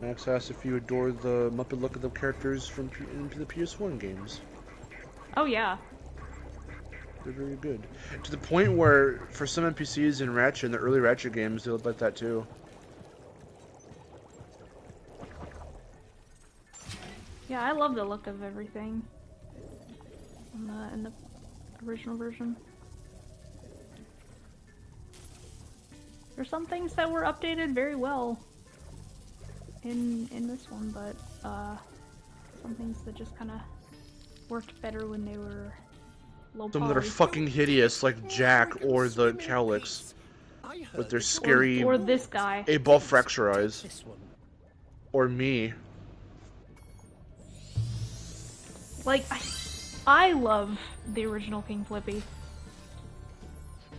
Max asked if you adore the Muppet look of the characters from the PS1 games. Oh, yeah. They're very good. To the point where, for some NPCs in Ratchet, in the early Ratchet games, they look like that too. Yeah, I love the look of everything in the original version. There's some things that were updated very well in this one, but some things that just kind of worked better when they were low Some that are poly. fucking hideous, like Jack or the Calyx, with their scary or this guy. 8-ball fracture eyes, or me. Like I love the original King Flippy.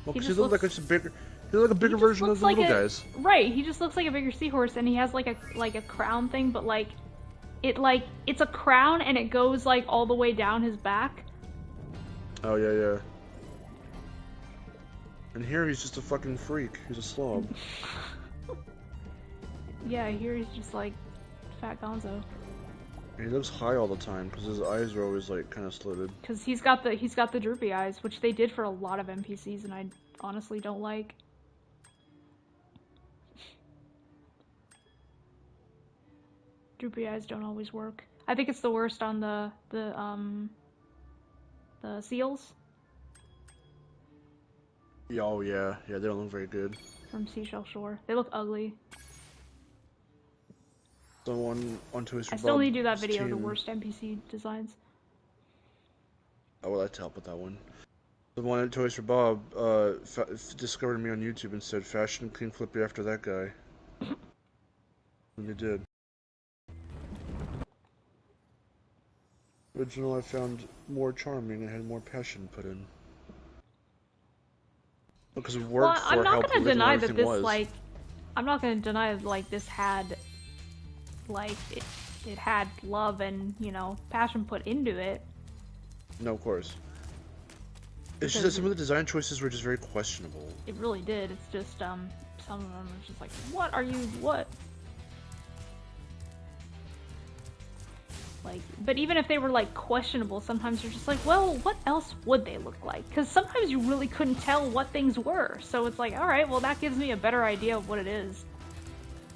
Well, because he looks like a bigger, version of the like little guys. Right, he just looks like a bigger seahorse, and he has like a crown thing, but it's a crown and it goes like all the way down his back. Oh yeah. And here he's just a fucking freak. He's a slob. Yeah, here he's just like fat gonzo. And he looks high all the time because his eyes are always like kind of slitted. Because he's got the droopy eyes, which they did for a lot of NPCs, and I honestly don't like. Droopy eyes don't always work. I think it's the worst on the seals. Oh yeah, they don't look very good. From Seashell Shore, they look ugly. Someone on Toys for I still Bob need to do that video, team. the worst NPC designs. I would like to help with that one. The one at Toys for Bob discovered me on YouTube and said, "Fashion King Flippy after that guy." And they did. Original I found more charming and had more passion put in. Because it worked for I'm how not gonna political deny that everything this was. I'm not gonna deny that this had it had love and passion put into it. No, of course. It's just that some of the design choices were just very questionable. It really did. It's just some of them are just like, what? Like, but even if they were like questionable, sometimes you're just like, well, what else would they look like? Because sometimes you really couldn't tell what things were. So it's like, all right, well, that gives me a better idea of what it is.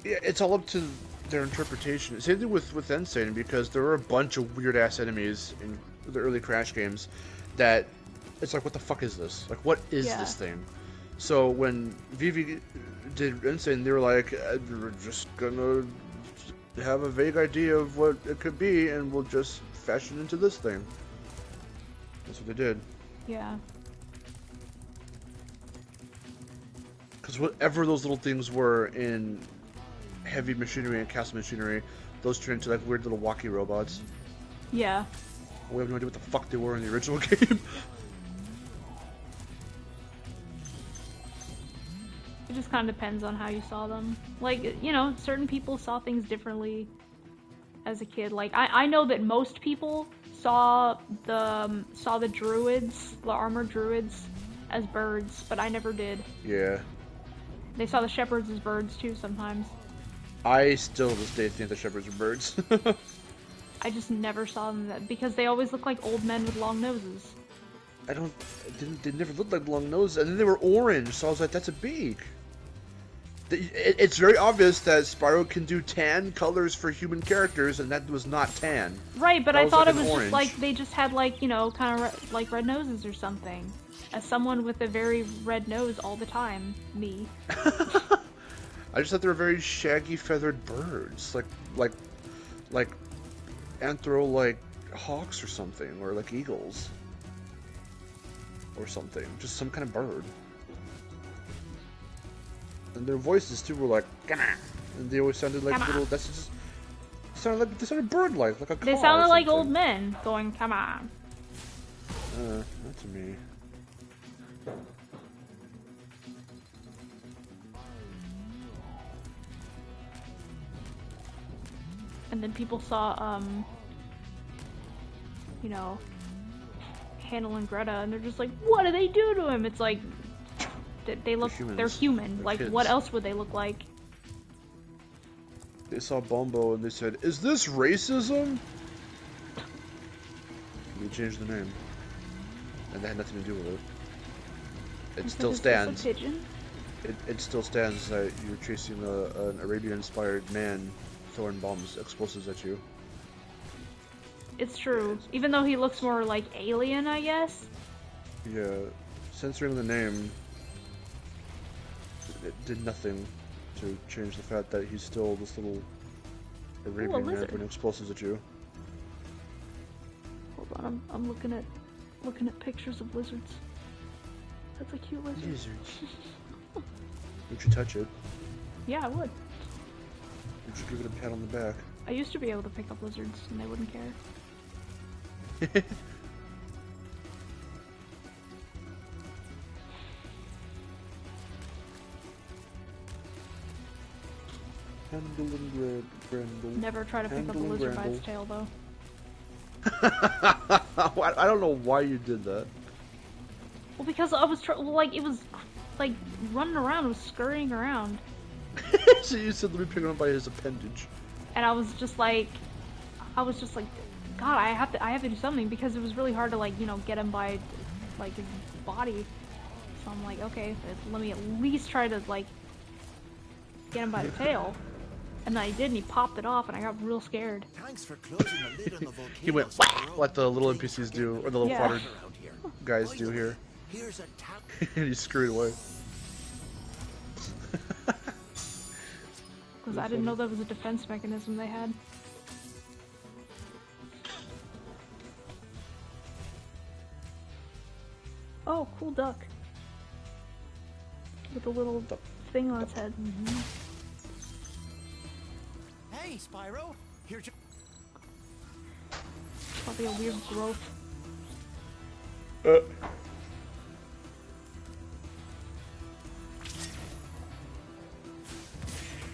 Yeah, it's all up to their interpretation. Same thing with Insane, because there were a bunch of weird ass enemies in the early Crash games that it's like, what the fuck is this? Like, what is this thing? So when Vivi did Insane, they were like, we're just gonna have a vague idea of what it could be, and we'll just fashion into this thing. That's what they did. Yeah. Because whatever those little things were in Heavy Machinery and Castle Machinery, those turned into like weird little walkie robots. Yeah. We have no idea what the fuck they were in the original game. It just kind of depends on how you saw them. Like, certain people saw things differently as a kid. Like, I know that most people saw the druids, the armored druids, as birds, but I never did. Yeah. They saw the shepherds as birds too sometimes. I still to this day think the shepherds are birds. I just never saw them because they always look like old men with long noses. They never looked like long noses, and then they were orange, so I was like, that's a beak. It's very obvious that Spyro can do tan colors for human characters, and that was not tan. Right, but I thought like it was orange. just like they just had like, kind of like red noses or something. As someone with a very red nose all the time, me. I just thought they were very shaggy feathered birds, like like hawks or something, or like eagles. Or something, just some kind of bird. And their voices too were like, "Come on," and they always sounded like little. That's just they sounded bird-like, like a. They sounded like old men going, "Come on." Not to me. And then people saw, Hansel and Gretel, and they're just like, what do they do to him? It's like, they're human. They're like, kids. What else would they look like? They saw Bombo and they said, "Is this racism?" We changed the name, and that had nothing to do with it. It still stands. It still stands that you're chasing an Arabian-inspired man throwing bombs, explosives at you. It's true. Even though he looks more like alien, I guess. Yeah, censoring the name, it did nothing to change the fact that he's still this little Arabian rapping explosives at you. Hold on, I'm looking at pictures of lizards. That's a cute lizard. Lizards. Would you touch it? Yeah, I would. Would you give it a pat on the back? I used to be able to pick up lizards and they wouldn't care. Handle and Grendel. Never try to pick up a lizard by its tail, though. I don't know why you did that. Well, because I was it was like running around, it was scurrying around. So you said let me pick him up by his appendage. And I was just like, God, I have to do something because it was really hard to get him by like his body. So I'm like, okay, let me at least try to get him by the tail. And then I did, and he popped it off, and I got real scared. Thanks for closing the lid on the volcano. He went like the little NPCs do, or the little fodder guys do here. Here's a And he screwed away. Because I didn't know that was a defense mechanism they had. Oh, cool duck. With a little thing on its head. Hey, Spyro. Here's your... Probably a weird growth.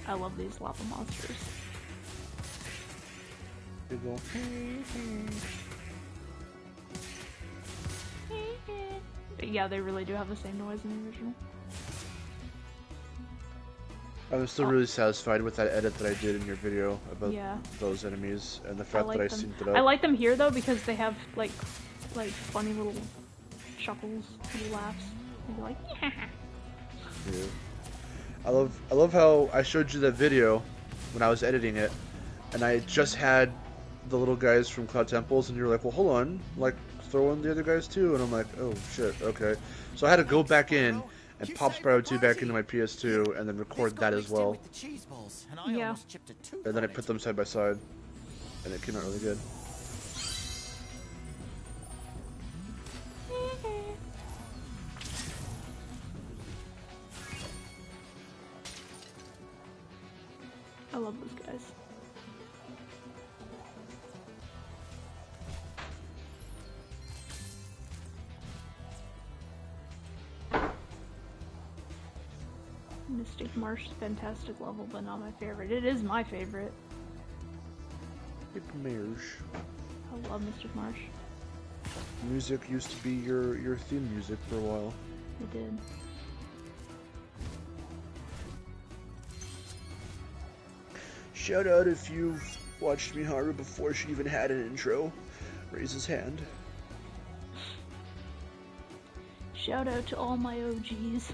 I love these lava monsters. You go. Yeah, they really do have the same noise in the original. I'm still really satisfied with that edit that I did in your video about those enemies and the fact that I synced it up. I like them here though because they have like funny little chuckles, little laughs. And you're like, yeah. Yeah. I love how I showed you that video when I was editing it, and I just had the little guys from Cloud Temples, and you're like, well, hold on, like throw in the other guys too, and I'm like, oh shit, okay. So I had to go back in and pop Spyro 2 back into my PS2 and then record that as well. Yeah. And then I put them side by side, and it came out really good. I love those guys. Mystic Marsh is a fantastic level, but not my favorite. It is my favorite. Marsh. I love Mystic Marsh. Music used to be your theme music for a while. It did. Shout out if you've watched Miharu before she even had an intro. Raise his hand. Shout out to all my OGs.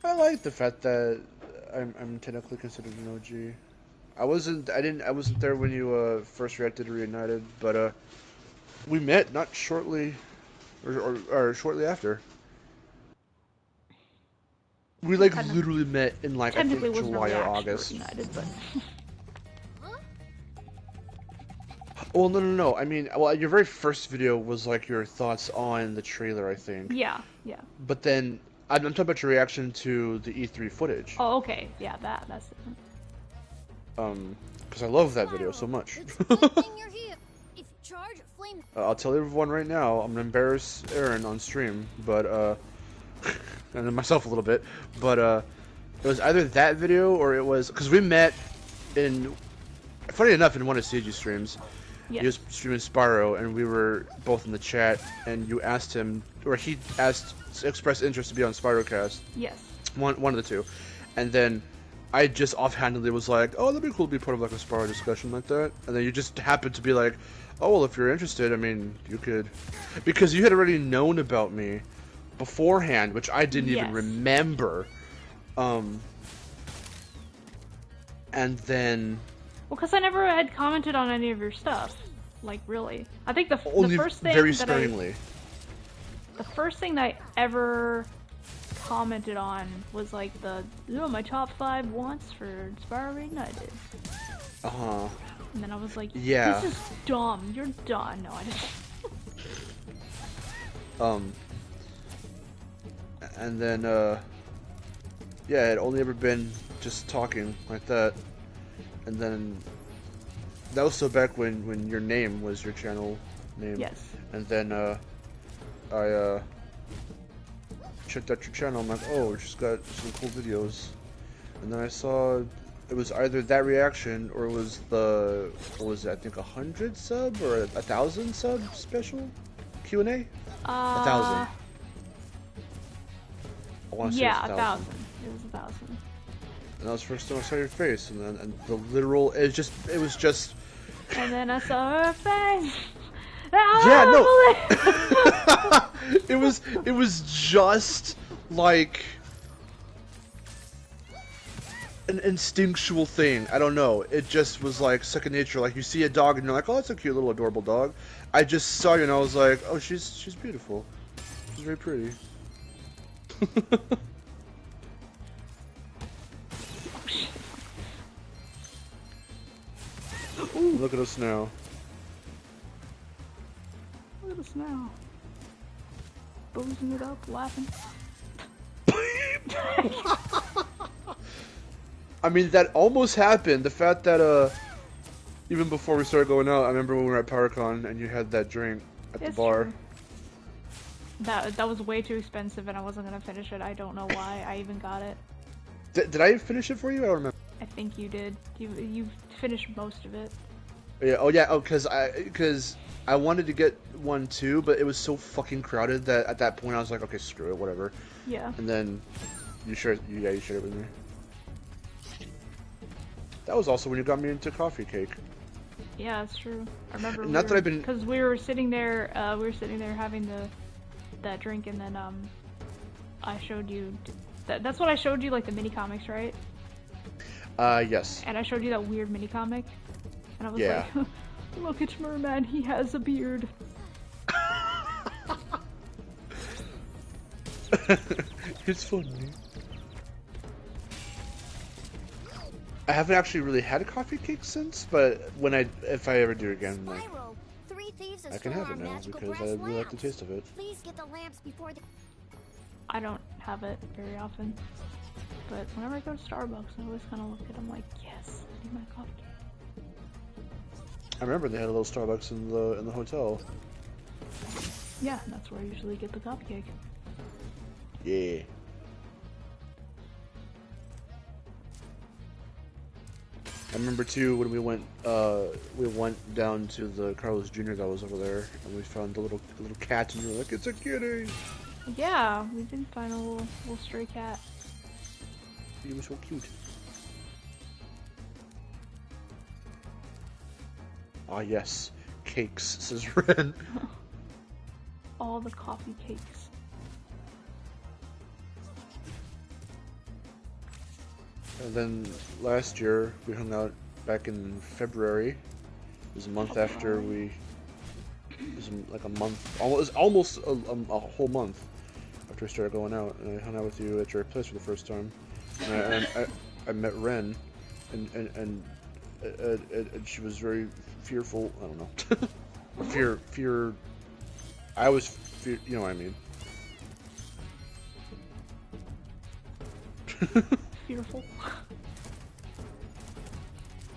I like the fact that I'm technically considered an OG. I wasn't there when you first reacted to Reignited, but we met not shortly or shortly after. We literally met in I think July or August. Reignited, but well, no. I mean, well, your very first video was like your thoughts on the trailer, I think. Yeah. But then I'm talking about your reaction to the E3 footage. Oh, okay. Yeah, that's different. Because I love that video so much. I'll tell everyone right now, I'm gonna embarrass Aaron on stream, but and then myself a little bit, but it was either that video or it was because we met in, funny enough, in one of CG's streams. Yes. He was streaming Spyro, and we were both in the chat, and you asked him, or he expressed interest to be on Spyrocast. Yes. One of the two, and then I just offhandedly was like, oh, that'd be cool to be part of like a Spyro discussion like that, and then you just happened to be like, oh, well, if you're interested, I mean, you could, because you had already known about me beforehand, which I didn't even remember, and then... Well, because I never had commented on any of your stuff, like, really. I think the first thing very that sparingly. the first thing that I ever commented on was like my top 5 wants for Spyro Reignited. And then I was like, yeah. This is dumb. You're done. No, I didn't. And then, yeah, it had only ever been just talking like that. And then, that was still back when your name was your channel name. Yes. And then, I, checked out your channel. I'm like, oh, she's got some cool videos. And then I saw it was either that reaction or it was the, what was it, I think 100 sub or 1,000 sub special Q&A? 1,000. I want to say Yeah, it's 1,000. It was 1,000. And that was the first time I saw your face, and then the literal, it was just. And then I saw her face. Yeah, no. It was just like an instinctual thing. I don't know. It just was like second nature. Like you see a dog and you're like, oh, that's a cute little adorable dog. I just saw you and I was like, oh, she's beautiful. She's very pretty. Ooh, look at us now. Look at us now. Boozing it up, laughing. I mean, that almost happened. The fact that, even before we started going out, I remember when we were at PowerCon and you had that drink at the bar. True. That was way too expensive and I wasn't gonna finish it. I don't know why I even got it. Did I finish it for you? I don't remember. I think you did. You finished most of it. Yeah. Oh yeah. Oh, cause I wanted to get one too, but it was so fucking crowded that at that point I was like, okay, screw it, whatever. Yeah. And then you shared it with me. That was also when you got me into coffee cake. Yeah, that's true. I remember. Not that I've been. Because we were sitting there having that drink, and then I showed you. That's what I showed you, like the mini comics, right? Yes. And I showed you that weird mini comic, and I was like, look at Merman, he has a beard. It's funny. I haven't actually really had a coffee cake since, but if I ever do again, like, I can have it now because I really like the taste of it. Please get the lamps before the... I don't have it very often, but whenever I go to Starbucks, I always kind of look at them like, yes, I need my coffee cake. I remember they had a little Starbucks in the hotel. Yeah, that's where I usually get the coffee cake. Yeah. I remember too when we went down to the Carlos Jr. that was over there, and we found the little cat, and you were like, "It's a kitty." Yeah, we did find a little stray cat. He was so cute. Ah yes, cakes, says Ren. All the coffee cakes. And then last year we hung out back in February. It was a month after we. It was like a month, almost a whole month after we started going out, and I hung out with you at your place for the first time. And I met Ren, and she was very fearful. I don't know. fear. I was fear. You know what I mean. Fearful.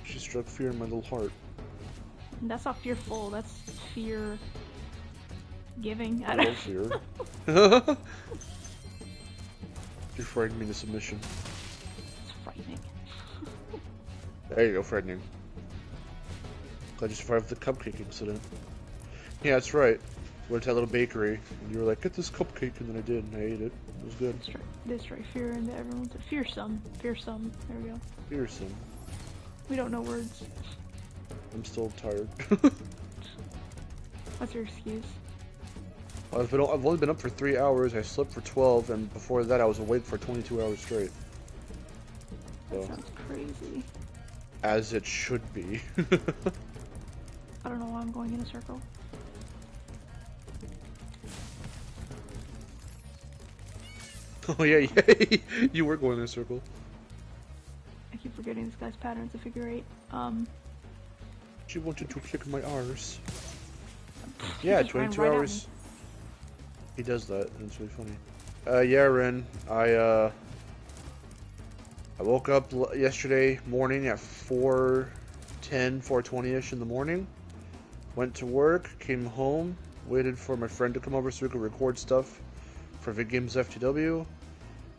She struck fear in my little heart. That's not fearful, that's fear giving. I love fear. You frightened me into submission. It's frightening. There you go, frightening. Glad you survived the cupcake incident. Yeah, that's right. We went to that little bakery, and you were like, get this cupcake, and then I did, and I ate it. It was good. Destroy fear into everyone's... Fearsome. Fearsome. There we go. Fearsome. We don't know words. I'm still tired. What's your excuse? I've only been up for 3 hours, I slept for 12, and before that I was awake for 22 hours straight. That sounds crazy. As it should be. I don't know why I'm going in a circle. Oh yeah, yeah. You were going in a circle. I keep forgetting this guy's patterns of figure 8. She wanted to kick my arse. Yeah, 22 right hours. He does that, and it's really funny. Yeah, Ren. I woke up yesterday morning at 4:10, 4:20ish in the morning. Went to work, came home, waited for my friend to come over so we could record stuff for Vid Games FTW,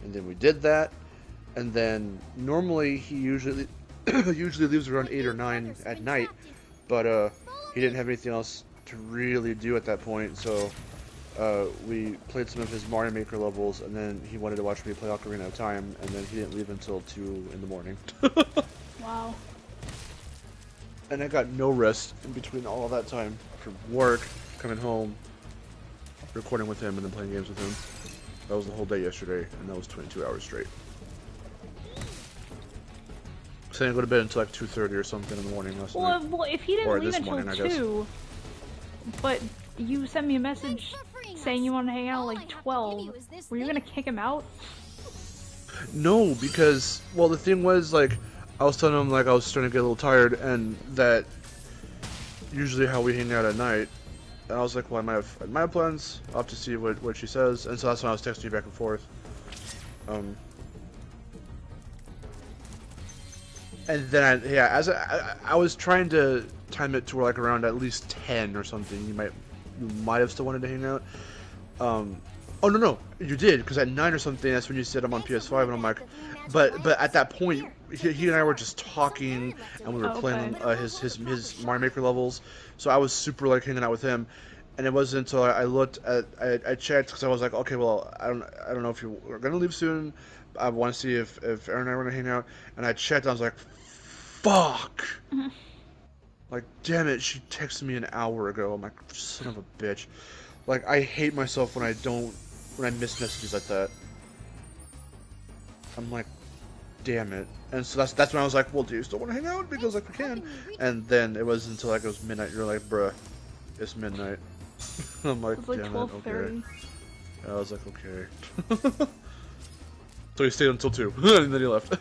and then we did that. And then normally he usually leaves around 8 or 9 at night, but he didn't have anything else to really do at that point, so we played some of his Mario Maker levels, and then he wanted to watch me play Ocarina of Time, and then he didn't leave until 2 in the morning. Wow. And I got no rest in between all of that time from work, coming home, recording with him, and then playing games with him. That was the whole day yesterday, and that was 22 hours straight. So I didn't go to bed until like 2:30 or something in the morning last night. Well, if he didn't leave until 2, but you sent me a message saying you wanted to hang out at like 12, were you gonna kick him out? No, because, well, the thing was, like, I was telling him, like, I was starting to get a little tired, and that usually how we hang out at night. And I was like, well, I might have plans. I'll have to see what she says. And so that's when I was texting you back and forth. And then I was trying to time it to like around at least 10 or something. You might have still wanted to hang out. Oh no, you did, because at 9 or something, that's when you said I'm on PS5, and I'm like, but at that point, he and I were just talking, and we were playing his Mario Maker levels. So I was super like hanging out with him, and it wasn't until I checked, because I was like, okay, well, I don't know if you're gonna leave soon. I want to see if Aaron and I were gonna hang out, and I checked, and I was like, fuck. Like, damn it, she texted me an hour ago. I'm like, son of a bitch. Like, I hate myself when I miss messages like that. I'm like, damn it. And so that's when I was like, well, do you still want to hang out? Because, like, we can. And then it wasn't until, like, it was midnight. You're like, bruh, it's midnight. I'm like, it's like damn 12:30. it, okay. I was like, okay. So he stayed until 2, and then he left.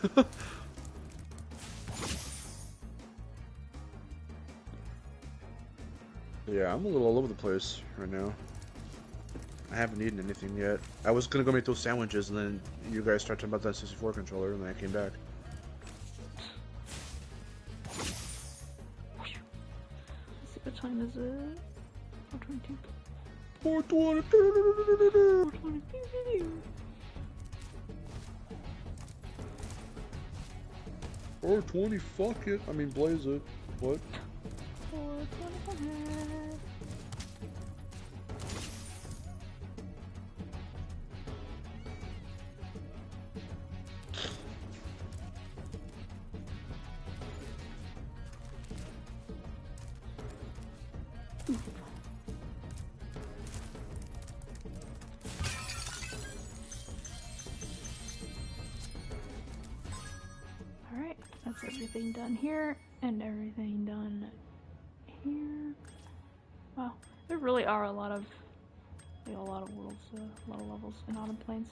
Yeah, I'm a little all over the place right now. I haven't eaten anything yet. I was gonna go make those sandwiches, and then you guys started talking about that 64 controller, and then I came back. Let's see, what time is it? 4:22. 4:20. 4:20. Fuck it. I mean, blaze it. What? 4:25. Alright, that's everything done here, and everything done here. Wow, there really are a lot of worlds, a lot of levels in Autumn Plains.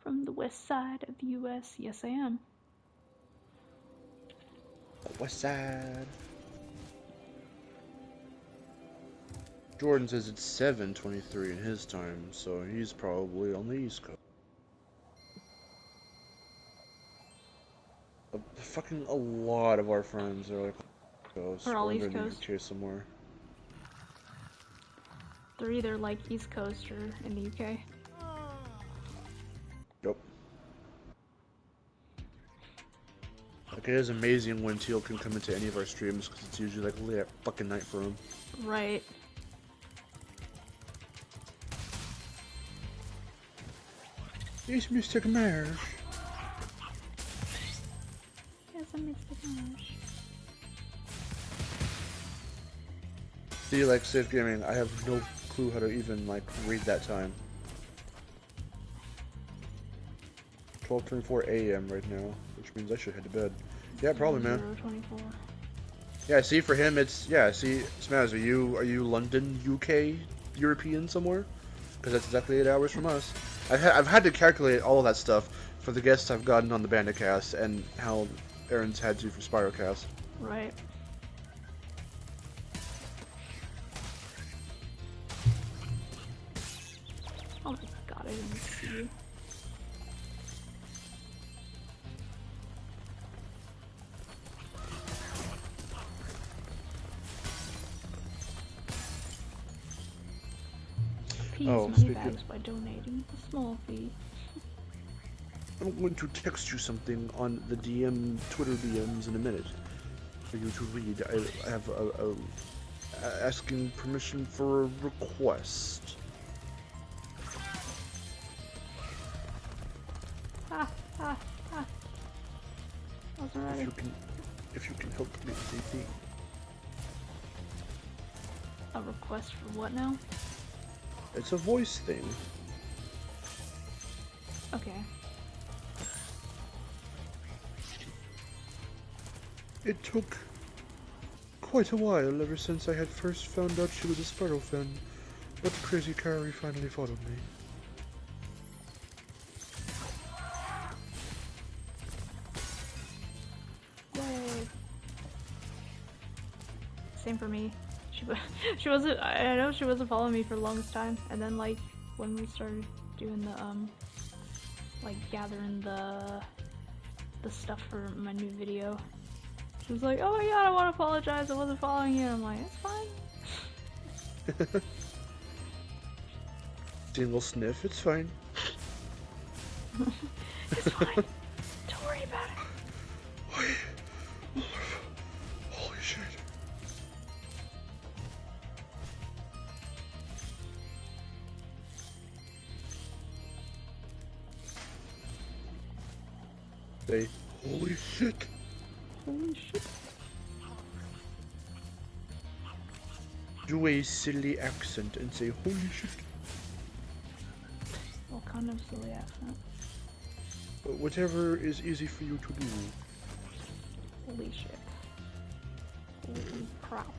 From the west side of the US, yes I am. West side. Jordan says it's 7:23 in his time, so he's probably on the East Coast. A lot of our friends are like Coast. Or all or East in the Coast. UK somewhere. They're either like East Coast or in the UK. Yep. Like, it is amazing when Teal can come into any of our streams, because it's usually like late at fucking night for him. Right. Yes, Mr. Marsh. Yes, I'm Mr. Marsh. See, like, safe gaming, I have no clue how to even, like, read that time. 12:24 a.m. right now, which means I should head to bed. Yeah, probably, man. 0:24. Yeah, see, for him, it's, yeah, see, Smaz, are you London, UK, European somewhere? Because that's exactly 8 hours from us. I've had to calculate all of that stuff for the guests I've gotten on the Bandicast and how Aaron's had to for Spyrocast. Right. Oh my god, I didn't see you. Money bags by donating a small fee. I'm going to text you something on the DM, Twitter DMs in a minute for you to read. I have asking permission for a request. Wasn't ready. If you can help me, DP. A request for what now? It's a voice thing. Okay. It took quite a while ever since I had first found out she was a Spyro fan, but Crazy Carrie finally followed me. Yay. Same for me. She wasn't. I know she wasn't following me for the longest time, and then like when we started doing the like gathering the stuff for my new video, she was like, "Oh my god, I want to apologize. I wasn't following you." I'm like, "It's fine." Single sniff. It's fine. It's fine. Don't worry about it. Holy shit. Say, holy shit. Holy shit. Do a silly accent and say, holy shit. What kind of silly accent? Whatever is easy for you to do. Holy shit. Holy crap.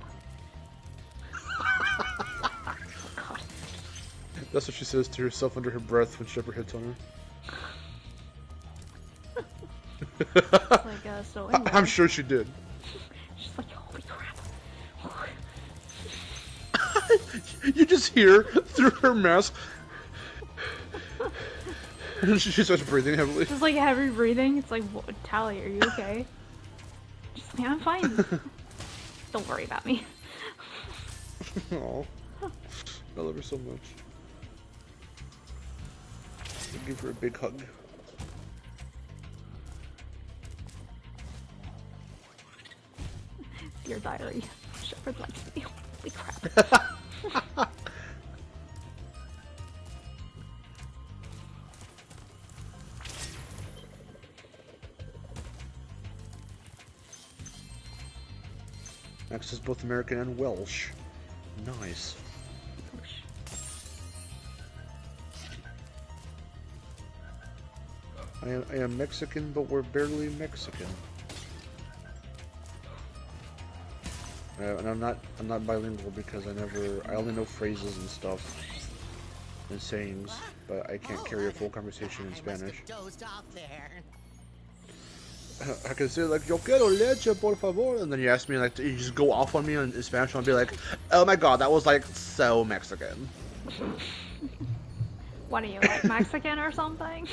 God. That's what she says to herself under her breath when Shepard hits on her. Like, so anyway. I'm sure she did. She's like, holy crap. You just hear through her mask. And she starts breathing heavily. Just like heavy breathing. It's like, Tally, are you okay? She's like, I'm fine. Don't worry about me. Aww. I love her so much. I'll give her a big hug. Dear diary. Shepard likes me. Holy crap. Max is both American and Welsh. Nice. I am Mexican, but we're barely Mexican. And I'm not bilingual because I only know phrases and stuff and sayings, but I can't carry a full conversation in Spanish. I can say like, yo quiero leche, por favor, and then you ask me like, you just go off on me in Spanish, and I'll be like, oh my god, that was like so Mexican. What are you, like Mexican or something?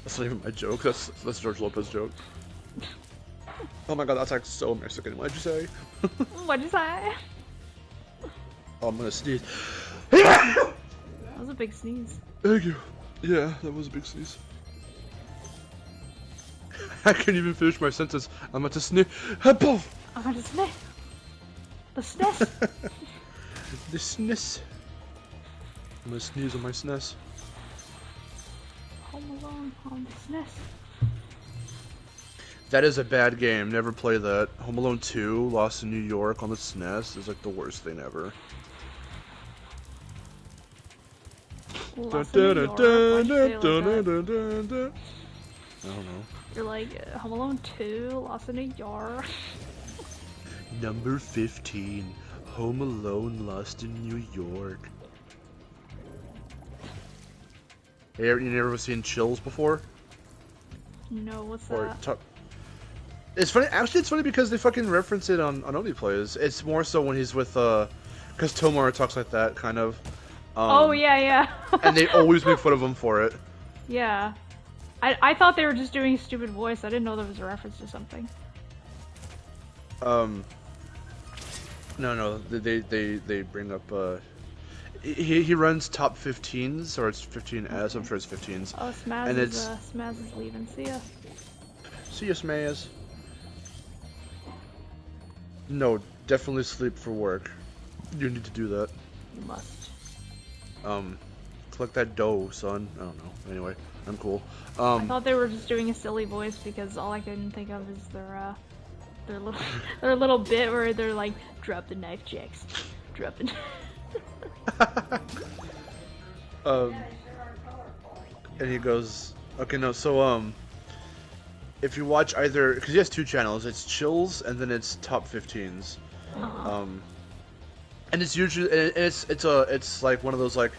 That's not even my joke. That's George Lopez's joke. Oh my god, that's like so Mexican. What'd you say? What'd you say? Oh, I'm gonna sneeze. That was a big sneeze. Thank you. Yeah, that was a big sneeze. I can't even finish my sentence. I'm about to sneeze. I'm about to sneeze. The sniz. The sniz. I'm gonna sneeze on my SNES. Home Alone on the SNES. That is a bad game. Never play that. Home Alone 2, Lost in New York on the SNES is like the worst thing ever. Lost in New York. Why'd you say it like I that? don't know. You're like, Home Alone 2, Lost in New York. Number 15, Home Alone, Lost in New York. Hey, you never seen Chills before? No, what's Or that? It's funny. Actually, it's funny because they fucking reference it on Only Plays. It's more so when he's with because Tomar talks like that kind of. Oh yeah, yeah. And they always make fun of him for it. Yeah, I thought they were just doing a stupid voice. I didn't know there was a reference to something. No, they bring up he runs top 15s, or it's 15s. I'm sure it's 15s. Oh, Smaz and is Smaz is leaving. See ya. See ya, Smaz. No, definitely sleep for work. You need to do that. You must. Collect that dough, son. I don't know. Anyway, I'm cool. I thought they were just doing a silly voice because all I can think of is their little their little bit where they're like, drop the knife, Jax. Drop the and he goes, okay, no, so, if you watch either, because he has two channels, it's Chills and then it's Top 15s. And it's usually, it's like one of those, like,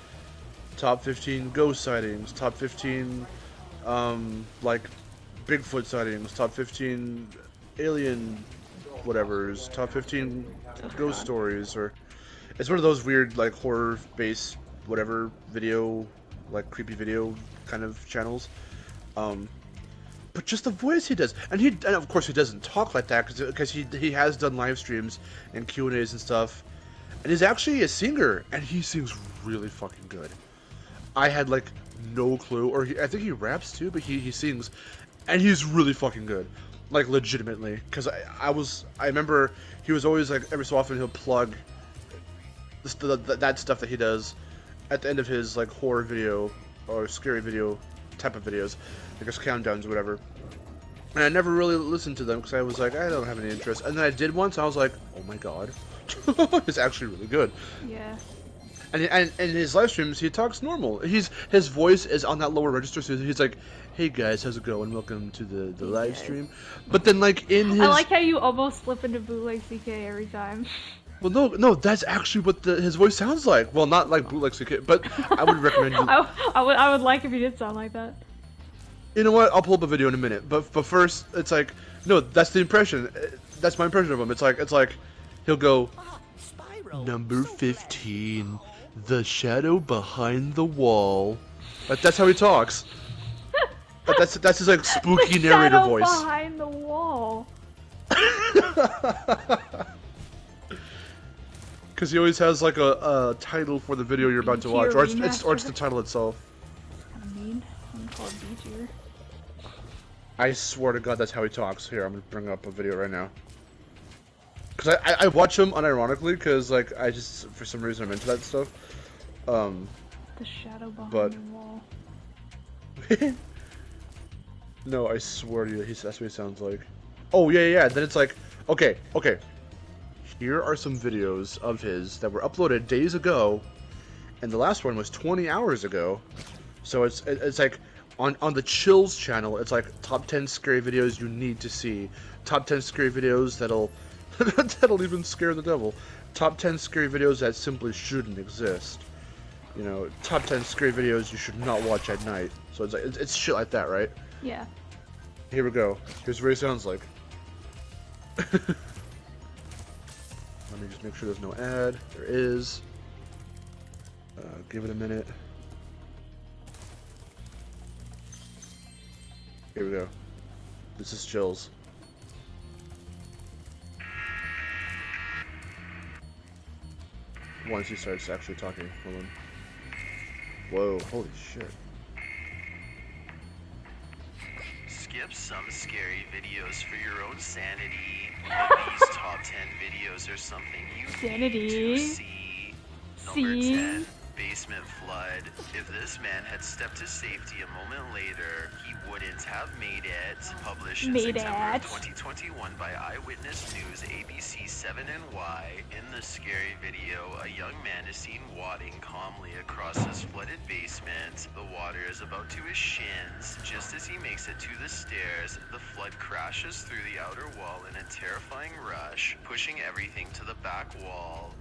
Top 15 ghost sightings, Top 15, like, Bigfoot sightings, Top 15 alien whatevers, Top 15 ghost stories, or it's one of those weird, like, horror-based whatever video, like, creepy video kind of channels. But just the voice he does, and of course he doesn't talk like that because he has done live streams and Q&As and stuff, and he's actually a singer, and he sings really fucking good. I had like no clue, or I think he raps too, but he sings, and he's really fucking good, like legitimately. Because I remember he was always like every so often he'll plug that stuff that he does at the end of his like horror video or scary video type of videos, I guess countdowns or whatever. And I never really listened to them because I was like, I don't have any interest. And then I did once, and I was like, oh my god, it's actually really good. Yeah. And in his live streams, he talks normal. His voice is on that lower register, so he's like, hey guys, how's it going? Welcome to the live stream. But then like in his... I like how you almost slip into bootleg CK every time. Well, no, that's actually what his voice sounds like. Well, not like bootleg CK, but I would recommend you... I would like if he did sound like that. You know what? I'll pull up a video in a minute. But first, it's like, no, that's the impression. That's my impression of him. It's like, he'll go, number 15, the shadow behind the wall. That's how he talks. That's his like spooky narrator voice. Behind the wall. Because he always has like a title for the video you're about to watch, or it's the title itself. I mean, I'm called B-tier. I swear to God, that's how he talks. Here, I'm gonna bring up a video right now. Because I watch him unironically, because like I just for some reason I'm into that stuff. The shadow behind the wall. No, I swear to you, that's what he sounds like. Oh yeah. Then it's like, okay. Here are some videos of his that were uploaded days ago, and the last one was 20 hours ago. So it's like on the Chills channel, it's like top 10 scary videos you need to see, top 10 scary videos that'll even scare the devil, top 10 scary videos that simply shouldn't exist. You know, top 10 scary videos you should not watch at night. So it's like it's shit like that, right? Yeah. Here we go. Here's what he sounds like. Let me just make sure there's no ad. There is. Give it a minute. Here we go. This is Chills. Once he starts actually talking. Hold on. Whoa, holy shit. Skip some scary videos for your own sanity. These top 10 videos are something you need to see. Number 10, basement flood. If this man had stepped to safety a moment later, he wouldn't have made it. Published in September of 2021 by Eyewitness News, ABC 7NY. In the scary video, a young man is seen wading calmly across his flooded basement. The water is about to his shins. Just as he makes it to the stairs, the flood crashes through the outer wall in a terrifying rush, pushing everything to the back wall.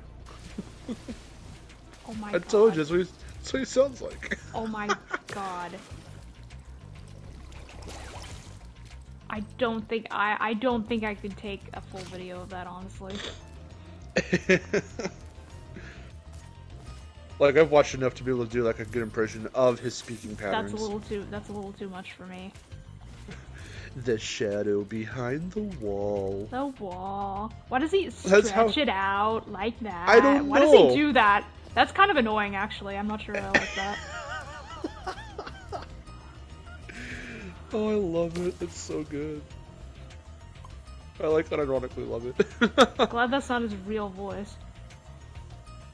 Oh my god. I told you, that's what he sounds like. Oh my god. I don't think I could take a full video of that, honestly. Like, I've watched enough to be able to do like a good impression of his speaking patterns. That's a little too much for me. The shadow behind the wall. The wall. Why does he stretch it out like that? I don't know. Why does he do that? That's kind of annoying, actually. I'm not sure I like that. Oh, I love it. It's so good. I like that. Ironically love it. Glad that's not his real voice.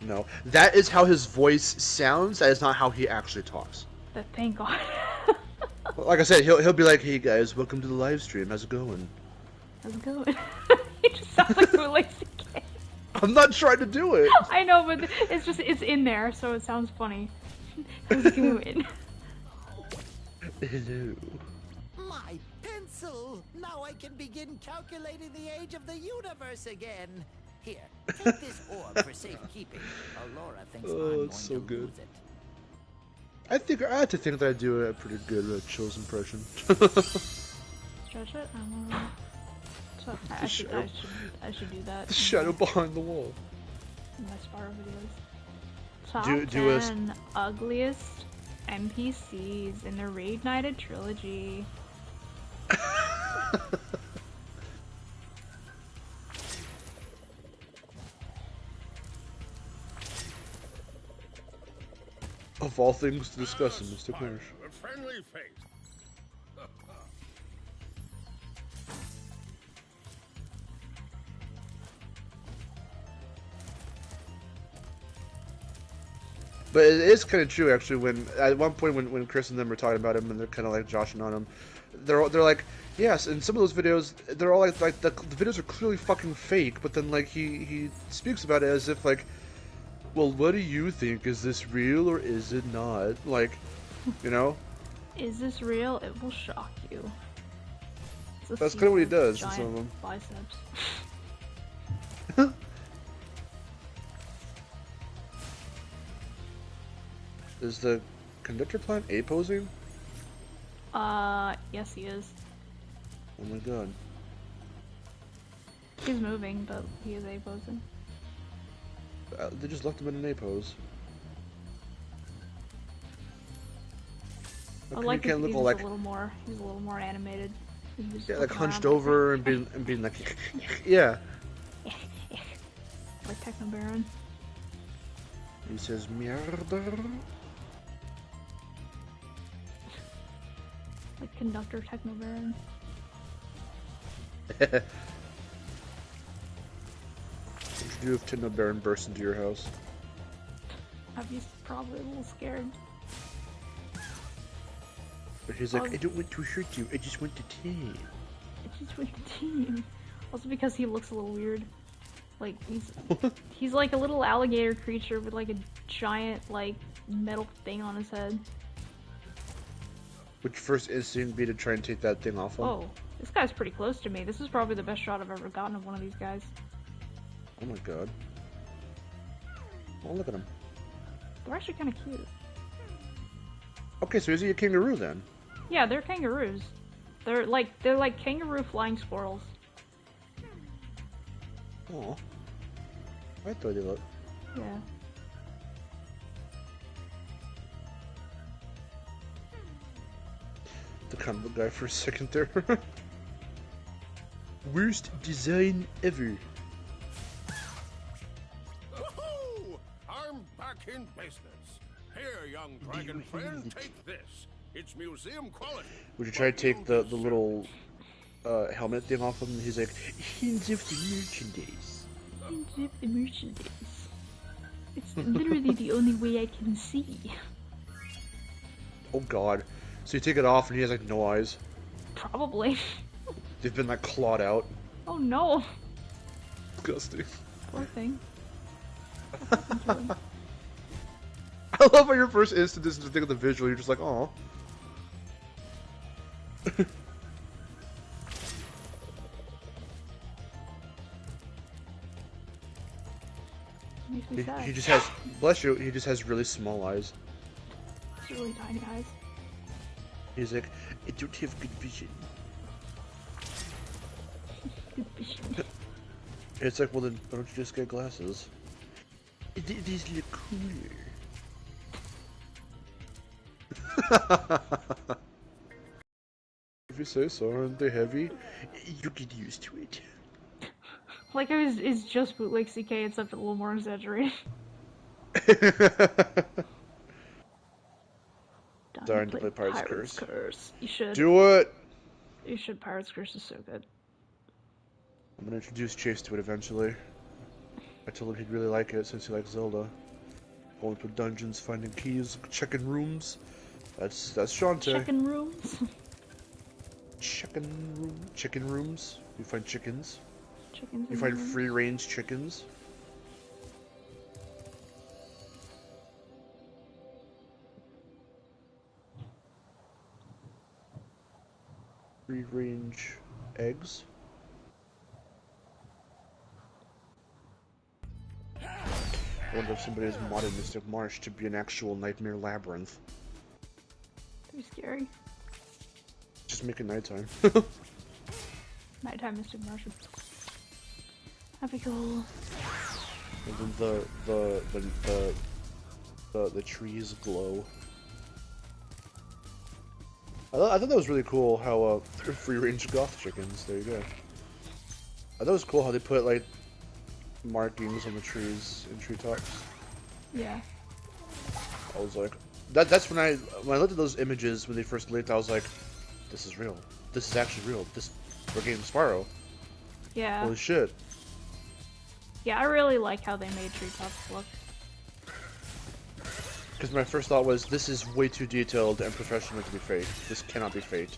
No, that is how his voice sounds. That is not how he actually talks. Thank God. Like I said, he'll be like, "Hey guys, welcome to the live stream. How's it going?" How's it going? He just sounds like Louis C.K. I'm not trying to do it. I know, but it's in there, so it sounds funny. How's it going? Hello. My pencil! Now I can begin calculating the age of the universe again. Here, take this orb for safekeeping. Laura thinks I'm going to lose it. I have to think that I do a pretty good Chills impression. Stretch it? So I should do that. The shadow behind the wall. In my Spyro videos. Top 10 ugliest NPCs in the Reignited Trilogy. Of all things to discuss in Mr. Clash. A friendly face. But it is kind of true, actually. When at one point, when Chris and them were talking about him, and they're kind of like joshing on him, they're like, yes. In some of those videos, they're all like the videos are clearly fucking fake. But then like he speaks about it as if like, well, what do you think? Is this real or is it not? Like, you know? Is this real? It will shock you. That's kind of what he does in some of them. Biceps. Is the conductor plant A-posing? Yes he is. Oh my god. He's moving, but he is A-posing. They just left him in an A-pose. I like it. He's like, a little more animated. Yeah, like hunched over and being like, yeah. Like Techno Baron. He says, mierda. Like Conductor Techno Baron. What would you do if Techno Baron bursts into your house? I'd be probably a little scared. But he's like, I don't want to hurt you, I just want to team. Also because he looks a little weird. Like, he's like a little alligator creature with like a giant, like, metal thing on his head. Would your first instinct be to try and take that thing off him? Oh, this guy's pretty close to me. This is probably the best shot I've ever gotten of one of these guys. Oh my god. Oh, look at him. They're actually kind of cute. Okay, so is he a kangaroo then? Yeah, they're kangaroos. They're like kangaroo flying squirrels. Oh. I thought they looked. Yeah. The comic guy for a second there. Worst design ever. Woohoo! I'm back in business. Here, young dragon friend, take this. It's museum quality. Would you try to take the little helmet thing off him? He's like, hints of the merchandise. Hints of the merchandise. It's literally the only way I can see. Oh god. So you take it off and he has like no eyes. Probably. They've been like clawed out. Oh no. Disgusting. Poor thing. I love how your first instant is to think of the visual. You're just like, oh. He just has, bless you, he just has really small eyes. It's really tiny eyes. He's like, I don't have good vision. Good vision. It's like, well then, why don't you just get glasses? These look cooler. If you say so, aren't they heavy? You get used to it. Like it's just bootleg CK, except a little more exaggerated. Darn to play Pirate's Curse. You should. Do it! You should. Pirate's Curse is so good. I'm gonna introduce Chase to it eventually. I told him he'd really like it since he likes Zelda. Going through dungeons, finding keys, checking rooms. That's Shantae. Checking rooms? Chicken rooms. You find chickens. Chickens. You find free-range chickens. Free-range eggs. I wonder if somebody has modded Mystic Marsh to be an actual nightmare labyrinth. Pretty scary. Just make it nighttime. Nighttime Mystic Marsh. That'd be cool. And then the trees glow. I thought that was really cool how free-range goth chickens. There you go. I thought it was cool how they put like markings on the trees and treetops. Yeah. I was like, that's when I looked at those images when they first leaked. I was like, this is real. This is actually real. We're getting Spyro. Yeah. Holy shit. Yeah, I really like how they made treetops look. Because my first thought was, this is way too detailed and professional to be fake. This cannot be fake.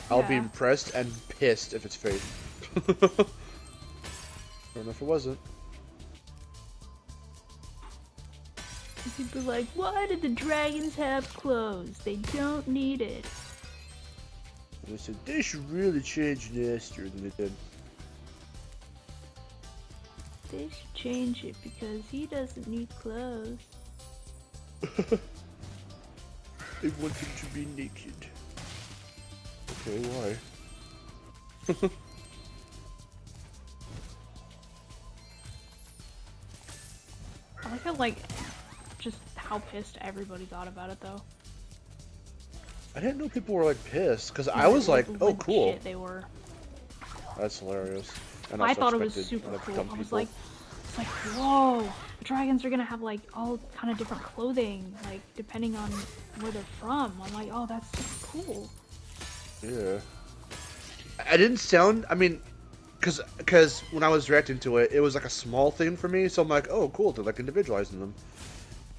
I'll be impressed and pissed if it's fake. Sure enough, it wasn't. People are like, why did the dragons have clothes? They don't need it. And they said, they should really change Nestor than they did. They should change it because he doesn't need clothes. They want him to be naked. Okay, why? I like how, like, just how pissed everybody got about it, though. I didn't know people were, like, pissed, because I was like, oh, cool. Shit, they were. That's hilarious. And I thought it was super cool. I was like, it's like, whoa, the dragons are gonna have, like, all kind of different clothing, like, depending on where they're from. I'm like, oh, that's super cool. Yeah. I didn't sound, I mean, because when I was reacting to it, it was like a small thing for me, so I'm like, oh, cool, they're like individualizing them.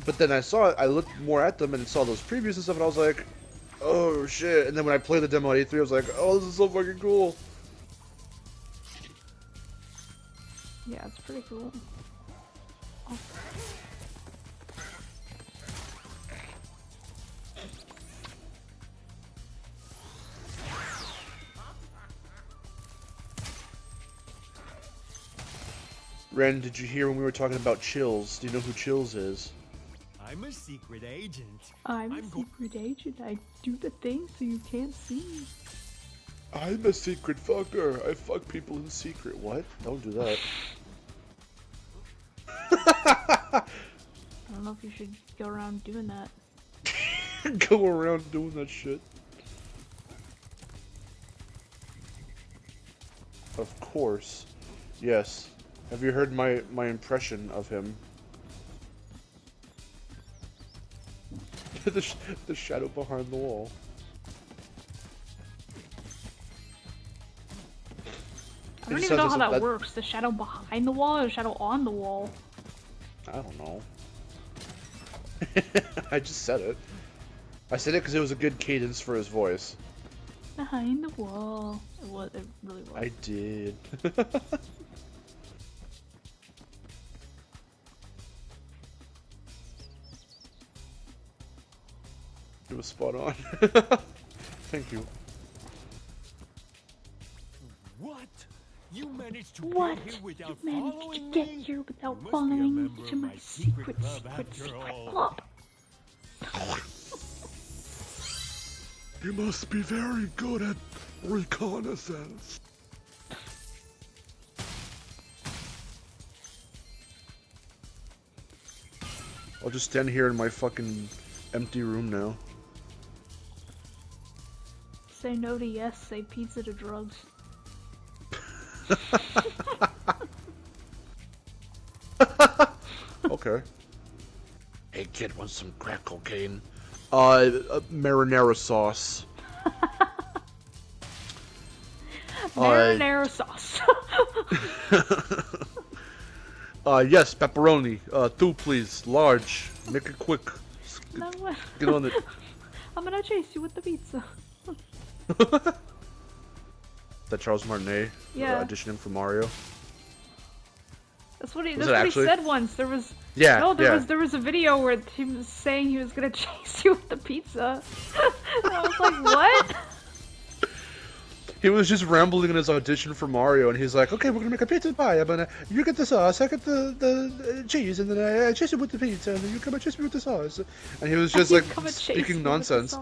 But then I saw it, I looked more at them and saw those previews and stuff, and I was like, oh shit. And then when I played the demo at E3, I was like, oh, this is so fucking cool. Yeah, it's pretty cool. Oh. Ren, did you hear when we were talking about Chills? Do you know who Chills is? I'm a secret agent. I'm a secret agent. I do the things so you can't see. I'm a secret fucker. I fuck people in secret. What? Don't do that. I don't know if you should go around doing that. Go around doing that shit. Of course. Yes. Have you heard my impression of him? the shadow behind the wall. I don't even know how that works. The shadow behind the wall or the shadow on the wall? I don't know. I just said it. I said it because it was a good cadence for his voice. Behind the wall. It was. It really was. I did. It was spot on. Thank you. What? You managed to What? get here without You managed following to get me? here without You must be a following me member to of my secret club. You must be very good at reconnaissance. I'll just stand here in my fucking empty room now. Say no to yes, say pizza to drugs. Okay. Hey kid, want some crack cocaine? Marinara sauce. Marinara sauce. Yes, pepperoni. Two please, large. Make it quick. No, Get on it. I'm gonna chase you with the pizza. That Charles Martinet auditioning for Mario. That's what he. Was That's what actually? he said once. There was. Yeah. No, yeah. there was a video where he was saying he was gonna chase you with the pizza. And I was like, what? He was just rambling in his audition for Mario, and he's like, "Okay, we're gonna make a pizza pie. I'm gonna, you get the sauce, I get the cheese, and then I chase you with the pizza, and then you come and chase me with the sauce." And he was just like speaking nonsense.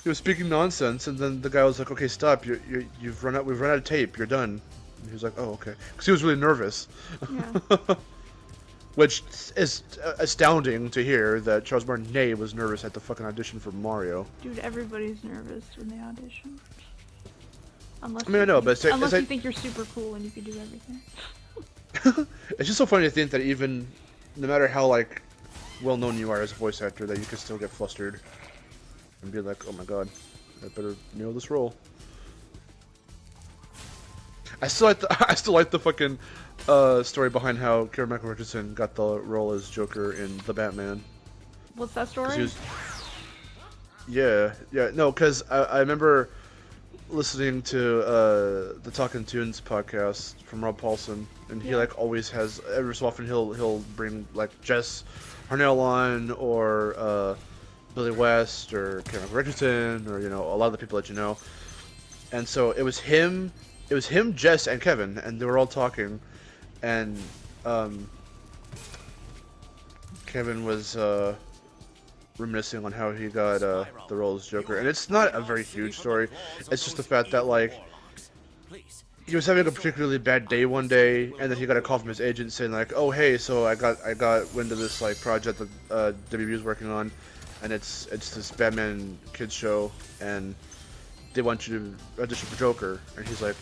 He was speaking nonsense, and then the guy was like, "Okay, stop. We've run out of tape. You're done." And he was like, "Oh, okay," because he was really nervous. Yeah. Which is astounding to hear that Charles Martinet was nervous at the fucking audition for Mario. Dude, everybody's nervous when they audition. Unless I mean, I know, but unless you think you're super cool and you can do everything. It's just so funny to think that even, no matter how like well known you are as a voice actor, that you can still get flustered and be like, "Oh my god, I better nail this role." I still like the fucking story behind how Kieran Michael Richardson got the role as Joker in The Batman. What's that story? Because I remember listening to the Talkin' Tunes podcast from Rob Paulson, and he like always has, every so often he'll bring like Jess Harnell on, or Billy West, or Kieran Michael Richardson, or a lot of the people that you know. And so it was him, Jess, and Kevin, and they were all talking, and Kevin was reminiscing on how he got the role as Joker, and it's not a very huge story. It's just the fact that like he was having a particularly bad day one day, and then he got a call from his agent saying like, "Oh hey, so I got wind of this like project that WB is working on, and it's this Batman kids show, and they want you to audition for Joker." And he's like,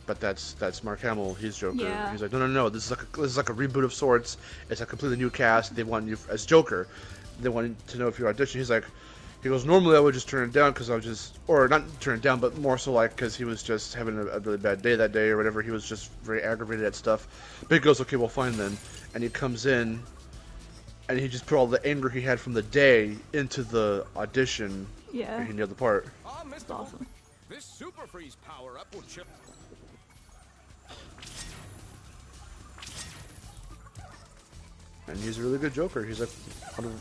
but that's Mark Hamill, he's Joker. Yeah. He's like, no, this is like a reboot of sorts. It's a completely new cast. They want you as Joker. They wanted to know if you audition. He goes, normally I would just turn it down because I was just, or not turn it down, but more so like because he was just having a really bad day that day or whatever. He was just very aggravated at stuff. But he goes, okay, well fine then. And he comes in, and he just put all the anger he had from the day into the audition. Yeah. And he nailed the part. That's awesome. This super freeze power up will chip. And he's a really good Joker. He's like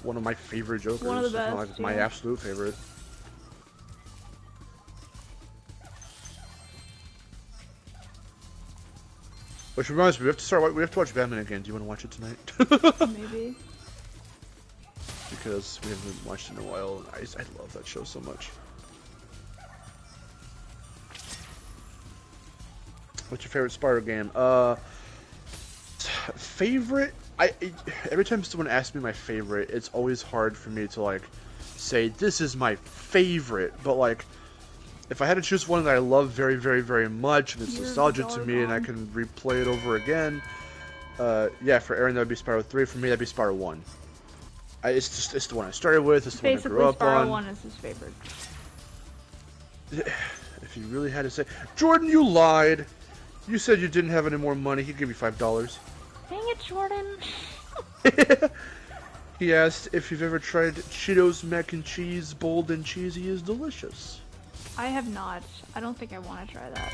one of my favorite Jokers. One of the best, Like my absolute favorite. Which reminds me, we have to watch Batman again. Do you want to watch it tonight? Maybe. Because we haven't watched it in a while. I love that show so much. What's your favorite Spyro game? Favorite? Every time someone asks me my favorite, it's always hard for me to like say this is my favorite. But like, if I had to choose one that I love very, very, very much, and it's nostalgic to me, and I can replay it over again, yeah, for Aaron that would be Spyro 3. For me, that'd be Spyro 1. It's the one I started with. It's the one I grew up Spyro on. 1 is his favorite. If you really had to say, Jordan, you lied. You said you didn't have any more money. He gave you $5. Dang it, Jordan. He asked if you've ever tried Cheetos mac and cheese, bold and cheesy is delicious. I have not. I don't think I want to try that.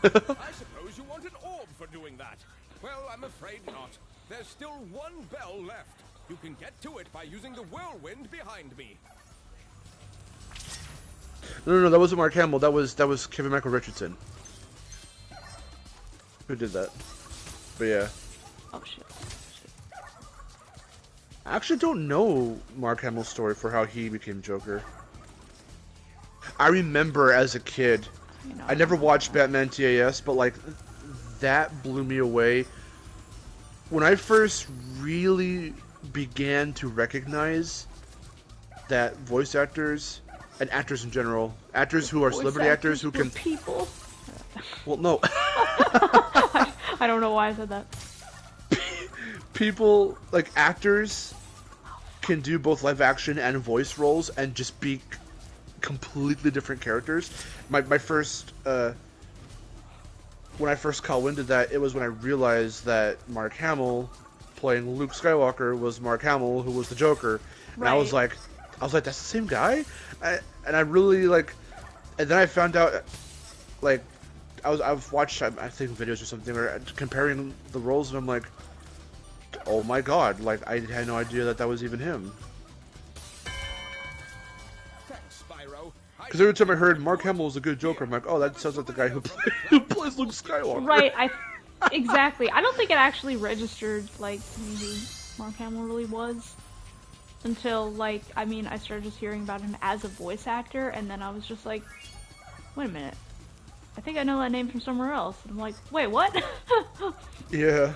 I suppose you want an orb for doing that. Well, I'm afraid not. There's still one bell left. You can get to it by using the whirlwind behind me. No, that wasn't Mark Hamill. That was Kevin Michael Richardson. Who did that? But yeah. Oh shit. I actually don't know Mark Hamill's story for how he became Joker. I remember as a kid, I never watched Batman TAS, but like that blew me away. When I first really began to recognize that voice actors and actors in general, actors who are celebrity actors who can people. Well, no. I don't know why I said that. People, like actors, can do both live action and voice roles and just be completely different characters. My first, when I first caught wind of that, it was when I realized that Mark Hamill playing Luke Skywalker was Mark Hamill, who was the Joker. And I was like, that's the same guy? And I really, like, and then I found out, like, I've watched, I think, videos or something, or comparing the roles, and I'm like, oh my god, like, I had no idea that was even him. Thanks, Spyro. Because every time I heard Mark Hamill was a good Joker, I'm like, oh, that sounds like the guy who plays Luke Skywalker. Right, exactly. I don't think it actually registered, like, who Mark Hamill really was. Until, like, I mean, I started just hearing about him as a voice actor, and then I was just like, wait a minute. I think I know that name from somewhere else. And I'm like, wait, what? Yeah.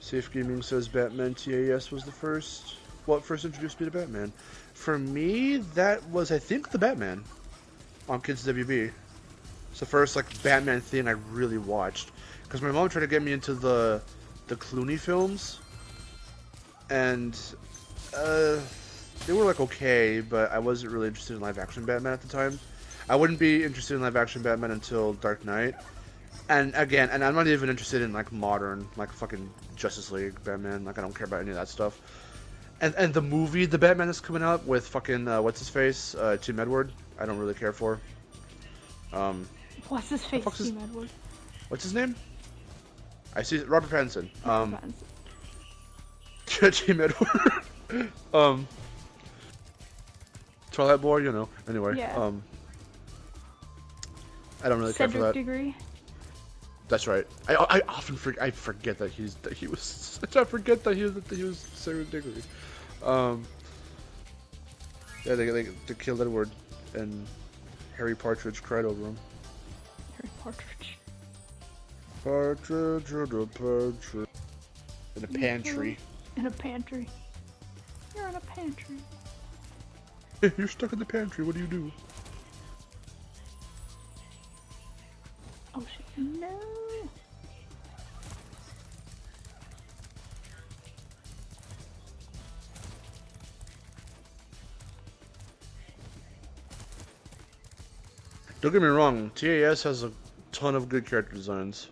Safe Gaming says Batman TAS was the first. What first introduced me to Batman? For me, that was, I think, the Batman on Kids WB. It's the first, like, Batman thing I really watched. Because my mom tried to get me into the Clooney films. And, they were, like, okay, but I wasn't really interested in live-action Batman at the time. I wouldn't be interested in live-action Batman until Dark Knight. And, again, and I'm not even interested in, like, modern, like, fucking Justice League Batman. Like, I don't care about any of that stuff. And the movie, the Batman that's coming out with fucking, what's-his-face, Tim Edward, I don't really care for. What's his face, Tim Edward? What's his name? I see Robert Pattinson. Robert Pattinson. Tim Edward. Twilight Boy, you know. Anyway, yeah. I don't really care for that. Degree. That's right. I often forget that he was I forget that he was Cedric Diggory. Yeah, they killed Edward, and Harry Partridge cried over him. Harry Partridge. Partridge. In a pantry. In a pantry. You're in a pantry. You're stuck in the pantry. What do you do? Oh shit! No. Don't get me wrong. TAS has a ton of good character designs.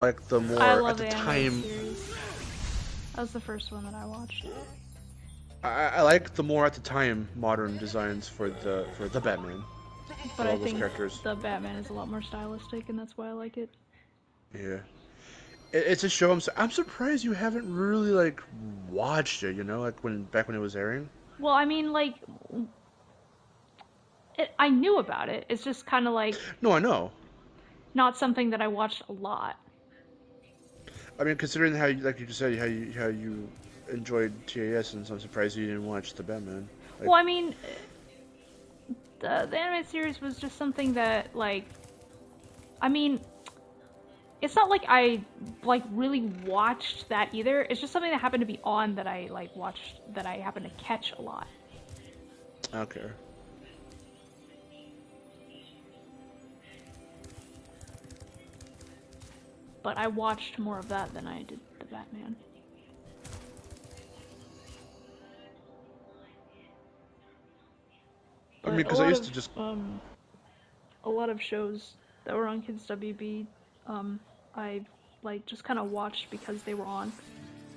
Like the more at the time. Series. That was the first one that I watched. I like the more at the time modern designs for the Batman. But I think the Batman is a lot more stylistic, and that's why I like it. Yeah, it's a show. I'm surprised you haven't really like watched it. You know, like back when it was airing. Well, I mean, like, I knew about it. It's just kind of like. No, I know. Not something that I watched a lot. I mean, considering how, like you just said, how you enjoyed TAS, and so I'm surprised you didn't watch the Batman. Like, well, I mean, the animated series was just something that, like, I mean, it's not like I, like, really watched that either. It's just something that happened to be on that I, like, watched, that I happened to catch a lot. Okay. But I watched more of that than I did the Batman. I mean, because I used to just... a lot of shows that were on Kids WB, I like just kind of watched because they were on.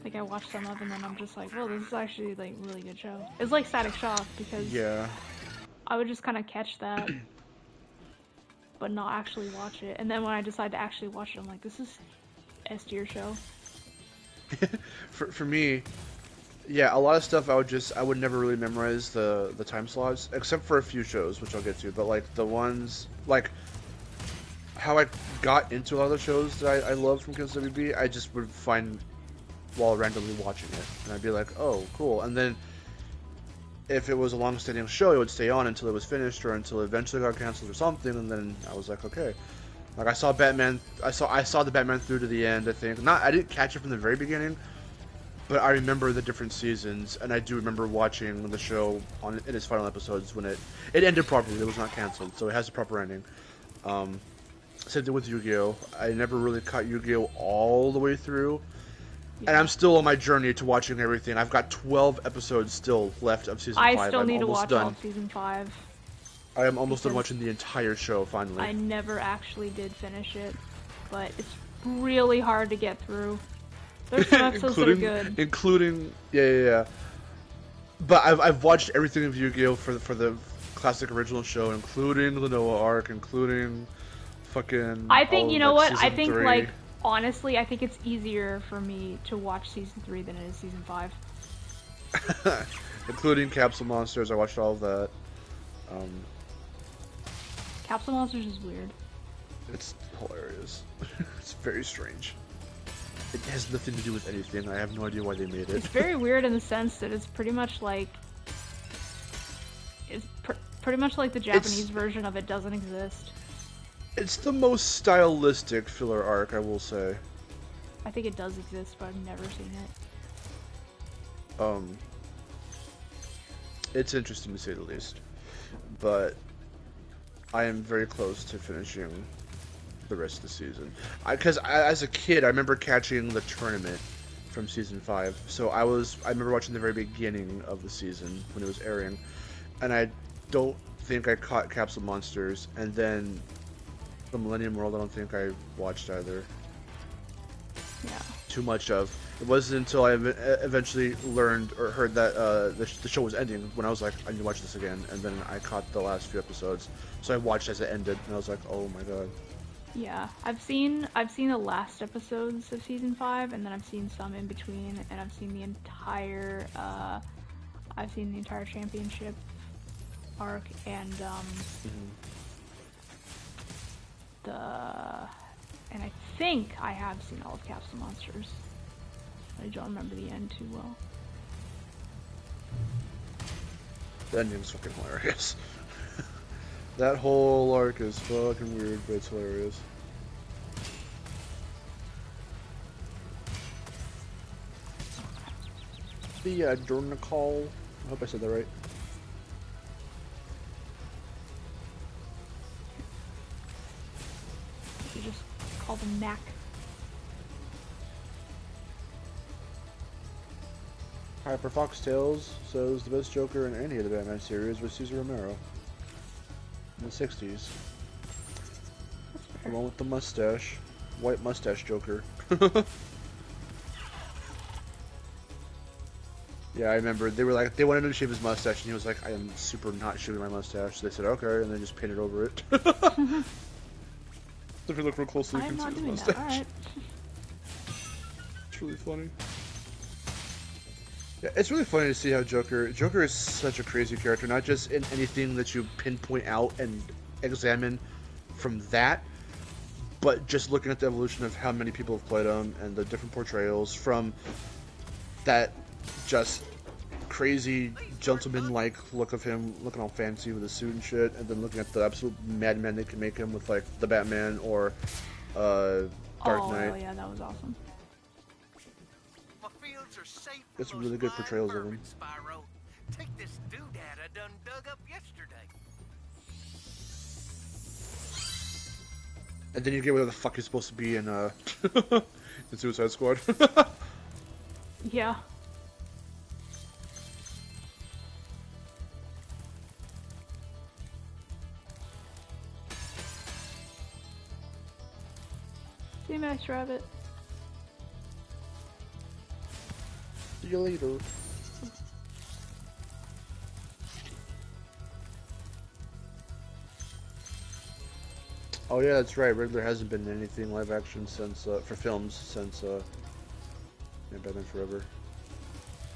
Like I watched some of, and then I'm just like, well, this is actually like a really good show. It's like Static Shock because I would just kind of catch that, but not actually watch it. And then when I decide to actually watch it, I'm like, this is S tier show. for me, yeah, a lot of stuff I would never really memorize the time slots, except for a few shows, which I'll get to. But like the ones like how I got into a lot of the shows that I love from Kids WB, I just would find while randomly watching it, and I'd be like, oh, cool. And then if it was a long-standing show, it would stay on until it was finished or until it eventually got canceled or something, and then I was like, okay. Like I saw Batman, I saw the Batman through to the end. I think I didn't catch it from the very beginning, but I remember the different seasons, and I do remember watching the show in its final episodes when it ended properly. It was not canceled, so it has a proper ending. Same thing with Yu-Gi-Oh! I never really caught Yu-Gi-Oh! All the way through. And I'm still on my journey to watching everything. I've got 12 episodes still left of season 5. I still need to watch all done. of season 5. I am almost done watching the entire show, finally. I never actually did finish it, but it's really hard to get through. There's some episodes that are good. Including, yeah. But I've watched everything of Yu-Gi-Oh! for the classic original show, including the Noah arc, including fucking... I think, you know what? I think, 3. like... Honestly, I think it's easier for me to watch season 3 than it is season 5. Including Capsule Monsters, I watched all of that. Capsule Monsters is weird. It's hilarious. It's very strange. It has nothing to do with anything. I have no idea why they made it. It's very weird in the sense that it's pretty much like... It's pretty much like the Japanese version of It Doesn't Exist. It's the most stylistic filler arc, I will say. I think it does exist, but I've never seen it. It's interesting to say the least. But I am very close to finishing the rest of the season. Because as a kid, I remember catching the tournament from season 5. So I remember watching the very beginning of the season when it was airing. And I don't think I caught Capsule Monsters, and then the Millennium World I don't think I watched either. Yeah. Too much of. It wasn't until I eventually learned or heard that the show was ending when I was like, I need to watch this again, and then I caught the last few episodes. So I watched as it ended, and I was like, oh my god. Yeah, I've seen the last episodes of season 5, and then I've seen some in between, and I've seen the entire championship arc, and and I think I have seen all of Capsule Monsters. I don't remember the end too well. The ending's fucking hilarious. That whole arc is fucking weird, but it's hilarious. The Dornicol. I hope I said that right. You just call them Mac. Hyper Foxtails says the best Joker in any of the Batman series was Cesar Romero in the 60s. Along with the mustache. White mustache Joker. Yeah, I remember they were like, they wanted him to shave his mustache, and he was like, I am super not shaving my mustache. So they said, okay, and they just painted over it. If you look real closely, you can see his mustache. Alright. It's really funny. Yeah, it's really funny to see how Joker is such a crazy character, not just in anything that you pinpoint out and examine from that, but just looking at the evolution of how many people have played him and the different portrayals from that just crazy gentleman-like look of him looking all fancy with a suit and shit, and then looking at the absolute madman they can make him with like the Batman or Dark Knight. Oh yeah, that was awesome. It's really good portrayals of him. Spyro. Take this doodad I done dug up yesterday. And then you get where the fuck you're supposed to be in in Suicide Squad. Yeah. See, nice rabbit. you later. Oh yeah, that's right. Riddler hasn't been in anything live action since for films since Batman Forever.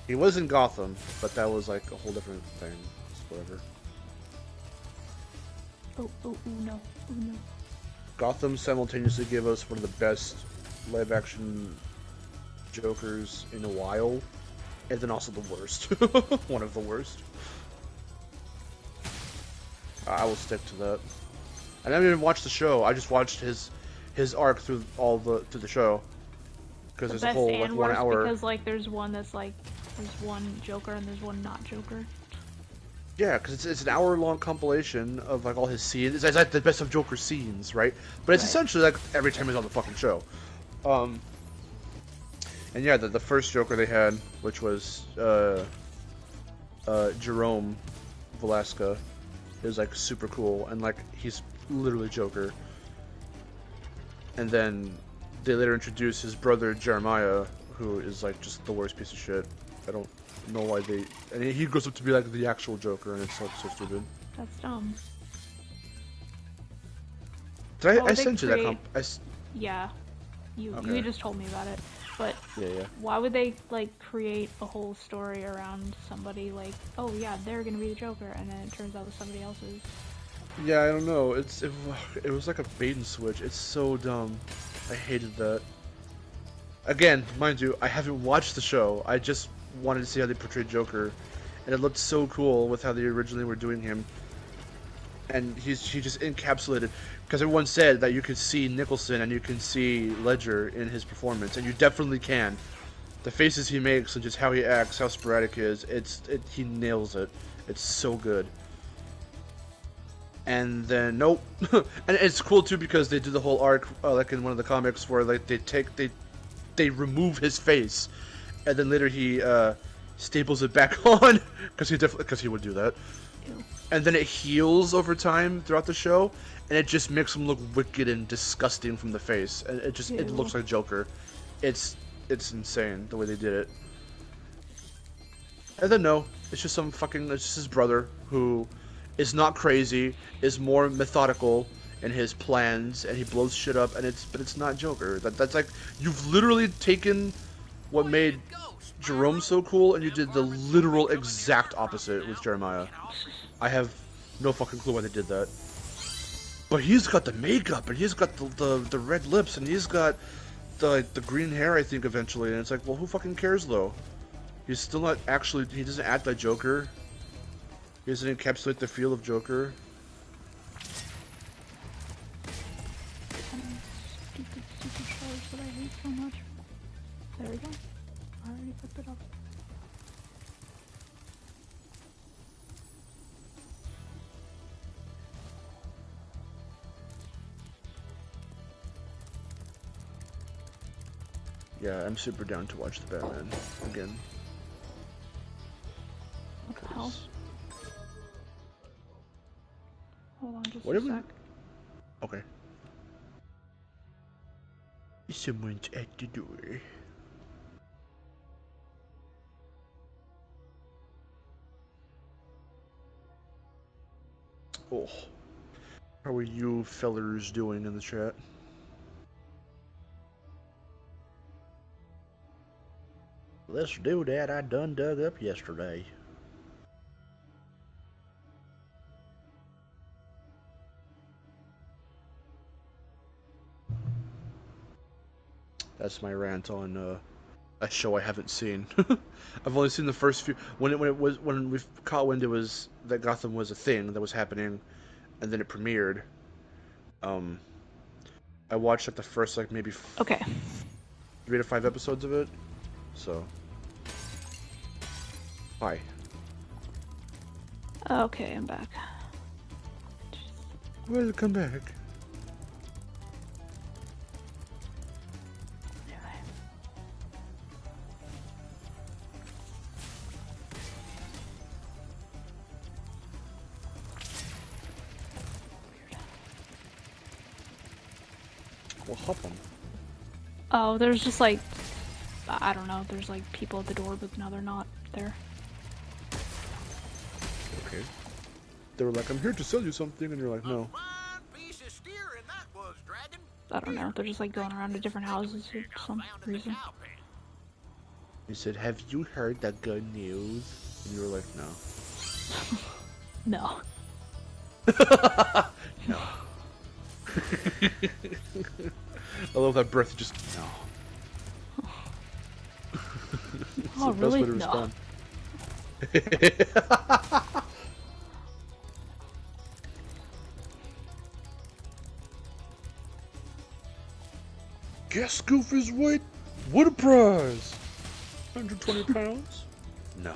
He was in Gotham, but that was like a whole different thing. It's whatever. Oh no. Oh no. Gotham simultaneously gave us one of the best live action Jokers in a while, and then also the worst. One of the worst. I will stick to that. I didn't even watch the show. I just watched his arc through the show because there's a whole like 1 hour. Because like there's one that's like there's one Joker and there's one not Joker. Yeah, because it's an hour-long compilation of like all his scenes. It's like the best of Joker scenes, right? But it's essentially like every time he's on the fucking show. And yeah, the first Joker they had, which was Jerome Velasca, is like super cool, and like he's literally Joker. And then they later introduced his brother Jeremiah, who is like just the worst piece of shit. I don't know why they. And he grows up to be like the actual Joker, and it's so stupid. That's dumb. Did I sent you that Yeah, you just told me about it. But yeah. Why would they like create a whole story around somebody like, oh yeah, they're gonna be the Joker, and then it turns out that somebody else is? Yeah, I don't know. It was like a bait and switch. It's so dumb. I hated that. Again, mind you, I haven't watched the show. I just wanted to see how they portrayed Joker, and it looked so cool with how they originally were doing him. And he just encapsulated, because everyone said that you could see Nicholson and you can see Ledger in his performance, and you definitely can. The faces he makes and just how he acts, how sporadic he is, he nails it. It's so good. And then nope, and it's cool too because they do the whole arc like in one of the comics where like they remove his face, and then later he staples it back on because he would do that. And then it heals over time throughout the show, and it just makes him look wicked and disgusting from the face, and it looks like Joker. It's insane the way they did it. And then no, it's just it's just his brother who is not crazy, is more methodical in his plans, and he blows shit up, but it's not Joker. That's like you've literally taken what made Jerome so cool, and you did the literal exact opposite with Jeremiah. I have no fucking clue why they did that. But he's got the makeup, and he's got the red lips, and he's got the green hair, I think, eventually. And it's like, well, who fucking cares, though? He's still not actually... He doesn't act like Joker. He doesn't encapsulate the feel of Joker. Stupid shows that I hate so much. There we go. I already picked it up. Yeah, I'm super down to watch the Batman again. What the hell? Hold on just a sec. Okay. Someone's at the door. Oh. How are you fellers doing in the chat? Let's do that. I done dug up yesterday. That's my rant on a show I haven't seen. I've only seen the first few. When we caught wind it was that Gotham was a thing that was happening, and then it premiered. I watched like the first like maybe 3 to 5 episodes of it. So, hi. Okay, I'm back. Welcome back. What happened? Oh, there's just like I don't know, there's like people at the door, but now they're not there. Okay. They were like, I'm here to sell you something, and you're like, no. I don't know, they're just like going around to different houses for some reason. He said, have you heard the good news? And you were like, no. No. No. I love that breath, just, no. It's oh, the really? best way to respond. Guess Goofy's weight? What a prize! 120 pounds? No.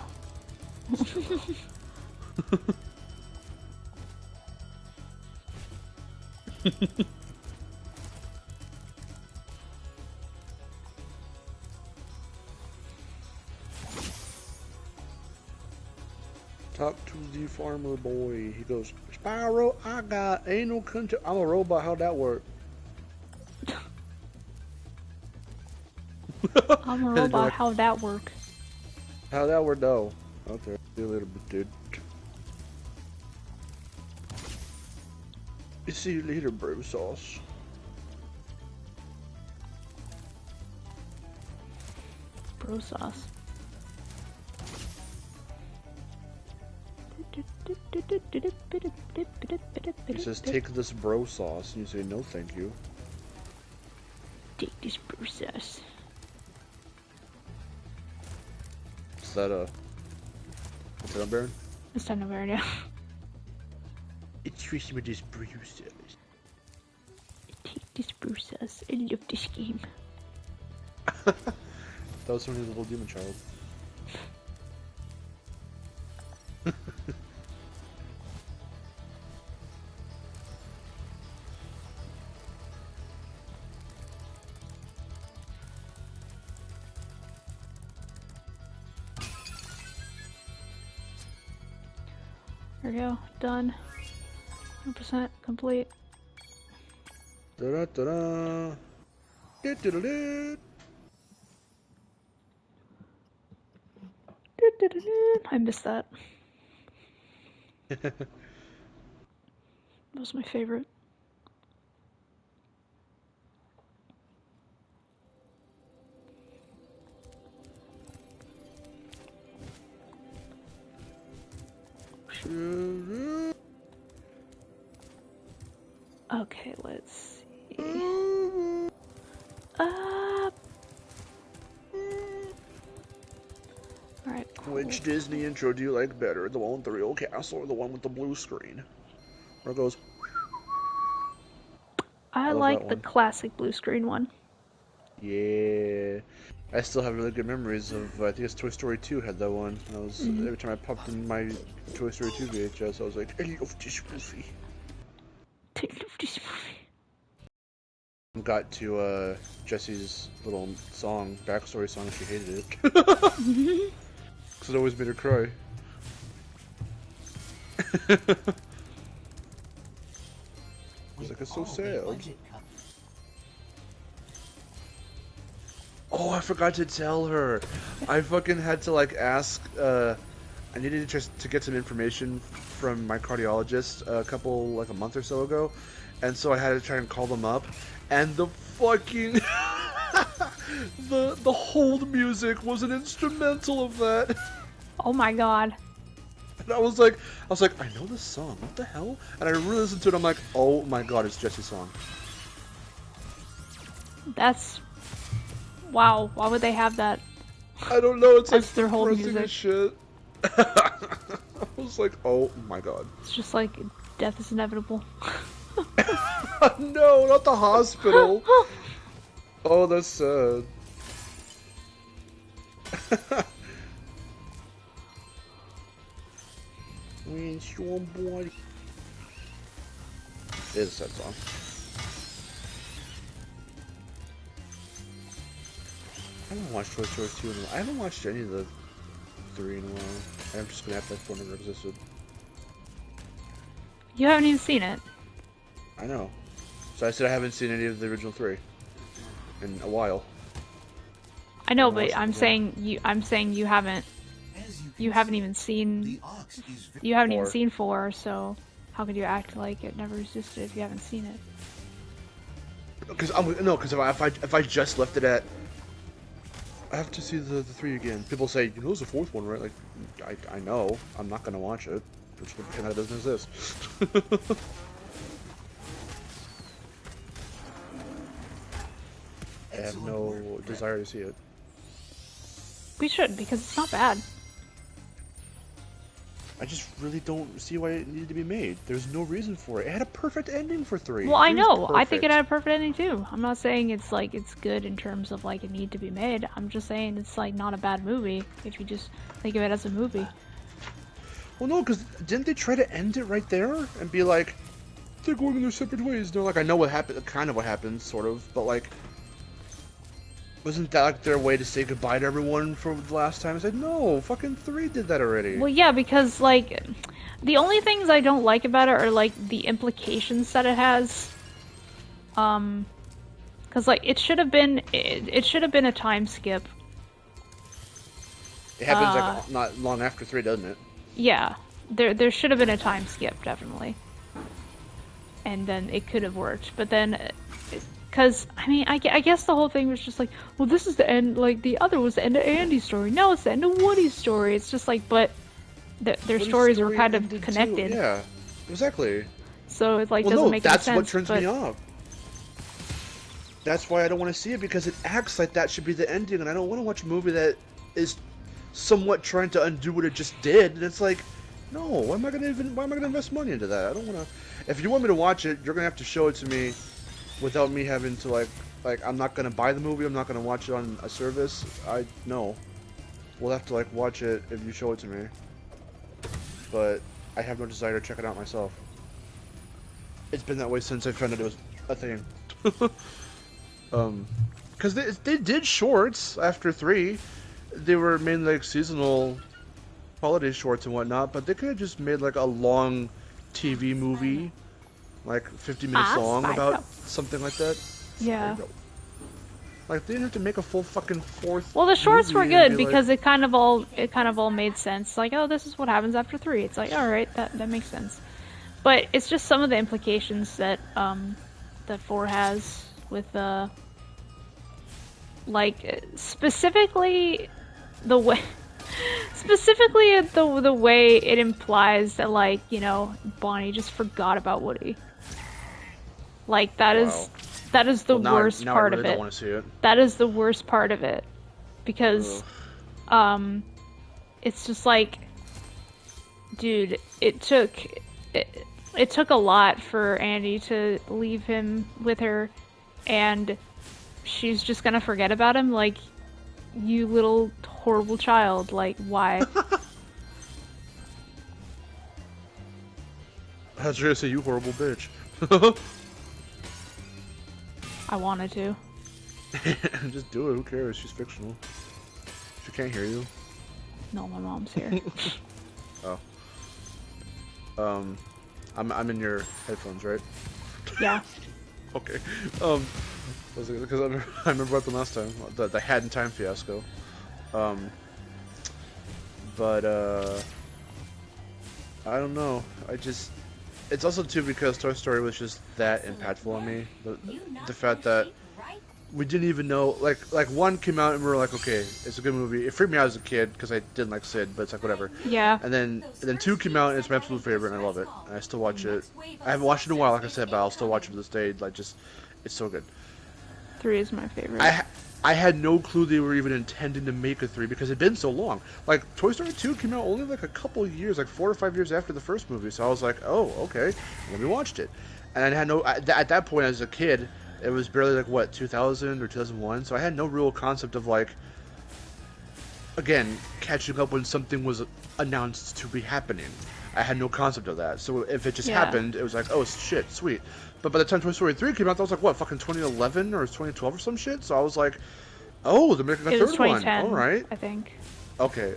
Talk to the farmer boy. He goes, Spyro, I got anal control. I'm a robot. How'd that work? I'm a robot. Like, how'd that work? How'd that work? No. Okay. See you later, dude. See you later, bro sauce. Bro sauce. He says, take this bro sauce, and you say, no thank you. Take this bro sauce. Is that a... Is that a Baron? It's not a Baron, yeah. It's Tristan with this bro sauce. Take this bro sauce. I love this game. That was from his little demon child. There we go. Done. 100% complete. Da-da-da-da. Da-da-da-da. I missed that. That was my favorite. Okay, let's see. Alright, cool. Which Disney intro do you like better? The one with the real castle or the one with the blue screen? Where it goes... I like the classic blue screen one. Yeah. I still have really good memories of, I think it's Toy Story 2 had that one. I was, every time I popped in my Toy Story 2 VHS, I was like, I love this movie. I love this movie. Got to Jessie's little song, backstory song, she hated it. Because it always made her cry. I was like, it's so sad. Oh, I forgot to tell her. I fucking had to like ask, I needed to get some information from my cardiologist a month or so ago. And so I had to try and call them up. And the fucking, the hold music was an instrumental of that. Oh my god. And I was like, I know this song, what the hell? And I re-listened to it, I'm like, oh my god, it's Jessie's song. That's... Wow, why would they have that? I don't know, it's That's like their whole depressing music. as shit. I was like, oh my god. It's just like, death is inevitable. No, not the hospital. Oh, that's sad. It's your body. It is a sad song. I haven't watched Toy Story 2 in a while. I haven't watched any of the 3 in a while. I'm just gonna have to have never existed. You haven't even seen it. I know. So I said I haven't seen any of the original 3 in a while. I know, but I'm saying you haven't even seen 4, so how could you act like it never existed if you haven't seen it? Because if I just left it at, I have to see the 3 again. People say, you know, there's a 4th one, right? Like, I know. I'm not gonna watch it. Which kind of doesn't exist. I have no desire to see it. We should, because it's not bad. I just really don't see why it needed to be made. There's no reason for it. It had a perfect ending for 3. Well, I know. I think it had a perfect ending too. I'm not saying it's like it's good in terms of like it need to be made. I'm just saying it's like not a bad movie if you just think of it as a movie. Well, no, because didn't they try to end it right there and be like, they're going in their separate ways? They're like, I know what happened, kind of what happened, sort of, but like, wasn't that like their way to say goodbye to everyone from the last time? I said, no, fucking 3 did that already. Well, yeah, because like, the only things I don't like about it are like the implications that it has. Because like it should have been a time skip. It happens like not long after 3, doesn't it? Yeah, there should have been a time skip, definitely. And then it could have worked, but then, because, I mean, I guess the whole thing was just like, well, this is the end, like, the other was the end of Andy's story, now it's the end of Woody's story. It's just like, but their stories were kind of connected. Too. Yeah, exactly. So it, like, doesn't make any sense. That's what turns me off. That's why I don't want to see it, because it acts like that should be the ending, and I don't want to watch a movie that is somewhat trying to undo what it just did, and it's like, no, why am I gonna invest money into that? I don't want to. If you want me to watch it, you're gonna have to show it to me without me having to like I'm not gonna buy the movie, I'm not gonna watch it on a service. No, we'll have to like watch it if you show it to me, but I have no desire to check it out myself. It's been that way since I found out it was a thing. Because they did shorts after 3. They were mainly like seasonal holiday shorts and whatnot, but they could have just made like a long TV movie, like 50 minutes long, about something like that. Yeah. Spyro. Like they didn't have to make a full fucking 4th. Well, the shorts were good be because like, it kind of all made sense. Like, oh, this is what happens after 3. It's like, all right, that makes sense. But it's just some of the implications that that 4 has with like specifically the way it implies that, like, you know, Bonnie just forgot about Woody. Like that is the worst part of it. Don't want to see it. That is the worst part of it, because it's just like, dude, it took a lot for Andy to leave him with her, and she's just gonna forget about him. Like, you little horrible child, like, why? I was gonna say, you horrible bitch. I wanted to. Just do it, who cares? She's fictional. She can't hear you. No, my mom's here. Oh. I'm in your headphones, right? Yeah. Okay. Because I remember what happened last time, the Hat in Time fiasco. But I don't know. It's also too because Toy Story was just that impactful on me. The fact that we didn't even know, like 1 came out and we were like, okay, it's a good movie. It freaked me out as a kid because I didn't like Sid, but it's like whatever. Yeah. And then 2 came out and it's my absolute favorite and I love it. And I still watch it. I haven't watched it in a while, like I said, but I'll still watch it to this day. Like, just, it's so good. 3 is my favorite. I had no clue they were even intending to make a 3 because it'd been so long. Like, Toy Story 2 came out only like a couple of years, like 4 or 5 years after the first movie. So I was like, oh, okay. And we watched it. And I had no, at that point as a kid, it was barely like, what, 2000 or 2001? So I had no real concept of, like, again, catching up when something was announced to be happening. I had no concept of that. So if it just happened, it was like, oh, shit, sweet. But by the time Toy Story 3 came out, that was like, what, fucking 2011 or 2012 or some shit? So I was like, oh, they're making a third one. All right. I think. Okay.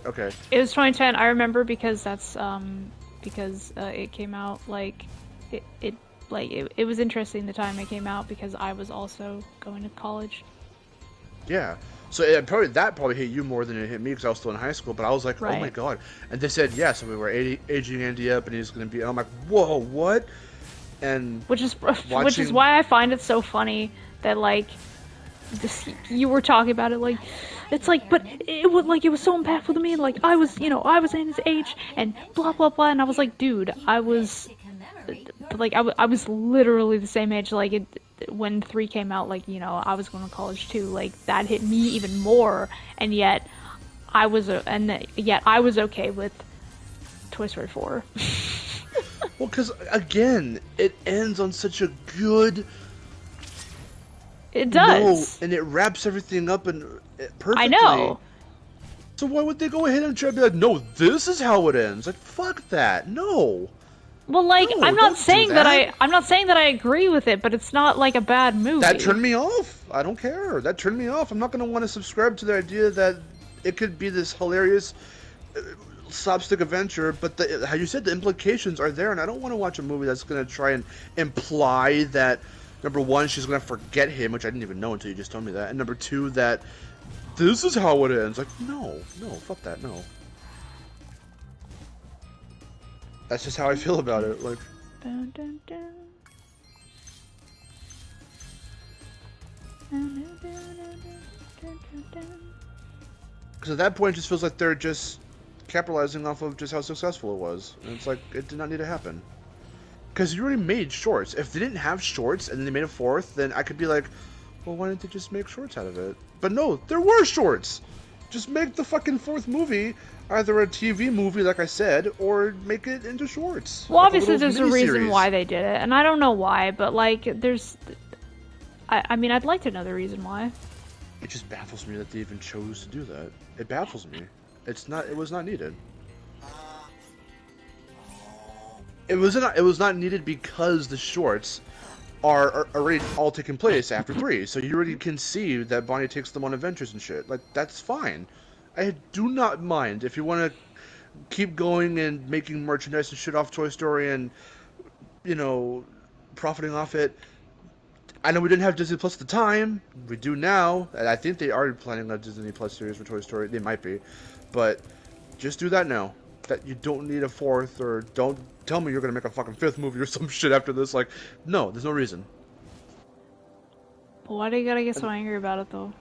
It was 2010. I remember because that's, it came out, like, it was interesting the time it came out because I was also going to college. Yeah. So it probably hit you more than it hit me because I was still in high school. But I was like, oh my god! And they said yeah, so we were aging Andy up, and he's going to be. And I'm like, whoa, what? And which is why I find it so funny that like you were talking about it like it's like, but it was so impactful to me. Like I was in his age and blah blah blah, and I was like, dude, I was literally the same age. Like when 3 came out, like I was going to college too. Like that hit me even more, and yet I was okay with Toy Story 4. Well, because again, it ends on such a good. It does, and it wraps everything up and perfectly. I know. So why would they go ahead and try to be like, no, this is how it ends? Like, fuck that, no. Well, like no, I'm not saying that I agree with it, but it's not like a bad movie. That turned me off. I don't care. That turned me off. I'm not going to want to subscribe to the idea that it could be this hilarious slapstick adventure, but how you said, the implications are there, and I don't want to watch a movie that's going to try and imply that, number one, she's going to forget him, which I didn't even know until you just told me that, and number two, that this is how it ends. Like, no, fuck that, no. That's just how I feel about it, like... Dun, dun, dun. Because at that point, it just feels like they're just capitalizing off of just how successful it was. And it's like, it did not need to happen. Because you already made shorts. If they didn't have shorts and they made a fourth, then I could be like, well, why didn't they just make shorts out of it? But no, there were shorts! Just make the fucking fourth movie either a TV movie, like I said, or make it into shorts. Well, like obviously there's a reason why they did it, and I don't know why, but like, there's... I mean, I'd like to know the reason why. It just baffles me that they even chose to do that. It baffles me. It was not needed. It was not needed because the shorts are already all taking place after 3, so you already can see that Bonnie takes them on adventures and shit. Like, that's fine. I do not mind if you want to keep going and making merchandise and shit off Toy Story and, profiting off it. I know we didn't have Disney Plus at the time. We do now. And I think they are planning a Disney Plus series for Toy Story. They might be. But just do that now. That you don't need a fourth, or don't tell me you're going to make a fucking 5th movie or some shit after this. Like, no, there's no reason. Why do you gotta get so angry about it, though?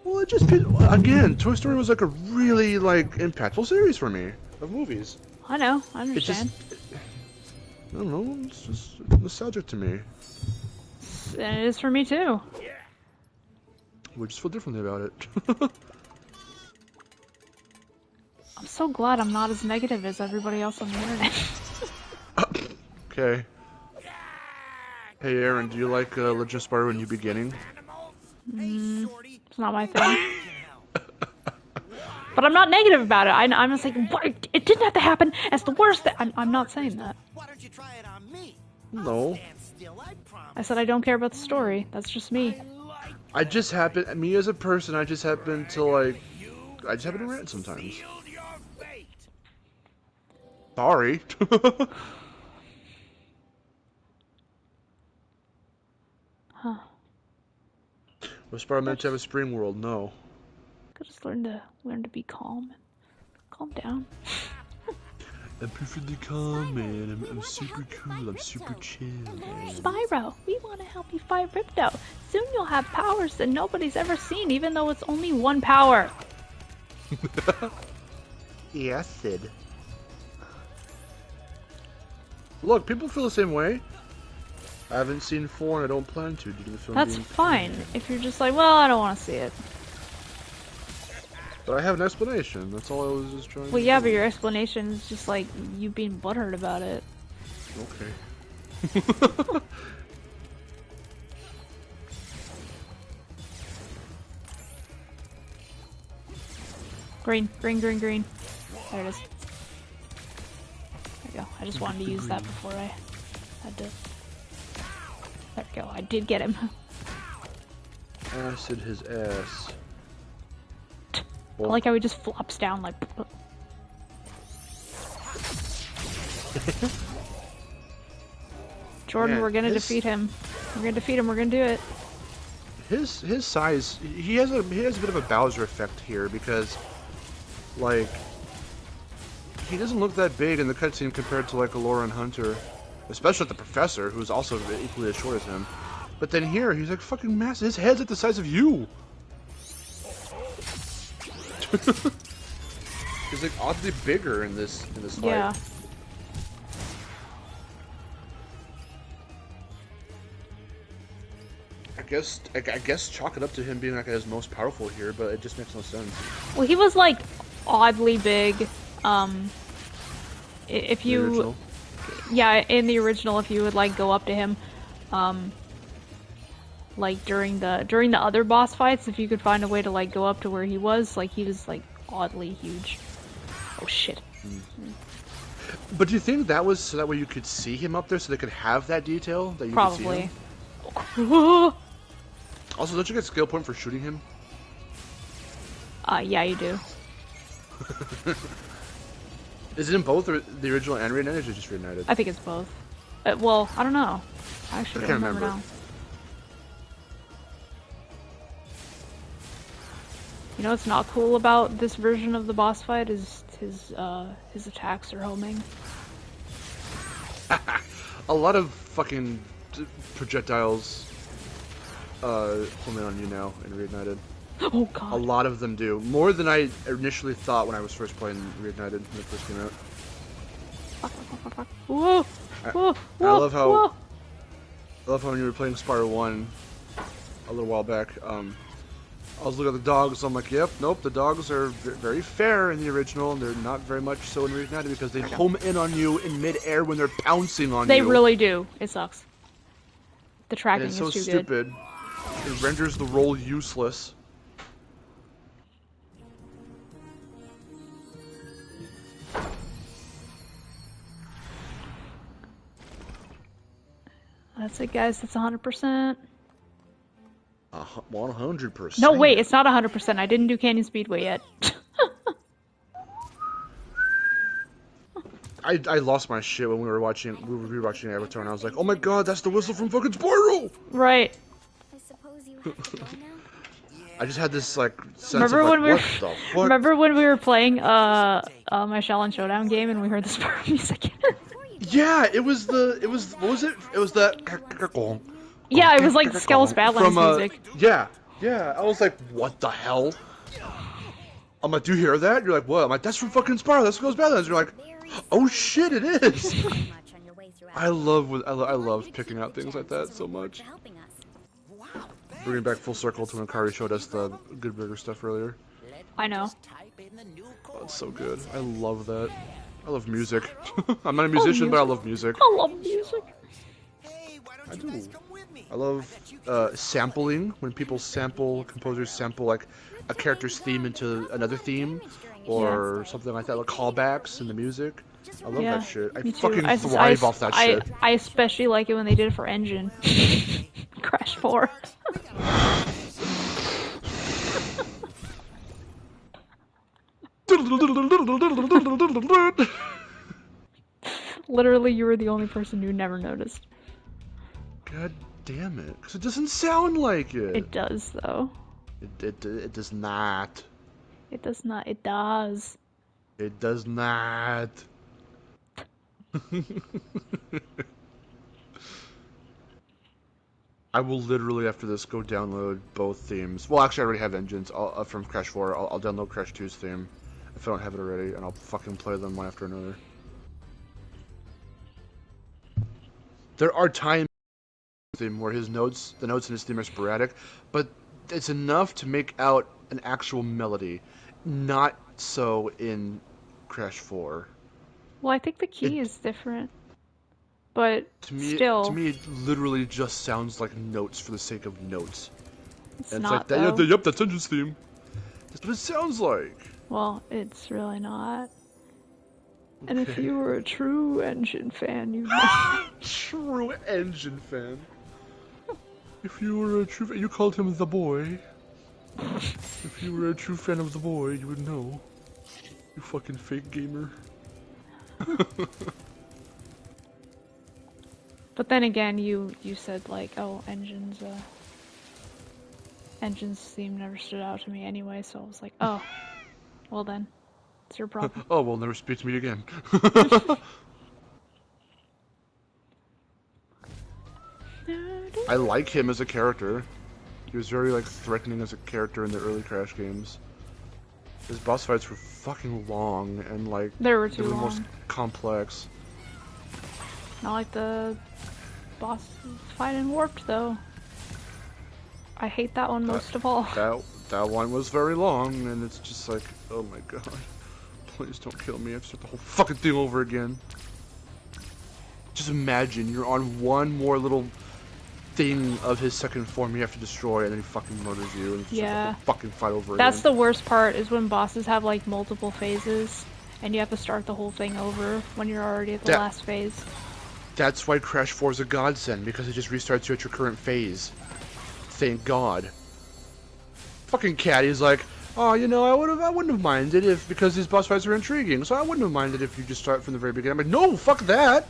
Well, it just... Again, Toy Story was like a really, like, impactful series for me of movies. I know. I understand. I don't know. It's just nostalgic to me. And it is for me, too. We just feel differently about it. I'm so glad I'm not as negative as everybody else on the internet. Okay. Hey, Aaron, do you like Legend of Spyro: A New Beginning? It's not my thing. But I'm not negative about it. I'm just like, what? It didn't have to happen. It's the worst. I'm not saying that. Why don't you try it on me? No. I said I don't care about the story. That's just me. Me as a person, I just happen to rant sometimes. Sorry. Huh. Was Spyro meant to have a spring world? No. Could just learn to be calm. Calm down. I'm perfectly calm, man. I'm super cool. I'm super chill, man. Spyro, we want to help you fight Ripto. Soon you'll have powers that nobody's ever seen, even though it's only one power. Yeah, Sid. Look, people feel the same way. I haven't seen 4 and I don't plan to due to the film. That's fine. If you're just like, well, I don't want to see it. But I have an explanation. That's all I was just trying to do. Well, yeah, but your explanation is just like you being butthurt about it. Okay. Green, green, green, green. There it is. There we go. I just wanted to use that before I had to... There we go. I did get him. Acid his ass. I like how he just flops down like... Jordan, we're gonna defeat him. We're gonna defeat him. We're gonna do it. his size, he has a bit of a Bowser effect here because, like, he doesn't look that big in the cutscene compared to like Allura and Hunter, especially the Professor, who's also equally as short as him. But then here, he's like fucking massive. His head's like the size of you. He's like oddly bigger in this fight. Yeah. I guess chalk it up to him being like his most powerful here, but it just makes no sense. Well, he was like oddly big. If you, yeah, in the original, if you would like go up to him, like during the other boss fights, if you could find a way to like go up to where he was like oddly huge. Oh shit. But do you think that was so that way you could see him up there, so they could have that detail that you could see him? Probably. Also, don't you get skill point for shooting him? Yeah, you do. Is it in both the original and Reignited, or just Reignited? I think it's both. Well, I don't know. I actually don't remember now. You know what's not cool about this version of the boss fight is his attacks are homing. A lot of fucking projectiles homing on you now in Reignited. Oh god. A lot of them do. More than I initially thought when I was first playing Reignited when it first came out. Whoa! Whoa! I love how when you were playing Spyro 1 a little while back, I was looking at the dogs, I'm like, yep, nope, the dogs are very fair in the original, and they're not very much so in Reignited because they home in on you in mid-air when they're pouncing on you. They really do. It sucks. The tracking is too stupid. Good. It renders the roll useless. That's it, guys. That's 100%. 100%. No, wait, it's not 100%. I didn't do Canyon Speedway yet. I lost my shit when we were rewatching Avatar, and I was like, oh my god, that's the whistle from fucking Spyro! Right. I suppose you have to go now? I just had this like sense remember of like, when we what the fuck? Remember when we were playing my Shaolin Showdown game and we heard the Spyro music? Yeah, what was it? It was that. Yeah, it was like Skelos Badlands music. Yeah. I was like, what the hell? I'm like, do you hear that? You're like, what? I'm like, that's from fucking Spyro. That's Skelos Badlands. You're like, oh shit, it is. I love picking out things like that so much. Bringing back full circle to when Kari showed us the Good Burger stuff earlier. I know. Oh, it's so good. I love that. I love music. I'm not a musician, but I love music. I love music. I do. I love sampling, when people composers sample like a character's theme into another theme, or something like that, like callbacks in the music. I love that shit. I fucking thrive off that shit. I especially like it when they did it for Engine. Crash 4. Literally, you were the only person who never noticed. God damn it. Because it doesn't sound like it. It does, though. It does not. It does not. It does. It does not. I will literally, after this, go download both themes. Well, actually, I already have engines from Crash 4. I'll download Crash 2's theme if I don't have it already, and I'll fucking play them one after another. There are times where the notes in his theme are sporadic, but it's enough to make out an actual melody. Not so in Crash 4. Well, I think the key is different. But still, to me, it literally just sounds like notes for the sake of notes. It's and not, it's like, yep, that's Engine's theme. That's what it sounds like. Well, it's really not. Okay. And if you were a true Engine fan, you know. True Engine fan. If you were a true fan, you called him the boy. If you were a true fan of the boy, you would know. You fucking fake gamer. But then again, you said like, oh, Engine's Engine's theme never stood out to me anyway, so I was like, oh, well then, it's your problem. Oh, well, never speak to me again. I like him as a character. He was very, like, threatening as a character in the early Crash games. His boss fights were fucking long and, like, they were too the long. most complex. Not like the boss fight in Warped, though. I hate that one most of all. That one was very long, and it's just like, oh my god. Please don't kill me. I have to start the whole fucking thing over again. Just imagine you're on one more little thing of his second form you have to destroy, and then he fucking murders you, and you have to fucking fight over again. That's the worst part, is when bosses have like multiple phases, and you have to start the whole thing over when you're already at the last phase. That's why Crash 4 is a godsend, because it just restarts you at your current phase. Thank God. Fucking Caddy's like, oh, you know, I wouldn't have minded if, because these boss fights are intriguing, so I wouldn't have minded if you just start from the very beginning. I'm like, no, fuck that!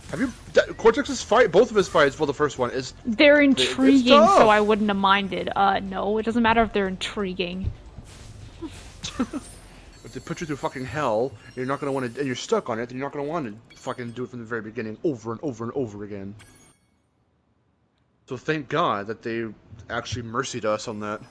Have you, Cortex's fight, both of his fights, well, the first one is... They're intriguing, so I wouldn't have minded. No, it doesn't matter if they're intriguing. If they put you through fucking hell, you're not gonna want to, and you're stuck on it, then you're not gonna want to fucking do it from the very beginning, over and over and over again. So thank God that they actually mercied us on that.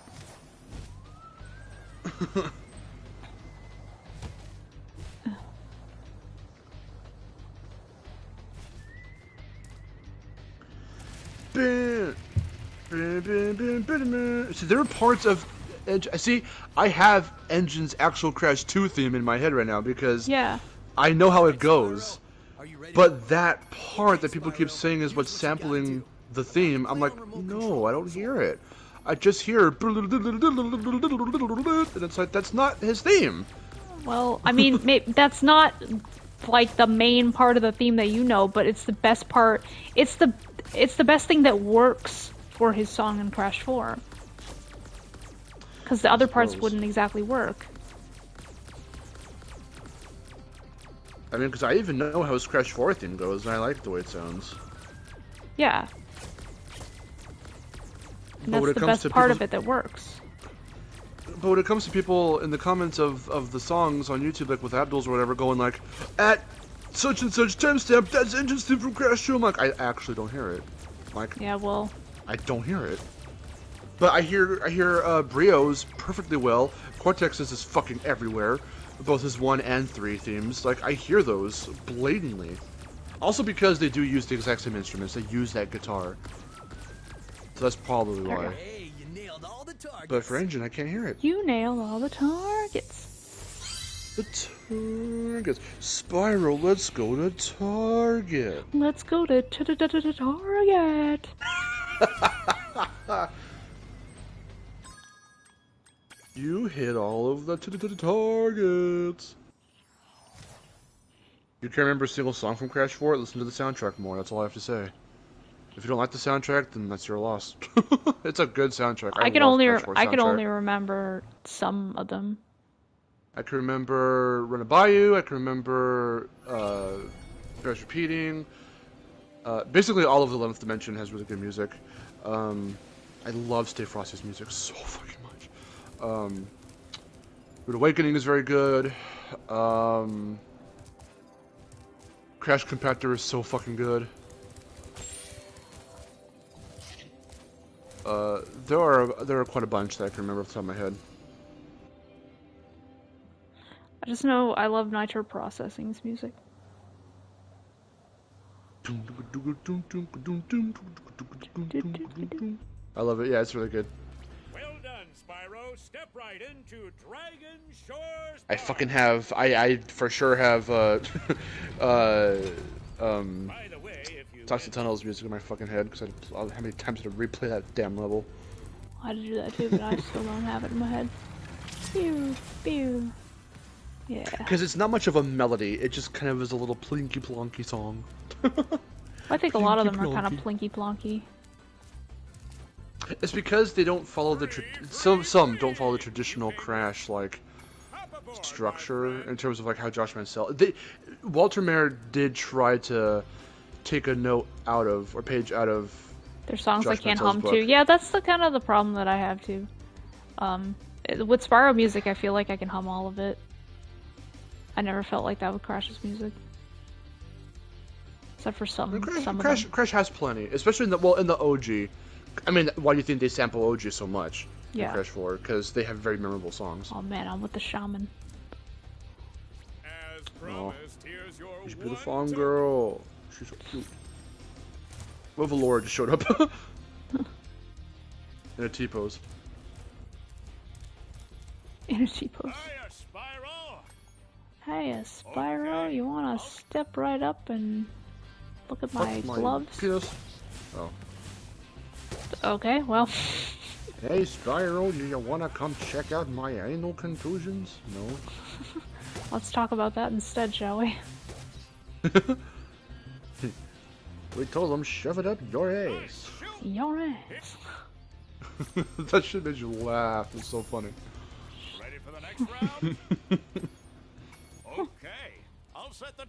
See, there are parts of see, I have Engine's actual Crash 2 theme in my head right now because I know how it goes. But that part that people keep saying is what's sampling the theme, I'm like, no, I don't hear it. I just hear and it's like, that's not his theme. Well, I mean, that's not like the main part of the theme that you know, but it's the best part. It's the best thing that works for his song in Crash 4. Because the other parts wouldn't exactly work. I mean, because I even know how his Crash 4 theme goes, and I like the way it sounds. Yeah. And that's the best part of it that works. But when it comes to people in the comments of the songs on YouTube, like with Abdul's or whatever, going like, at such and such timestamp, that's Engine's theme from Crash 2, I'm like, I actually don't hear it. Like, yeah, well... I don't hear it. But I hear Brio's perfectly well. Cortex's is fucking everywhere. Both his 1 and 3 themes. Like, I hear those blatantly. Also because they do use the exact same instruments. They use that guitar. So that's probably why. Hey, you nailed all the targets. But for Engine, I can't hear it. You nailed all the targets. The targets. Spyro, let's go to Target. Let's go to Target. You hit all of the targets. You can't remember a single song from Crash 4? Listen to the soundtrack more, that's all I have to say. If you don't like the soundtrack, then that's your loss. It's a good soundtrack. I can only remember some of them. I can remember Run It By You, I can remember Bears Repeating. Basically all of the 11th Dimension has really good music. I love Stay Frosty's music so fucking much. Rude Awakening is very good. Crash Compactor is so fucking good. There are quite a bunch that I can remember off the top of my head. I just know I love Nitro Processing's music. I love it. Yeah, it's really good. Well done, Spyro. Step right into Dragon Shores. I fucking have. I for sure have. Toxic Tunnel's music in my fucking head because how many times did I replay that damn level? I had to do that too, but I still don't have it in my head. Pew, pew. Yeah. Because it's not much of a melody. It just kind of is a little plinky plonky song. I think a lot of them are kind of plinky plonky. It's because they don't follow the some don't follow the traditional Crash like structure in terms of like how Josh Mansell. Walter Mayer did try to take a note out of or page out of There's songs I Josh can't Mantel's hum book. to. Yeah, that's the kind of the problem that I have too. With Spyro music, I feel like I can hum all of it. I never felt like that with Crash's music. Except for some of them. Crash has plenty, especially in the OG. I mean, why do you think they sample OG so much in Yeah. Crash 4? Because they have very memorable songs. Oh man, I'm with the shaman. As Oh, promised, here's your she's beautiful on girl. She's so cute. What if Laura just showed up? In a T-pose. In a T-pose. Hiya, Spyro. Hey, Spyro, you wanna step right up and look at my Fuck gloves? Penis. Oh. Okay, well. Hey, Spyro, do you wanna come check out my anal contusions? No. Let's talk about that instead, shall we? We told them shove it up your ass. Your ass. That shit made you laugh. It's so funny. Ready for the next round? Okay, I'll set the.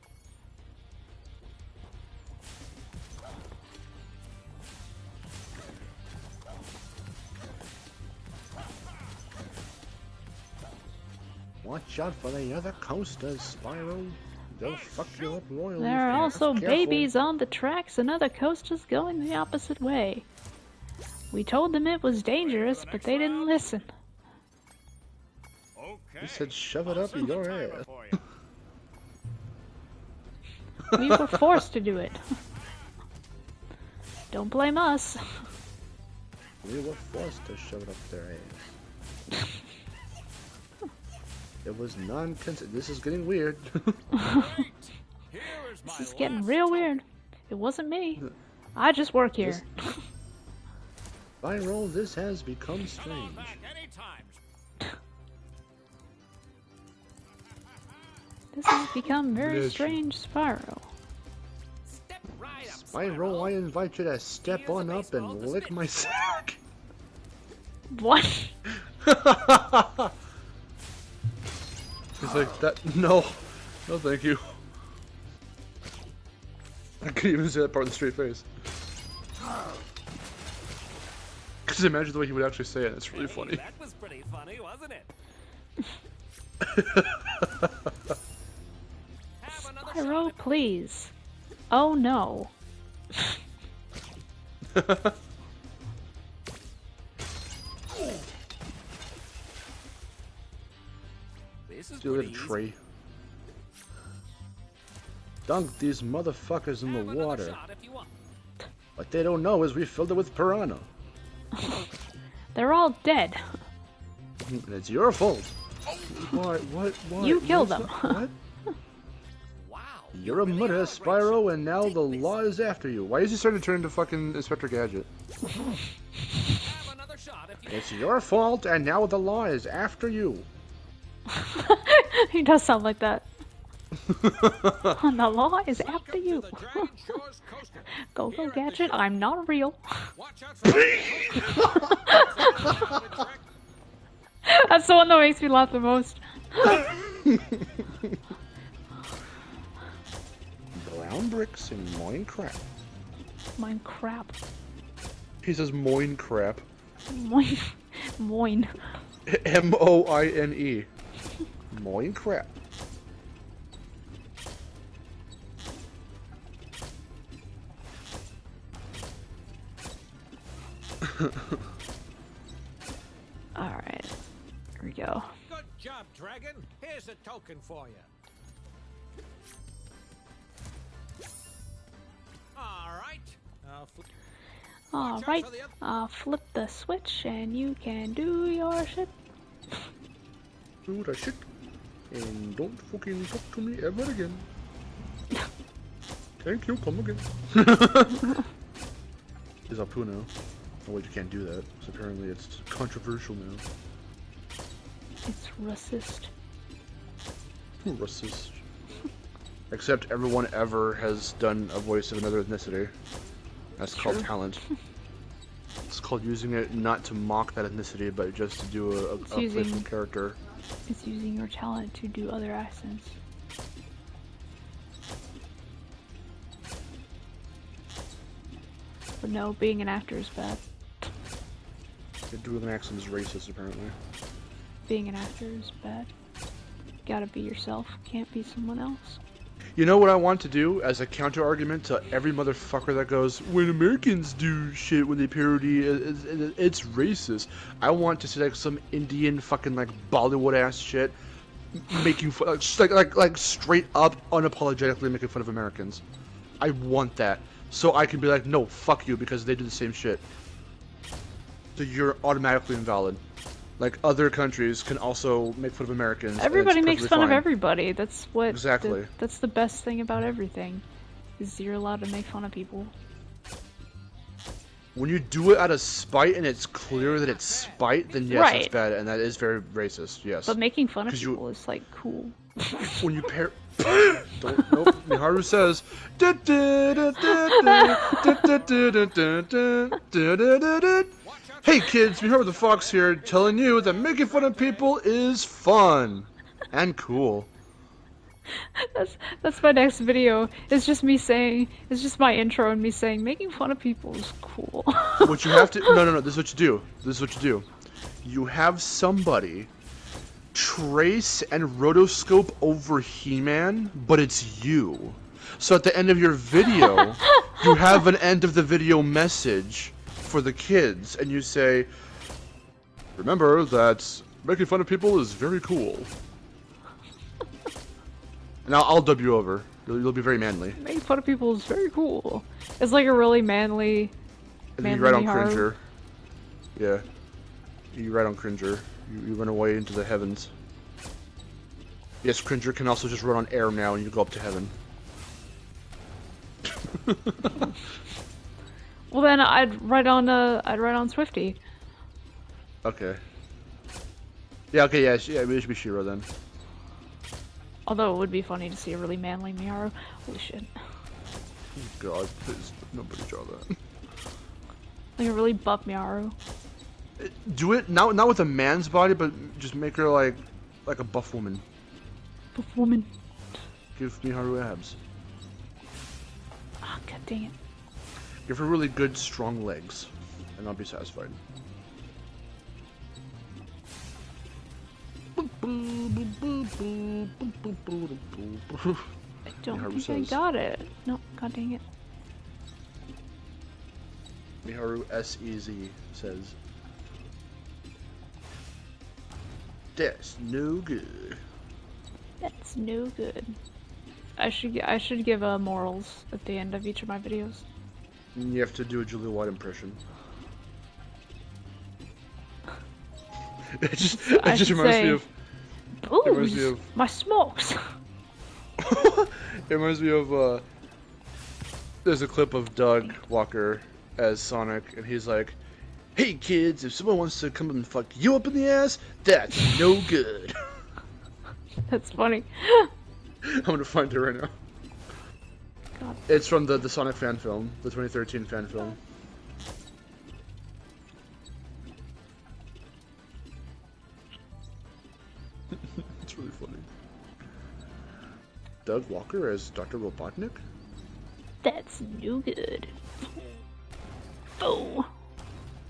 Watch out for the other coasters, Spyro. They'll fuck you up royally. There are if you're also not careful. babies on the tracks and other coasters going the opposite way. We told them it was dangerous, but they didn't listen. You said shove it up your ass. We were forced to do it. Don't blame us. We were forced to shove it up their ass. It was non-consent. This is getting weird. This is getting real weird. It wasn't me. I just work here. Spyro, this has become strange. This has become very strange, Spyro. Spyro, I invite you to step on up and lick my sack. What? He's like, that, no, no thank you. I couldn't even say that part with a straight face. Because imagine the way he would actually say it, it's really funny. That was pretty funny, wasn't it? Spyro, please. Oh no. Do a tree. Dunk these motherfuckers in the water. What they don't know is we filled it with piranha. They're all dead. And it's your fault. What? You killed them. What? You're a murderer, Spyro, and now the law is after you. Why is he starting to turn into fucking Inspector Gadget? It's your fault, and now the law is after you. He does sound like that. The law is after you. Go Gadget, I'm not real. That's the one that makes me laugh the most. Brown bricks and moin crap. Moin crap. He says moin crap. Moin. Moin. M-O-I-N-E. Moin crap. Alright. Here we go. Good job, Dragon. Here's a token for you. Alright. I'll flip the switch and you can do your shit. Do the shit. And don't fucking talk to me ever again. Thank you, come again. Is Apu now? Oh wait, you can't do that. So apparently it's controversial now. It's racist. Racist. Except everyone ever has done a voice of another ethnicity. That's called talent. It's called using it not to mock that ethnicity, but just to do a playful character. It's using your talent to do other accents. But no, being an actor is bad. Doing an accent is racist, apparently. Being an actor is bad. Gotta be yourself, can't be someone else. You know what I want to do as a counter argument to every motherfucker that goes, when Americans do shit when they parody, it's racist. I want to see like some Indian fucking like Bollywood ass shit, making fun, like straight up unapologetically making fun of Americans. I want that, so I can be like, no, fuck you, because they do the same shit. So you're automatically invalid. Like, other countries can also make fun of Americans. Everybody makes fun of everybody. That's what. Exactly. That's the best thing about everything, is you're allowed to make fun of people. When you do it out of spite and it's clear that it's spite, then yes, it's bad, and that is very racist. Yes. But making fun of people is like cool. When you pair. Nope. Miharu says. Hey kids, Miharu the Fox here, telling you that making fun of people is fun and cool. That's my next video. It's just me saying, it's just my intro and me saying making fun of people is cool. What you have to no, this is what you do. This is what you do. You have somebody trace and rotoscope over He-Man, but it's you. So at the end of your video, you have an end of the video message for the kids, and you say, remember that making fun of people is very cool. And I'll dub you over. You'll be very manly. Making fun of people is very cool. It's like a really manly. And then you write on Cringer. Yeah. You write on Cringer. You run away into the heavens. Yes, Cringer can also just run on air now, and you go up to heaven. Well then, I'd write on Swifty. Okay. Yeah. Okay. Yeah. It should be Shiro then. Although it would be funny to see a really manly Miharu. Holy shit. God, please, nobody draw that. Like a really buff Miharu. Do it not with a man's body, but just make her like a buff woman. Buff woman. Give Miharu abs. Ah, god dang it. Give her really good, strong legs, and I'll be satisfied. I don't think I got it. No, god dang it. Miharu S-E-Z says, that's no good. That's no good. I should give morals at the end of each of my videos. You have to do a Julia White impression. It just reminds me of. Ooh, it reminds me of my smokes. It reminds me of. There's a clip of Doug Walker as Sonic, and he's like, "Hey kids, if someone wants to come and fuck you up in the ass, that's no good." That's funny. I'm gonna find it right now. God. It's from the Sonic fan film, the 2013 fan film. It's really funny. Doug Walker as Dr. Robotnik? That's no good. Oh.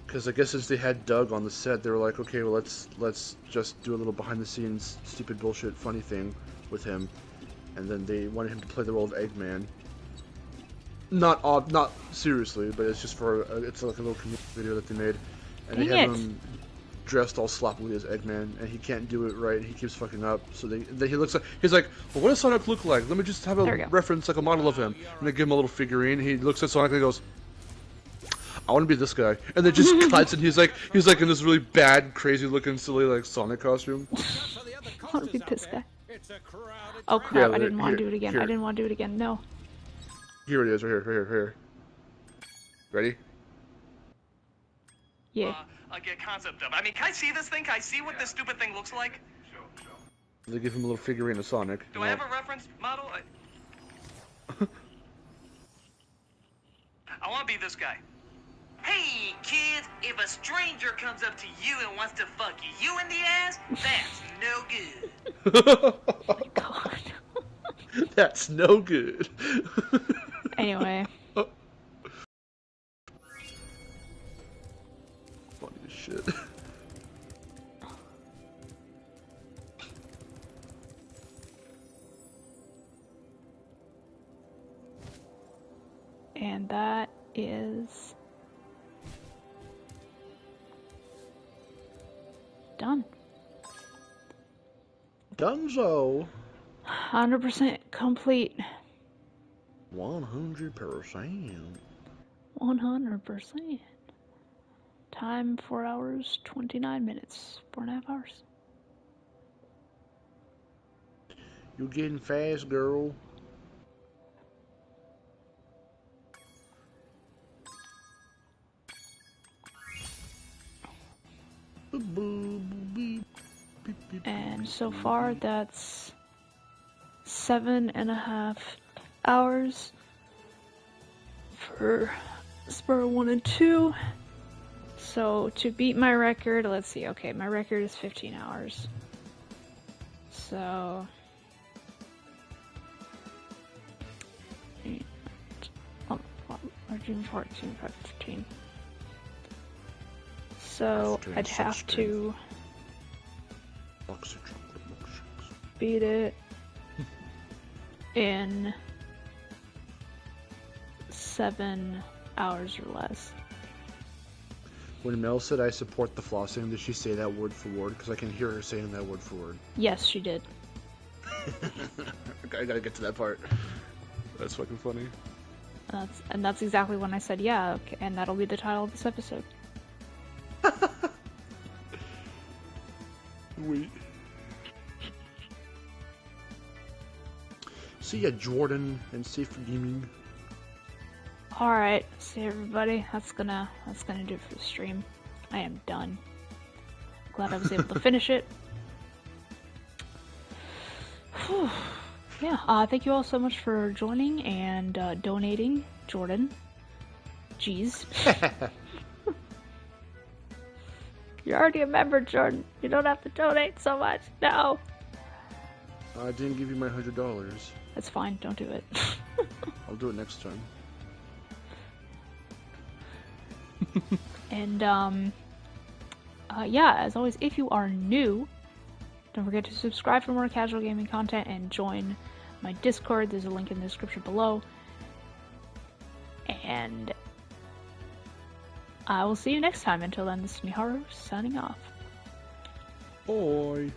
Because I guess since they had Doug on the set, they were like, okay, well let's just do a little behind the scenes stupid bullshit funny thing with him, and then they wanted him to play the role of Eggman. Not seriously, but it's just for it's like a little community video that they made, and they have him dressed all sloppily as Eggman, and he can't do it right. He keeps fucking up. So he looks like he's like, well, what does Sonic look like? Let me just have a reference, like a model of him, and they give him a little figurine. He looks at Sonic and he goes, I want to be this guy, and then just cuts, and he's like in this really bad, crazy looking, silly like Sonic costume. I want to be this guy. Oh crap! Yeah, I didn't want to do it again. I didn't want to do it again. No. Here it is, right here. Ready? Yeah. Like a concept of. I mean, can I see this thing? Can I see what this stupid thing looks like? They give him a little figurine of Sonic. Do I have a reference model? I want to be this guy. Hey, kids, if a stranger comes up to you and wants to fuck you in the ass, that's no good. Oh my god. That's no good. Anyway. shit. And that is done. Dunzo. 100% complete. 100%. 100%. Time 4 hours, 29 minutes. 4.5 hours. You getting fast, girl. And so far, that's 7.5 hours for Spyro 1 and 2. So to beat my record, let's see, okay, my record is 15 hours. So 14, 15. So I'd have to beat it in 7 hours or less. When Mel said I support the flossing, did she say that word for word? Because I can hear her saying that word for word. Yes, she did. I gotta get to that part. That's fucking funny. That's exactly when I said yeah, okay, and that'll be the title of this episode. Wait. See ya, Jordan, and safe gaming. Alright, see everybody. That's gonna do it for the stream. I am done. Glad I was able to finish it. Whew. Yeah, thank you all so much for joining and donating, Jordan. Jeez. You're already a member, Jordan. You don't have to donate so much. No. I didn't give you my $100. That's fine. Don't do it. I'll do it next time. And yeah, as always, if you are new, don't forget to subscribe for more casual gaming content and join my Discord. There's a link in the description below. And I will see you next time. Until then, this is Miharu signing off. Bye.